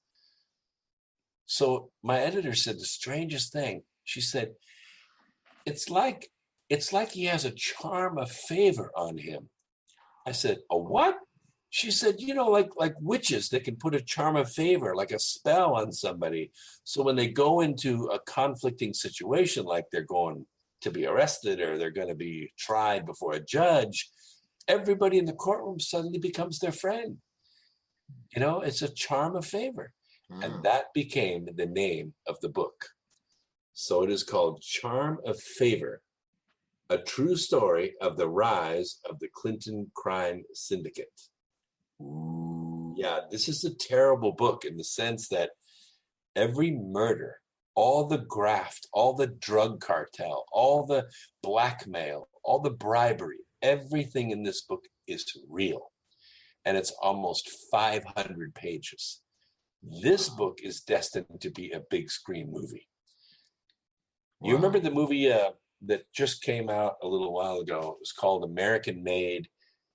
So my editor said the strangest thing. She said, it's like he has a charm of favor on him. I said, a what? She said, like witches that can put a charm of favor, like a spell on somebody. So when they go into a conflicting situation, like they're going to be arrested or they're going to be tried before a judge, everybody in the courtroom suddenly becomes their friend. It's a charm of favor. And that became the name of the book. So it is called Charm of Favor, a true story of the rise of the Clinton crime syndicate. Yeah, this is a terrible book in the sense that every murder, all the graft, all the drug cartel, all the blackmail, all the bribery, everything in this book is real. And it's almost 500 pages. This book is destined to be a big screen movie. You remember the movie that just came out a little while ago? It was called American Made,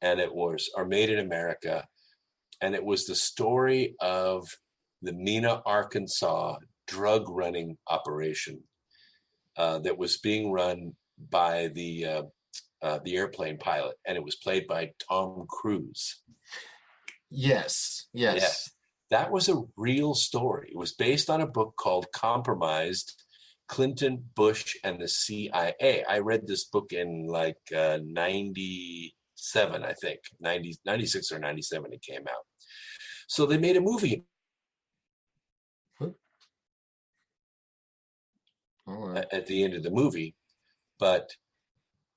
and or Made in America. And it was the story of the Mena, Arkansas drug running operation that was being run by the airplane pilot, and it was played by Tom Cruise. Yes. That was a real story. It was based on a book called Compromised: Clinton, Bush, and the CIA. I read this book in like 97, I think, 96 or 97 it came out. So they made a movie at the end of the movie. But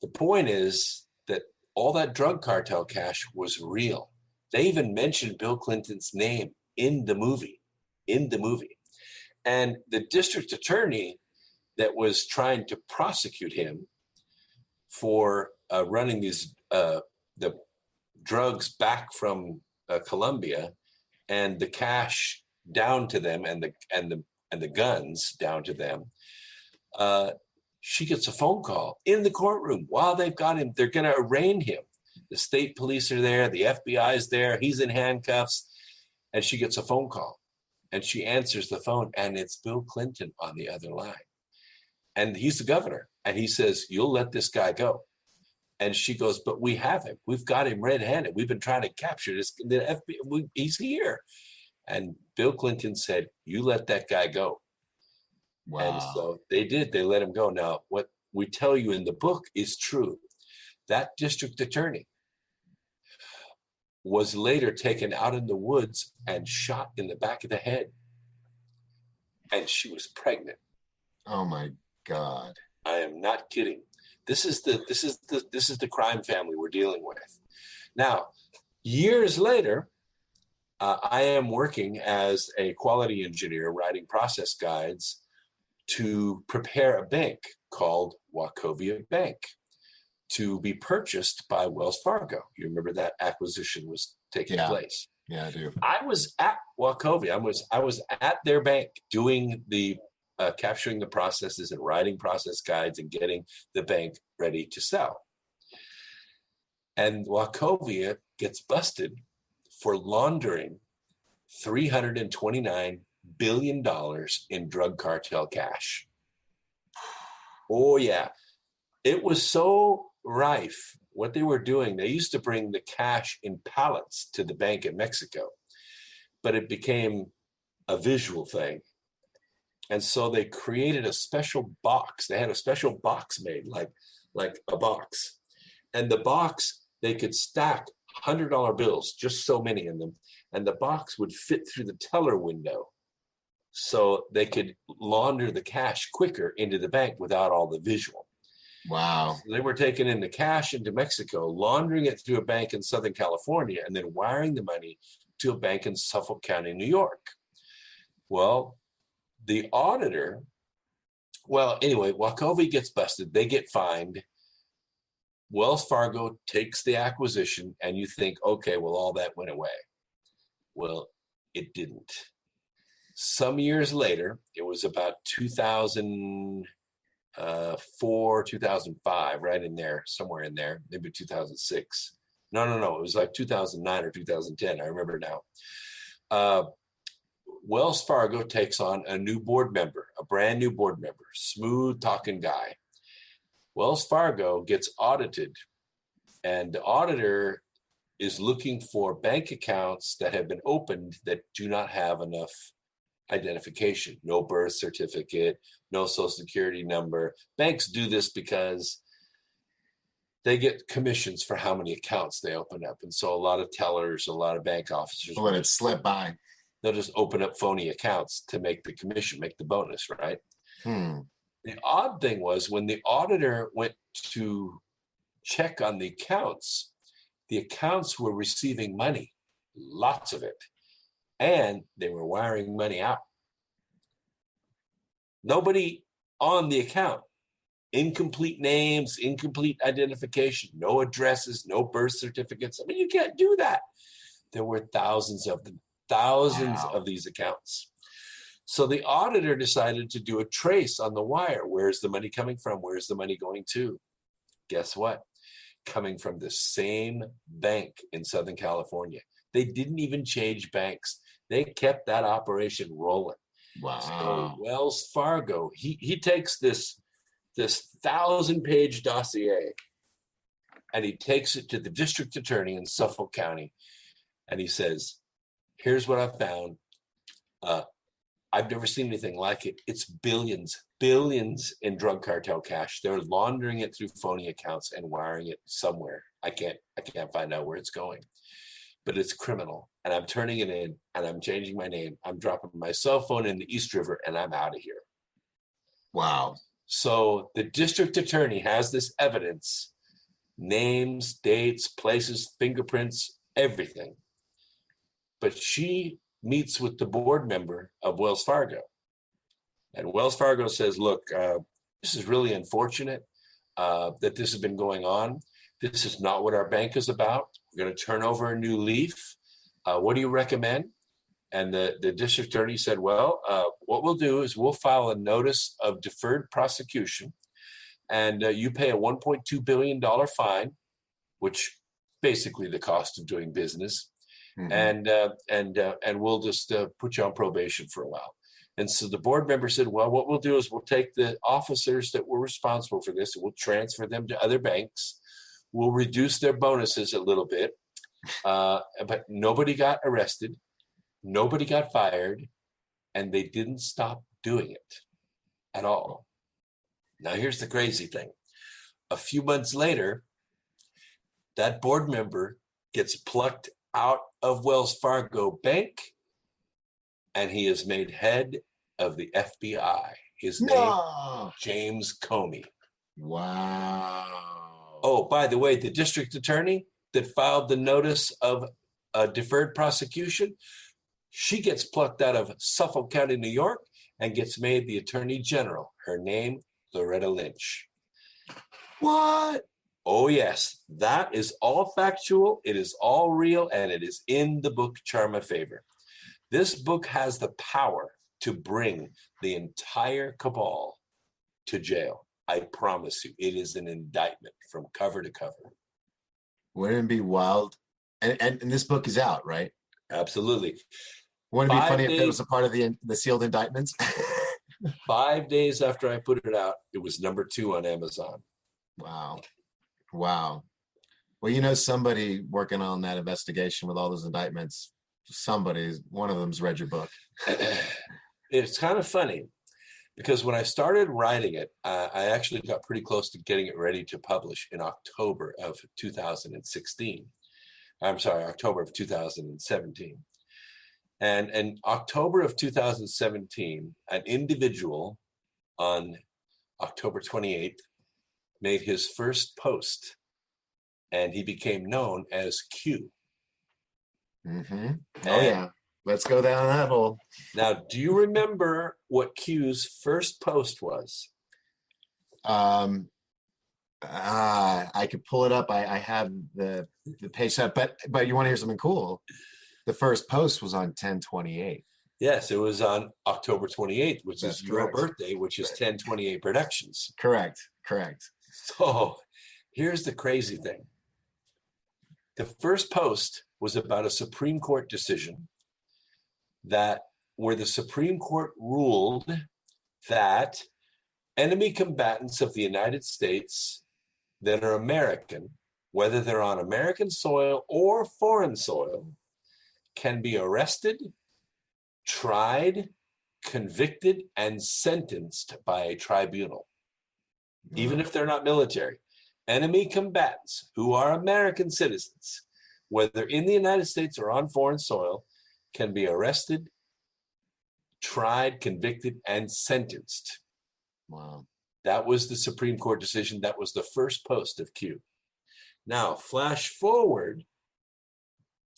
the point is that all that drug cartel cash was real. They even mentioned Bill Clinton's name in the movie. And the district attorney that was trying to prosecute him for running these the drugs back from Colombia and the cash down to them and and the guns down to them. She gets a phone call in the courtroom while they've got him. They're going to arraign him. The state police are there. The FBI is there. He's in handcuffs. And she gets a phone call. And she answers the phone, and it's Bill Clinton on the other line. And he's the governor. And he says, you'll let this guy go. And she goes, but we have him. We've got him red-handed. We've been trying to capture this. The FBI, he's here. And Bill Clinton said, you let that guy go. Wow. And so they did. They let him go. Now, what we tell you in the book is true. That district attorney was later taken out in the woods and shot in the back of the head. And she was pregnant. Oh my God. I am not kidding. This is the crime family we're dealing with. Now, years later, I am working as a quality engineer, writing process guides to prepare a bank called Wachovia Bank to be purchased by Wells Fargo. You remember that acquisition was taking place. Yeah, I do. I was at Wachovia. I was at their bank doing the capturing the processes and writing process guides and getting the bank ready to sell. And Wachovia gets busted for laundering $329 billion in drug cartel cash. Oh, yeah. It was so rife. What they were doing, they used to bring the cash in pallets to the bank in Mexico, but it became a visual thing. And so they created a special box. They had a special box made, like a box. And the box, they could stack $100 bills, just so many in them. And the box would fit through the teller window. So they could launder the cash quicker into the bank without all the visual. Wow. So they were taking in the cash into Mexico, laundering it through a bank in Southern California, and then wiring the money to a bank in Suffolk County, New York. Well, the auditor, anyway, Wachovia gets busted. They get fined. Wells Fargo takes the acquisition, and you think, okay, well, all that went away. Well, it didn't. Some years later, it was about 2004, 2005, right in there, somewhere in there, maybe 2006. No, it was like 2009 or 2010. I remember now. Wells Fargo takes on a new board member, a brand new board member, smooth talking guy. Wells Fargo gets audited, and the auditor is looking for bank accounts that have been opened that do not have enough identification, no birth certificate, no social security number. Banks do this because they get commissions for how many accounts they open up. And so a lot of tellers, a lot of bank officers Let it slip by. They'll just open up phony accounts to make the commission, make the bonus, right? The odd thing was when the auditor went to check on the accounts were receiving money, lots of it, and they were wiring money out. Nobody on the account, incomplete names, incomplete identification, no addresses, no birth certificates. I mean, you can't do that. There were thousands of them, of these accounts. So the auditor decided to do a trace on the wire. Where's the money coming from? Where's the money going to? Guess what? Coming from the same bank in Southern California. They didn't even change banks. They kept that operation rolling. Wow. So Wells Fargo, he takes this 1,000-page dossier and he takes it to the district attorney in Suffolk County. And he says, here's what I found. I've never seen anything like it. It's billions in drug cartel cash. They're laundering it through phony accounts and wiring it somewhere. I can't find out where it's going, but it's criminal. And I'm turning it in and I'm changing my name. I'm dropping my cell phone in the East River and I'm out of here. Wow. So the district attorney has this evidence, names, dates, places, fingerprints, everything. But she meets with the board member of Wells Fargo. And Wells Fargo says, look, this is really unfortunate that this has been going on. This is not what our bank is about. We're going to turn over a new leaf. What do you recommend? And the district attorney said, well, what we'll do is we'll file a notice of deferred prosecution, and you pay a $1.2 billion fine, which basically the cost of doing business. And we'll just put you on probation for a while. And so the board member said, well, what we'll do is we'll take the officers that were responsible for this and we'll transfer them to other banks. We'll reduce their bonuses a little bit. But nobody got arrested. Nobody got fired. And they didn't stop doing it at all. Now, here's the crazy thing. A few months later, that board member gets plucked out of Wells Fargo Bank, and he is made head of the FBI. His name, James Comey. Wow. Oh, by the way, the district attorney that filed the notice of deferred prosecution, she gets plucked out of Suffolk County, New York, and gets made the attorney general. Her name, Loretta Lynch. What? Oh, yes. That is all factual. It is all real, and it is in the book Charm of Favor. This book has the power to bring the entire cabal to jail. I promise you, it is an indictment from cover to cover. Wouldn't it be wild? And this book is out, right? Absolutely. Wouldn't it be funny if it was a part of the sealed indictments? 5 days after I put it out, it was #2 on Amazon. Wow. Well, somebody working on that investigation with all those indictments, one of them's read your book. It's kind of funny because when I started writing it, I actually got pretty close to getting it ready to publish in October of 2016. I'm sorry, October of 2017. And in October of 2017, an individual on October 28th made his first post, and he became known as Q. Oh, yeah. Let's go down that hole. Now, do you remember what Q's first post was? I could pull it up. I have the page up, but you want to hear something cool? The first post was on 10/28. Yes, it was on October 28th, which That's is your correct. birthday, which is 10/28 Productions. Correct. So here's the crazy thing. The first post was about a Supreme Court decision where the Supreme Court ruled that enemy combatants of the United States that are American, whether they're on American soil or foreign soil, can be arrested, tried, convicted, and sentenced by a tribunal, even if they're not military. Enemy combatants who are American citizens, whether in the United States or on foreign soil, can be arrested, tried, convicted, and sentenced. Wow. That was the Supreme Court decision. That was the first post of Q. Now, flash forward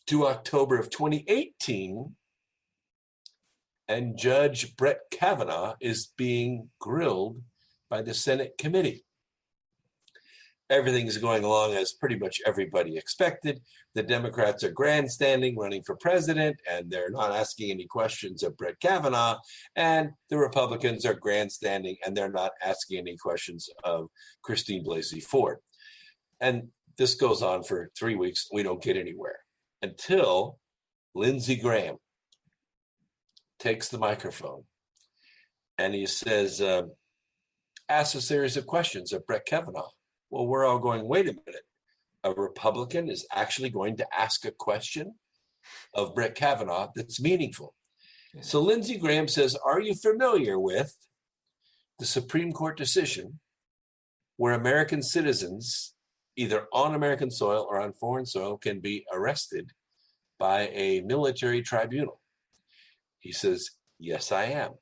to October of 2018, and Judge Brett Kavanaugh is being grilled by the Senate committee. Everything's going along as pretty much everybody expected. The Democrats are grandstanding, running for president, and they're not asking any questions of Brett Kavanaugh. And the Republicans are grandstanding, and they're not asking any questions of Christine Blasey Ford. And this goes on for 3 weeks. We don't get anywhere until Lindsey Graham takes the microphone and he says, ask a series of questions of Brett Kavanaugh. Well, we're all going, wait a minute. A Republican is actually going to ask a question of Brett Kavanaugh that's meaningful. Yeah. So Lindsey Graham says, are you familiar with the Supreme Court decision where American citizens, either on American soil or on foreign soil, can be arrested by a military tribunal? He says, yes, I am.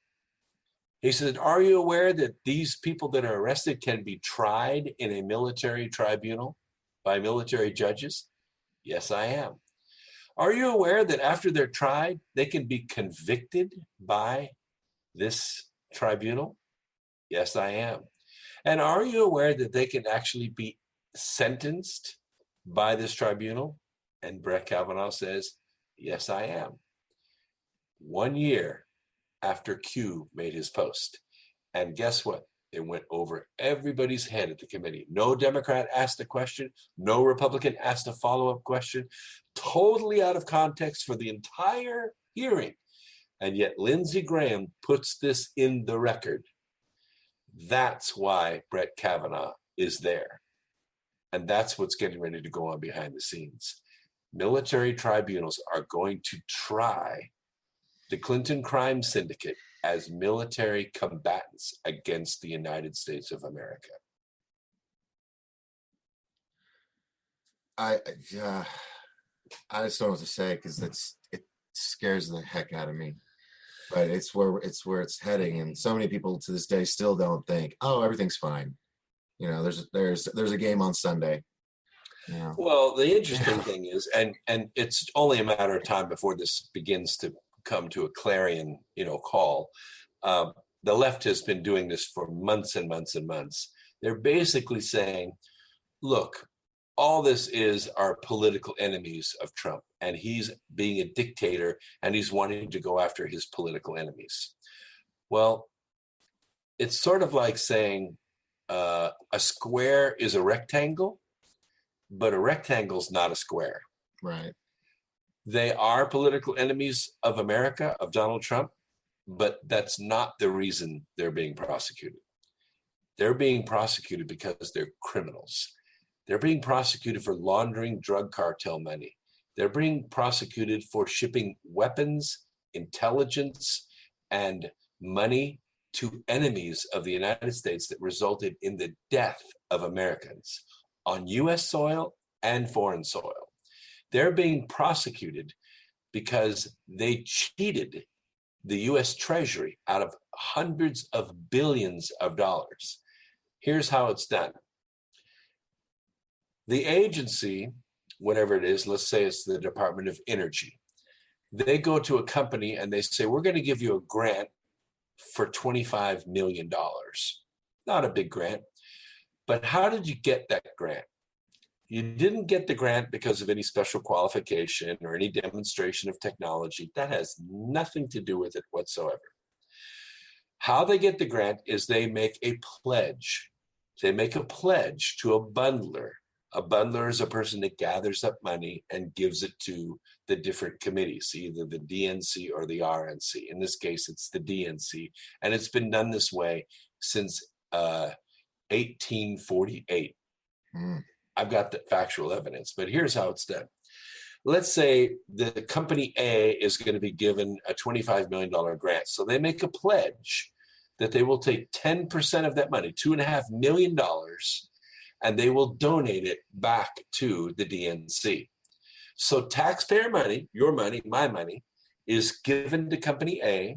He said, are you aware that these people that are arrested can be tried in a military tribunal by military judges? Yes, I am. Are you aware that after they're tried, they can be convicted by this tribunal? Yes, I am. And are you aware that they can actually be sentenced by this tribunal? And Brett Kavanaugh says, yes, I am. 1 year after Q made his post. And guess what? It went over everybody's head at the committee. No Democrat asked a question. No Republican asked a follow-up question. Totally out of context for the entire hearing. And yet Lindsey Graham puts this in the record. That's why Brett Kavanaugh is there. And that's what's getting ready to go on behind the scenes. Military tribunals are going to try the Clinton crime syndicate as military combatants against the United States of America. I just don't know what to say, because it scares the heck out of me. But it's where it's heading, and so many people to this day still don't think, oh, everything's fine. You know, there's a game on Sunday. Yeah. Well, the interesting thing is, and it's only a matter of time before this begins to come to a clarion, call. The left has been doing this for months and months and months. They're basically saying, look, all this is our political enemies of Trump, and he's being a dictator, and he's wanting to go after his political enemies. Well, it's sort of like saying a square is a rectangle, but a rectangle is not a square. Right. They are political enemies of America, of Donald Trump, but that's not the reason they're being prosecuted. They're being prosecuted because they're criminals. They're being prosecuted for laundering drug cartel money. They're being prosecuted for shipping weapons, intelligence, and money to enemies of the United States that resulted in the death of Americans on U.S. soil and foreign soil. They're being prosecuted because they cheated the U.S. Treasury out of hundreds of billions of dollars. Here's how it's done. The agency, whatever it is, let's say it's the Department of Energy, they go to a company and they say, we're going to give you a grant for $25 million. Not a big grant, but how did you get that grant? You didn't get the grant because of any special qualification or any demonstration of technology. That has nothing to do with it whatsoever. How they get the grant is they make a pledge. They make a pledge to a bundler. A bundler is a person that gathers up money and gives it to the different committees, either the DNC or the RNC. In this case, it's the DNC, and it's been done this way since 1848. I've got the factual evidence, but here's how it's done. Let's say the company A is going to be given a $25 million grant. So they make a pledge that they will take 10% of that money, $2.5 million, and they will donate it back to the DNC. So taxpayer money, your money, my money, is given to company A.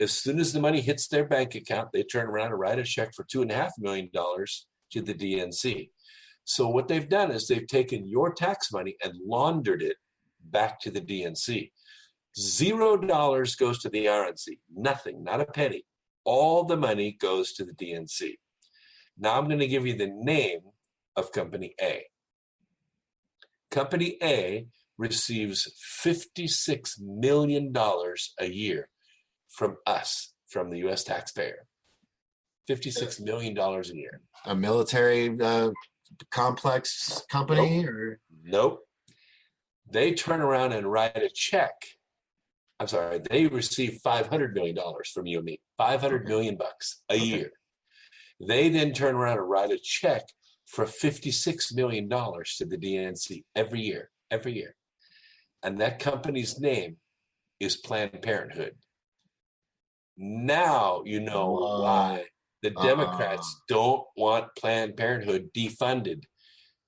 As soon as the money hits their bank account, they turn around and write a check for $2.5 million to the DNC. So what they've done is they've taken your tax money and laundered it back to the DNC. $0 goes to the RNC, nothing, not a penny. All the money goes to the DNC. Now I'm going to give you the name of Company A. Company A receives $56 million a year from us, from the U.S. taxpayer. $56 million a year. A military complex company? Nope. They turn around and write a check. I'm sorry, they receive $500 million from you and me. $500 million a year. They then turn around and write a check for $56 million to the DNC every year. And that company's name is Planned Parenthood. Now you know why the Democrats don't want Planned Parenthood defunded.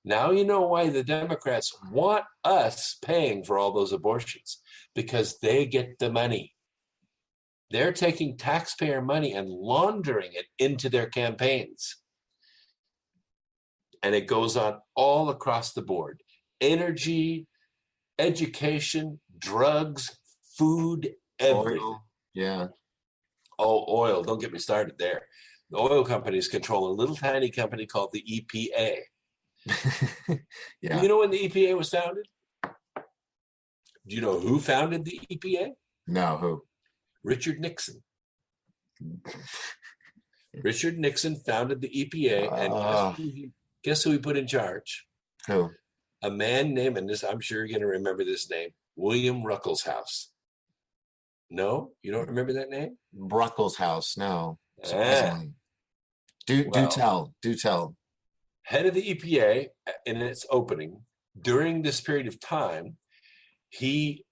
Now you know why the Democrats want us paying for all those abortions, because they get the money. They're taking taxpayer money and laundering it into their campaigns. And it goes on all across the board. Energy, education, drugs, food, everything. Oil. Yeah. Oh, oil. Don't get me started there. The oil companies control a little tiny company called the EPA. Yeah. You know when the EPA was founded? Do you know who founded the EPA? No, who? Richard Nixon. Richard Nixon founded the EPA, and guess who he put in charge? Who? A man named, and this, I'm sure you're going to remember this name, William Ruckelshaus. No, you don't remember that name? Ruckelshaus. No, surprisingly. Do tell. Head of the EPA in its opening, during this period of time, he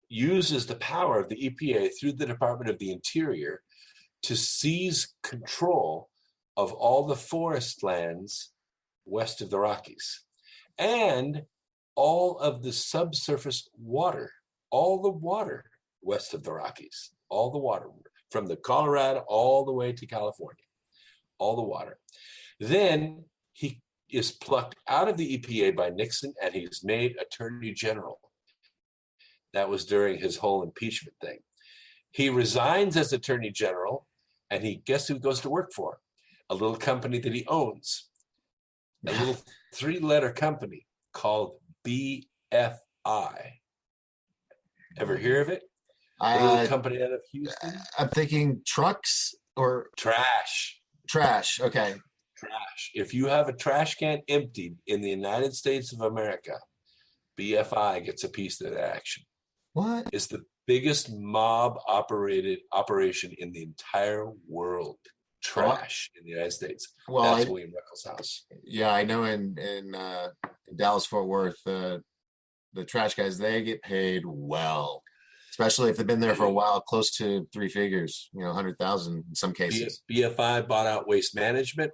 uses the power of the EPA through the Department of the Interior to seize control of all the forest lands west of the Rockies and all of the subsurface water, all the water west of the Rockies, all the water from the Colorado all the way to California, all the water. Then he is plucked out of the EPA by Nixon and he's made Attorney General. That was during his whole impeachment thing. He resigns as Attorney General, and guess who goes to work for? A little company that he owns. A little 3-letter company called BFI. Ever hear of it? A little company out of Houston? I'm thinking trucks or... Trash. Okay. Trash. If you have a trash can emptied in the United States of America, BFI gets a piece of that action. What? It's the biggest mob operation in the entire world. Trash in the United States. Well, that's William Ruckelshaus. Yeah, I know in Dallas Fort Worth, the trash guys, they get paid well, especially if they've been there for a while, close to 3 figures, 100,000 in some cases. BFI bought out Waste Management.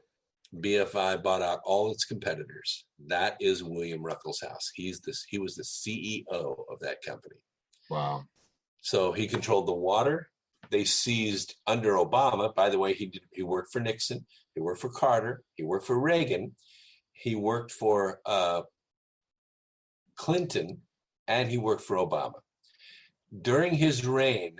BFI bought out all its competitors. That is William Ruckelshaus. He was the CEO of that company. Wow. So he controlled the water. They seized under Obama. By the way, he worked for Nixon. He worked for Carter. He worked for Reagan. He worked for Clinton, and he worked for Obama. During his reign,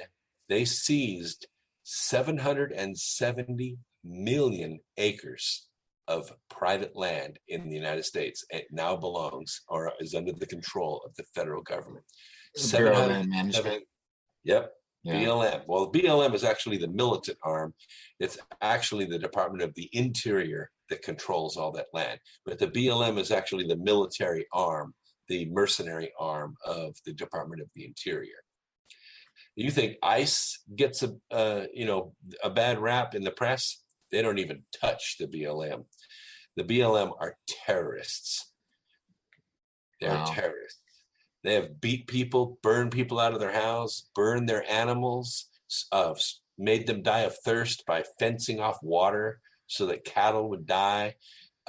they seized 770 million acres of private land in the United States. It now belongs or is under the control of the federal government. Management. Yep. Yeah. BLM. Well, BLM is actually the militant arm. It's actually the Department of the Interior that controls all that land. But the BLM is actually the military arm, the mercenary arm of the Department of the Interior. You think ICE gets a bad rap in the press? They don't even touch the BLM. The BLM are terrorists. They're terrorists. They have beat people, burned people out of their house, burned their animals, made them die of thirst by fencing off water so that cattle would die.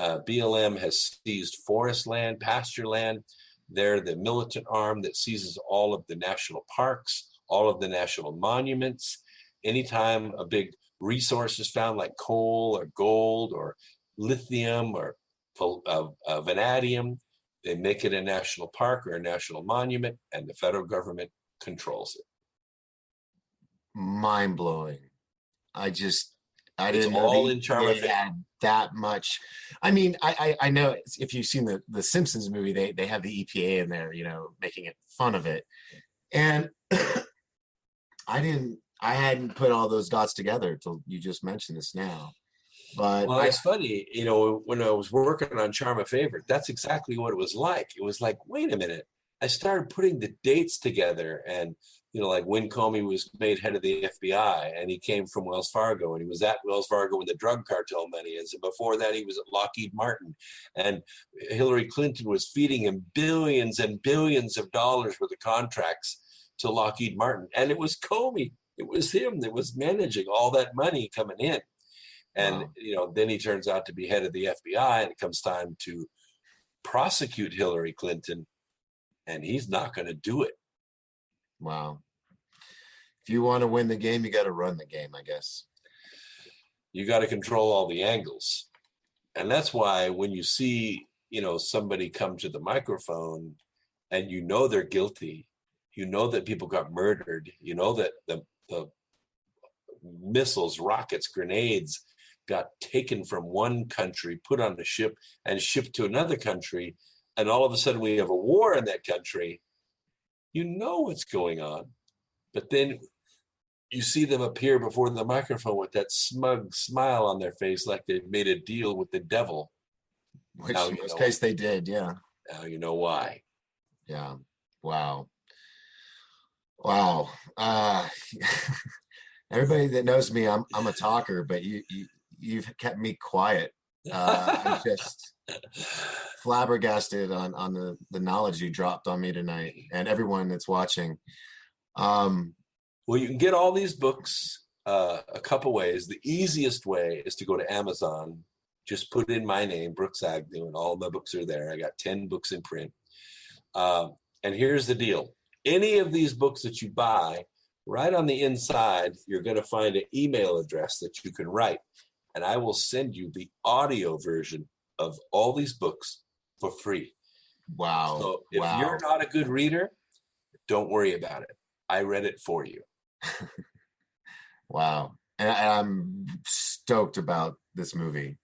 BLM has seized forest land, pasture land. They're the militant arm that seizes all of the national parks, all of the national monuments. Anytime a big resource is found like coal or gold or lithium or vanadium, they make it a national park or a national monument, and the federal government controls it. Mind-blowing. I didn't all know in charm they had that much. I mean, I know if you've seen the Simpsons movie, they have the EPA in there, making it fun of it. And I hadn't put all those dots together until you just mentioned this now. But it's funny, when I was working on Charm a Favorite, that's exactly what it was like. It was like, wait a minute. I started putting the dates together, and like when Comey was made head of the FBI, and he came from Wells Fargo, and he was at Wells Fargo when the drug cartel money is, and before that he was at Lockheed Martin, and Hillary Clinton was feeding him billions and billions of dollars worth of contracts to Lockheed Martin, and it was Comey. It was him that was managing all that money coming in. And, then he turns out to be head of the FBI, and it comes time to prosecute Hillary Clinton, and he's not going to do it. Wow. If you want to win the game, you got to run the game, I guess. You got to control all the angles. And that's why when you see, somebody come to the microphone and they're guilty, that people got murdered, that the missiles, rockets, grenades got taken from one country, put on a ship, and shipped to another country, and all of a sudden we have a war in that country, what's going on. But then you see them appear before the microphone with that smug smile on their face, like they've made a deal with the devil. Which in this case they did, yeah. Now you know why. Yeah. Wow. Wow. Everybody that knows me, I'm a talker, but you've kept me quiet. I'm just flabbergasted on the knowledge you dropped on me tonight, and everyone that's watching. Well, you can get all these books a couple ways. The easiest way is to go to Amazon. Just put in my name, Brooks Agnew, and all my books are there. I got 10 books in print. And here's the deal. Any of these books that you buy, right on the inside, you're going to find an email address that you can write. And I will send you the audio version of all these books for free. Wow. So if you're not a good reader, don't worry about it. I read it for you. Wow. And I'm stoked about this movie.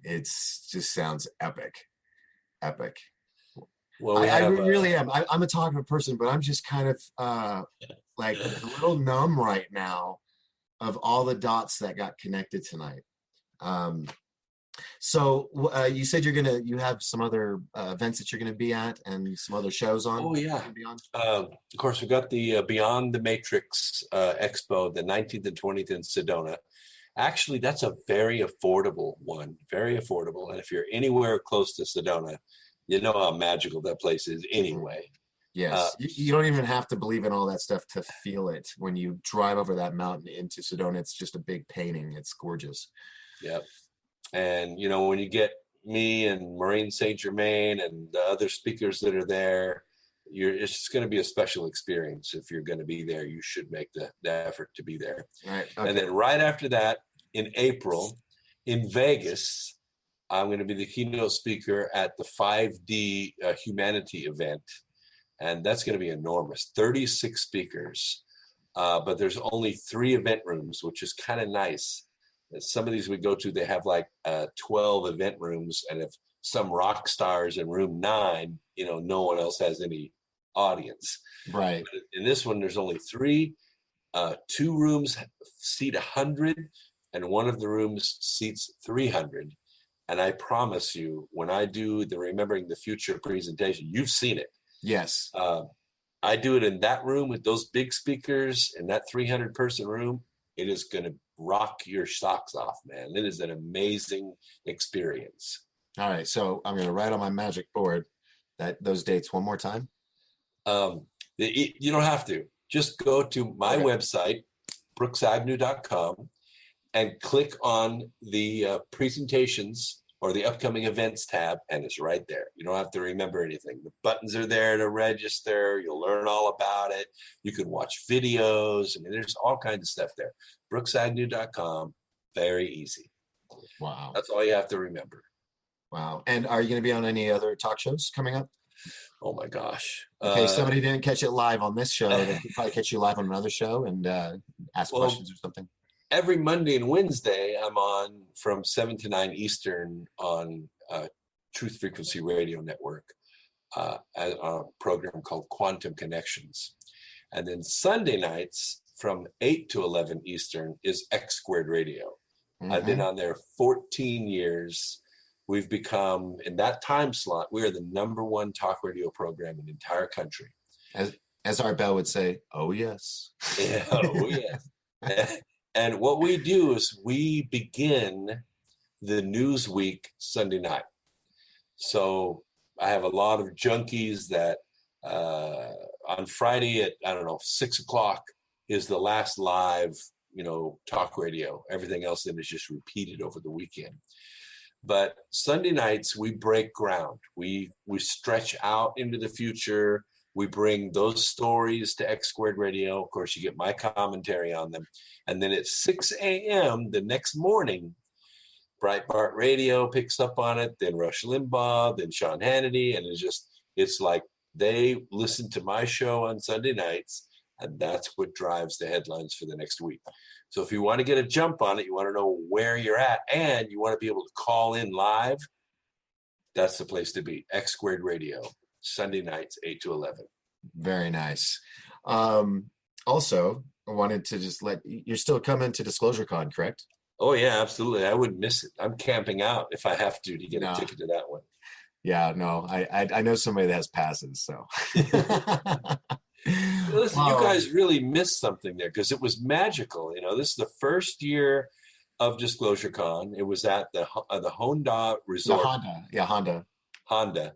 Just sounds epic. Epic. Well, I really am. I'm a talkative person, but I'm just kind of like a little numb right now of all the dots that got connected tonight. So you said you have some other events that you're going to be at and some other shows on. Oh yeah. Of course, we've got the Beyond the Matrix Expo, the 19th and 20th in Sedona. Actually, that's a very affordable one, very affordable. And if you're anywhere close to Sedona, you know how magical that place is anyway. Yes, you don't even have to believe in all that stuff to feel it. When you drive over that mountain into Sedona, it's just a big painting. It's gorgeous. Yep. And, you know, when you get me and Maureen St. Germain and the other speakers that are there, it's just going to be a special experience. If you're going to be there, you should make the effort to be there. Right. Okay. And then right after that, in April, in Vegas, I'm going to be the keynote speaker at the 5D Humanity event. And that's going to be enormous, 36 speakers. But there's only 3 event rooms, which is kind of nice. Some of these we go to, they have like 12 event rooms. And if some rock stars in room 9, you know, no one else has any audience. Right. But in this one, there's only 3. 2 rooms seat 100, and one of the rooms seats 300. And I promise you, when I do the Remembering the Future presentation, you've seen it. Yes. I do it in that room with those big speakers in that 300-person room. It is going to rock your socks off, man. It is an amazing experience. All right. So I'm going to write on my magic board those dates one more time. You don't have to. Just go to my website, brooksagnew.com, and click on the presentations or the upcoming events tab, and it's right there. You don't have to remember anything. The buttons are there to register. You'll learn all about it. You can watch videos. I mean, there's all kinds of stuff there. brooksagnew.com, very easy. Wow. That's all you have to remember. Wow. And are you going to be on any other talk shows coming up? Oh my gosh. Okay, somebody didn't catch it live on this show. They could probably catch you live on another show and ask questions or something. Every Monday and Wednesday, I'm on from 7 to 9 Eastern on Truth Frequency Radio Network, on a program called Quantum Connections. And then Sunday nights from 8 to 11 Eastern is X Squared Radio. Mm-hmm. I've been on there 14 years. We've become, in that time slot, we are the #1 talk radio program in the entire country. As our bell would say, oh, yes. Yeah, oh, yes. And what we do is we begin the news week Sunday night. So I have a lot of junkies that on Friday at, 6 o'clock is the last live, talk radio. Everything else then is just repeated over the weekend. But Sunday nights, we break ground. We stretch out into the future. We bring those stories to X Squared Radio. Of course, you get my commentary on them. And then at 6 a.m. the next morning, Breitbart Radio picks up on it, then Rush Limbaugh, then Sean Hannity. And it's like they listen to my show on Sunday nights, and that's what drives the headlines for the next week. So if you want to get a jump on it, you want to know where you're at, and you want to be able to call in live, that's the place to be. X Squared Radio, Sunday nights, 8 to 11. Very nice. Also, I wanted to just you're still coming to Disclosure Con, correct? Oh yeah, absolutely. I wouldn't miss it. I'm camping out if I have to get No. a ticket to that one. Yeah, no, I know somebody that has passes, so. Listen, you guys really missed something there because it was magical. This is the first year of Disclosure Con. It was at the Honda The Resort. Honda, yeah, Honda. Honda.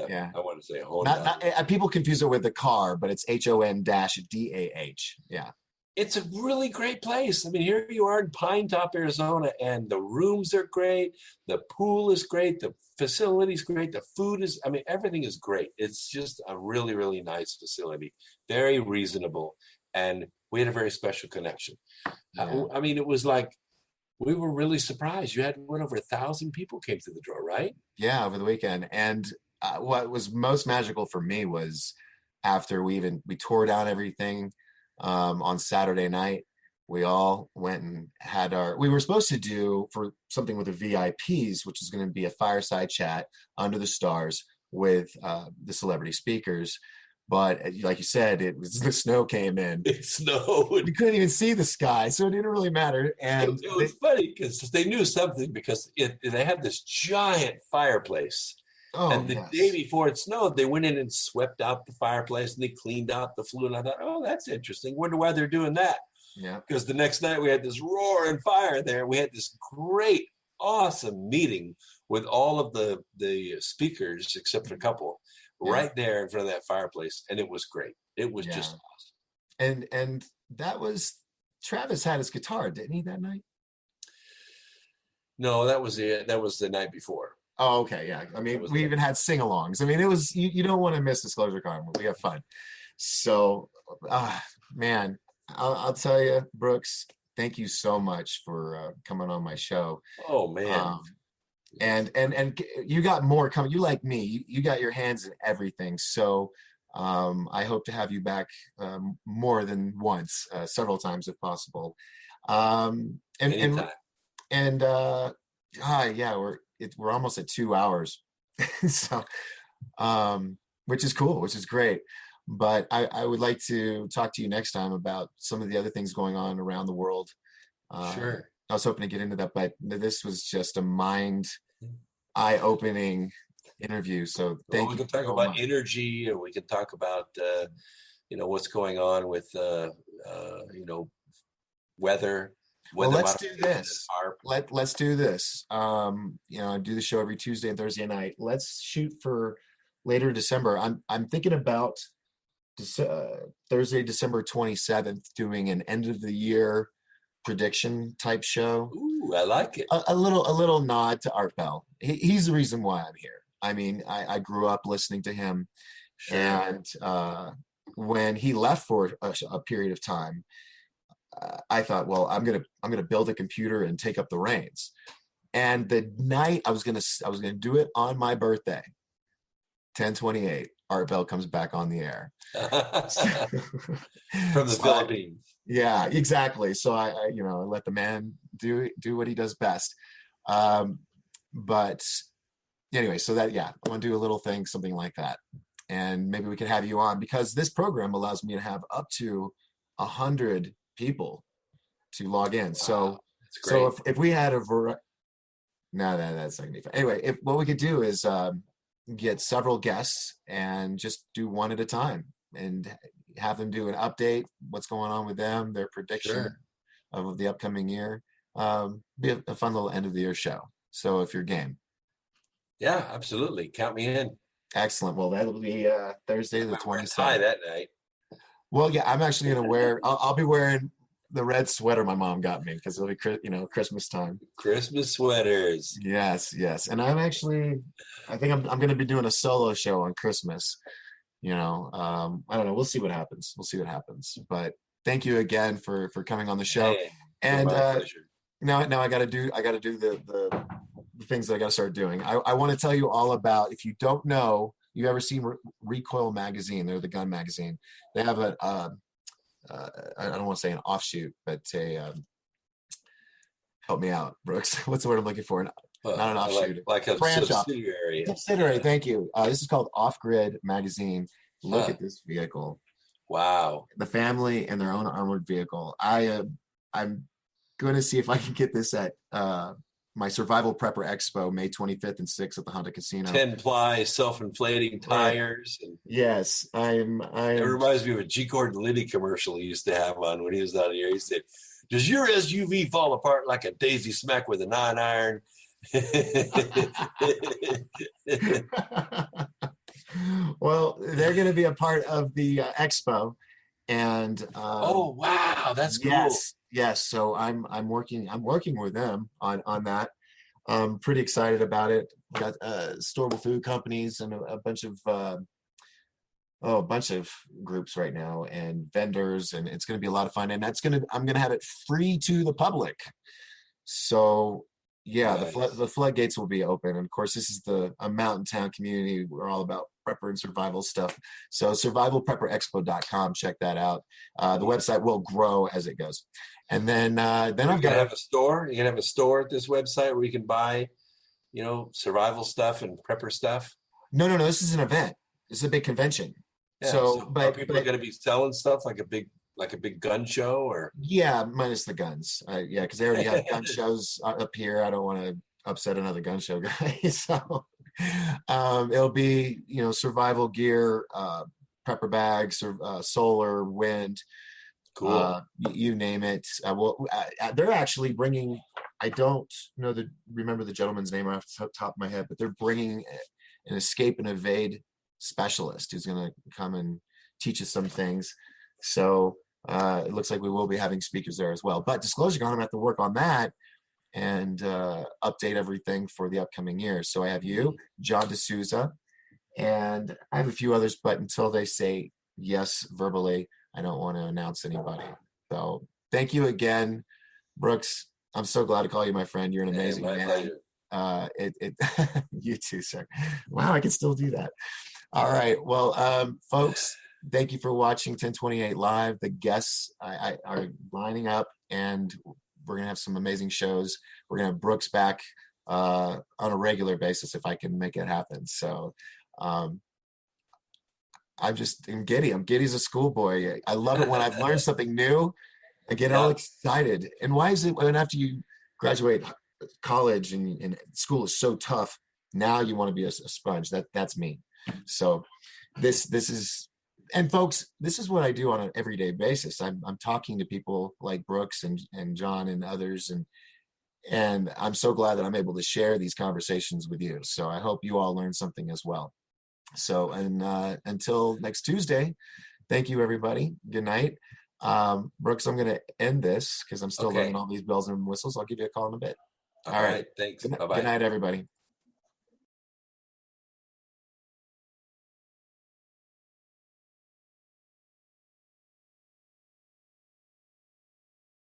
Yeah. I want to say Honda. People confuse it with the car, but it's HON-DAH. Yeah. It's a really great place. I mean, here you are in Pine Top, Arizona, and the rooms are great. The pool is great. The facility's great. The food is, I mean, everything is great. It's just a really, really nice facility. Very reasonable. And we had a very special connection. Yeah. I mean, it was like, we were really surprised. You had over 1,000 people came through the door, right? Yeah, over the weekend. And what was most magical for me was after we tore down everything on Saturday night, we all went and had we were supposed to do for something with the VIPs, which is going to be a fireside chat under the stars with the celebrity speakers. But like you said, the snow came in. It snowed. We couldn't even see the sky, so it didn't really matter. And it was funny because they knew something because they had this giant fireplace. Oh, and the day before it snowed, they went in and swept out the fireplace and they cleaned out the flue. And I thought, oh, that's interesting. Wonder why they're doing that. Yeah. Because the next night we had this roaring fire there. We had this great, awesome meeting with all of the speakers, except for a couple, right there in front of that fireplace. And it was great. It was just awesome. And that was, Travis had his guitar, didn't he, that night? No, that was the night before. Oh, okay, yeah. I mean, we even had sing-alongs. I mean, it was, you don't want to miss Disclosure Con. We have fun. So, man, I'll tell you, Brooks, thank you so much for coming on my show. Oh, man. And you got more coming. You like me, you got your hands in everything. So I hope to have you back more than once, several times if possible. Anytime. We're almost at 2 hours, so which is cool, which is great. But I would like to talk to you next time about some of the other things going on around the world. Sure. I was hoping to get into that, but this was just a eye-opening interview. So thank you. We can talk about energy, and we can talk about what's going on with weather. Well, let's do this. Let's do this. I do the show every Tuesday and Thursday night. Let's shoot for later December. I'm thinking about Thursday, December 27th, doing an end of the year prediction type show. Ooh, I like it. A little nod to Art Bell. He's the reason why I'm here. I mean, I grew up listening to him, sure. And when he left for a period of time, I thought, well, I'm gonna build a computer and take up the reins. And the night I was gonna do it on my birthday, 10/28. Art Bell comes back on the air from the Philippines. Yeah, exactly. So I let the man do what he does best. But anyway, so that I want to do a little thing, something like that, and maybe we can have you on because this program allows me to have up to 100 people to log in. Wow, so if we had that's not gonna be fun. Anyway, what we could do is get several guests and just do one at a time and have them do an update, what's going on with them, their prediction of the upcoming year. Be a fun little end of the year show. So if you're game. Yeah, absolutely. Count me in. Excellent. Well, that'll be Thursday the 27th. Tie that night. Well, yeah, I'm actually going to wear, I'll be wearing the red sweater my mom got me because it'll be, Christmas time. Christmas sweaters. Yes. And I think I'm going to be doing a solo show on Christmas. I don't know. We'll see what happens. But thank you again for coming on the show. Hey, and now I got to do the things that I got to start doing. I want to tell you all about, if you don't know, you ever seen Recoil magazine? They're the gun magazine. They have I don't want to say an offshoot, but help me out, Brooks. What's the word I'm looking for? Not an offshoot. Like a subsidiary. Subsidiary, thank you. This is called Off Grid Magazine. Look at this vehicle. Wow. The family and their own armored vehicle. I'm going to see if I can get this at my Survival Prepper Expo, May 25th and 6th at the Honda Casino. 10-ply self-inflating tires. And yes, it reminds me of a G. Gordon Liddy commercial he used to have on when he was out here. He said, "Does your SUV fall apart like a daisy smack with a 9-iron?" Well, they're going to be a part of the expo, and oh wow, that's cool. Yes. So I'm working with them on that. I'm pretty excited about it. Got storable food companies and a bunch of groups right now and vendors, and it's going to be a lot of fun. And I'm going to have it free to the public. So yeah, nice. The floodgates will be open. And of course, this is a mountain town community. We're all about prepper and survival stuff. So survivalprepperexpo.com, check that out. The website will grow as it goes. And then I've got to have a store. You can have a store at this website where you can buy, survival stuff and prepper stuff. No. This is an event. This is a big convention. Yeah, so but people are going to be selling stuff like a big gun show, or minus the guns. Because they already have gun shows up here. I don't want to upset another gun show guy. So it'll be survival gear, prepper bags, solar, wind. Cool. You name it. They're actually bringing. I don't remember the gentleman's name off the top of my head, but they're bringing an escape and evade specialist who's going to come and teach us some things. So it looks like we will be having speakers there as well. But disclosure, I'm going to have to work on that and update everything for the upcoming year. So I have you, John Souza, and I have a few others, but until they say yes verbally, I don't want to announce anybody. So thank you again, Brooks. I'm so glad to call you my friend. You're an amazing man. You too, sir. Wow, I can still do that. All right. Well, folks, thank you for watching 1028 Live. The guests are lining up, and we're going to have some amazing shows. We're going to have Brooks back on a regular basis if I can make it happen. So I'm giddy. I'm giddy as a schoolboy. I love it when I've learned something new. I get all excited. And why is it when after you graduate college and school is so tough, now you want to be a sponge? That's me. So this is, and folks, this is what I do on an everyday basis. I'm talking to people like Brooks and John and others, and I'm so glad that I'm able to share these conversations with you. So I hope you all learned something as well. So, and until next Tuesday, thank you, everybody. Good night. Brooks, I'm going to end this because I'm still learning all these bells and whistles. I'll give you a call in a bit. All right. Thanks. Good night, everybody.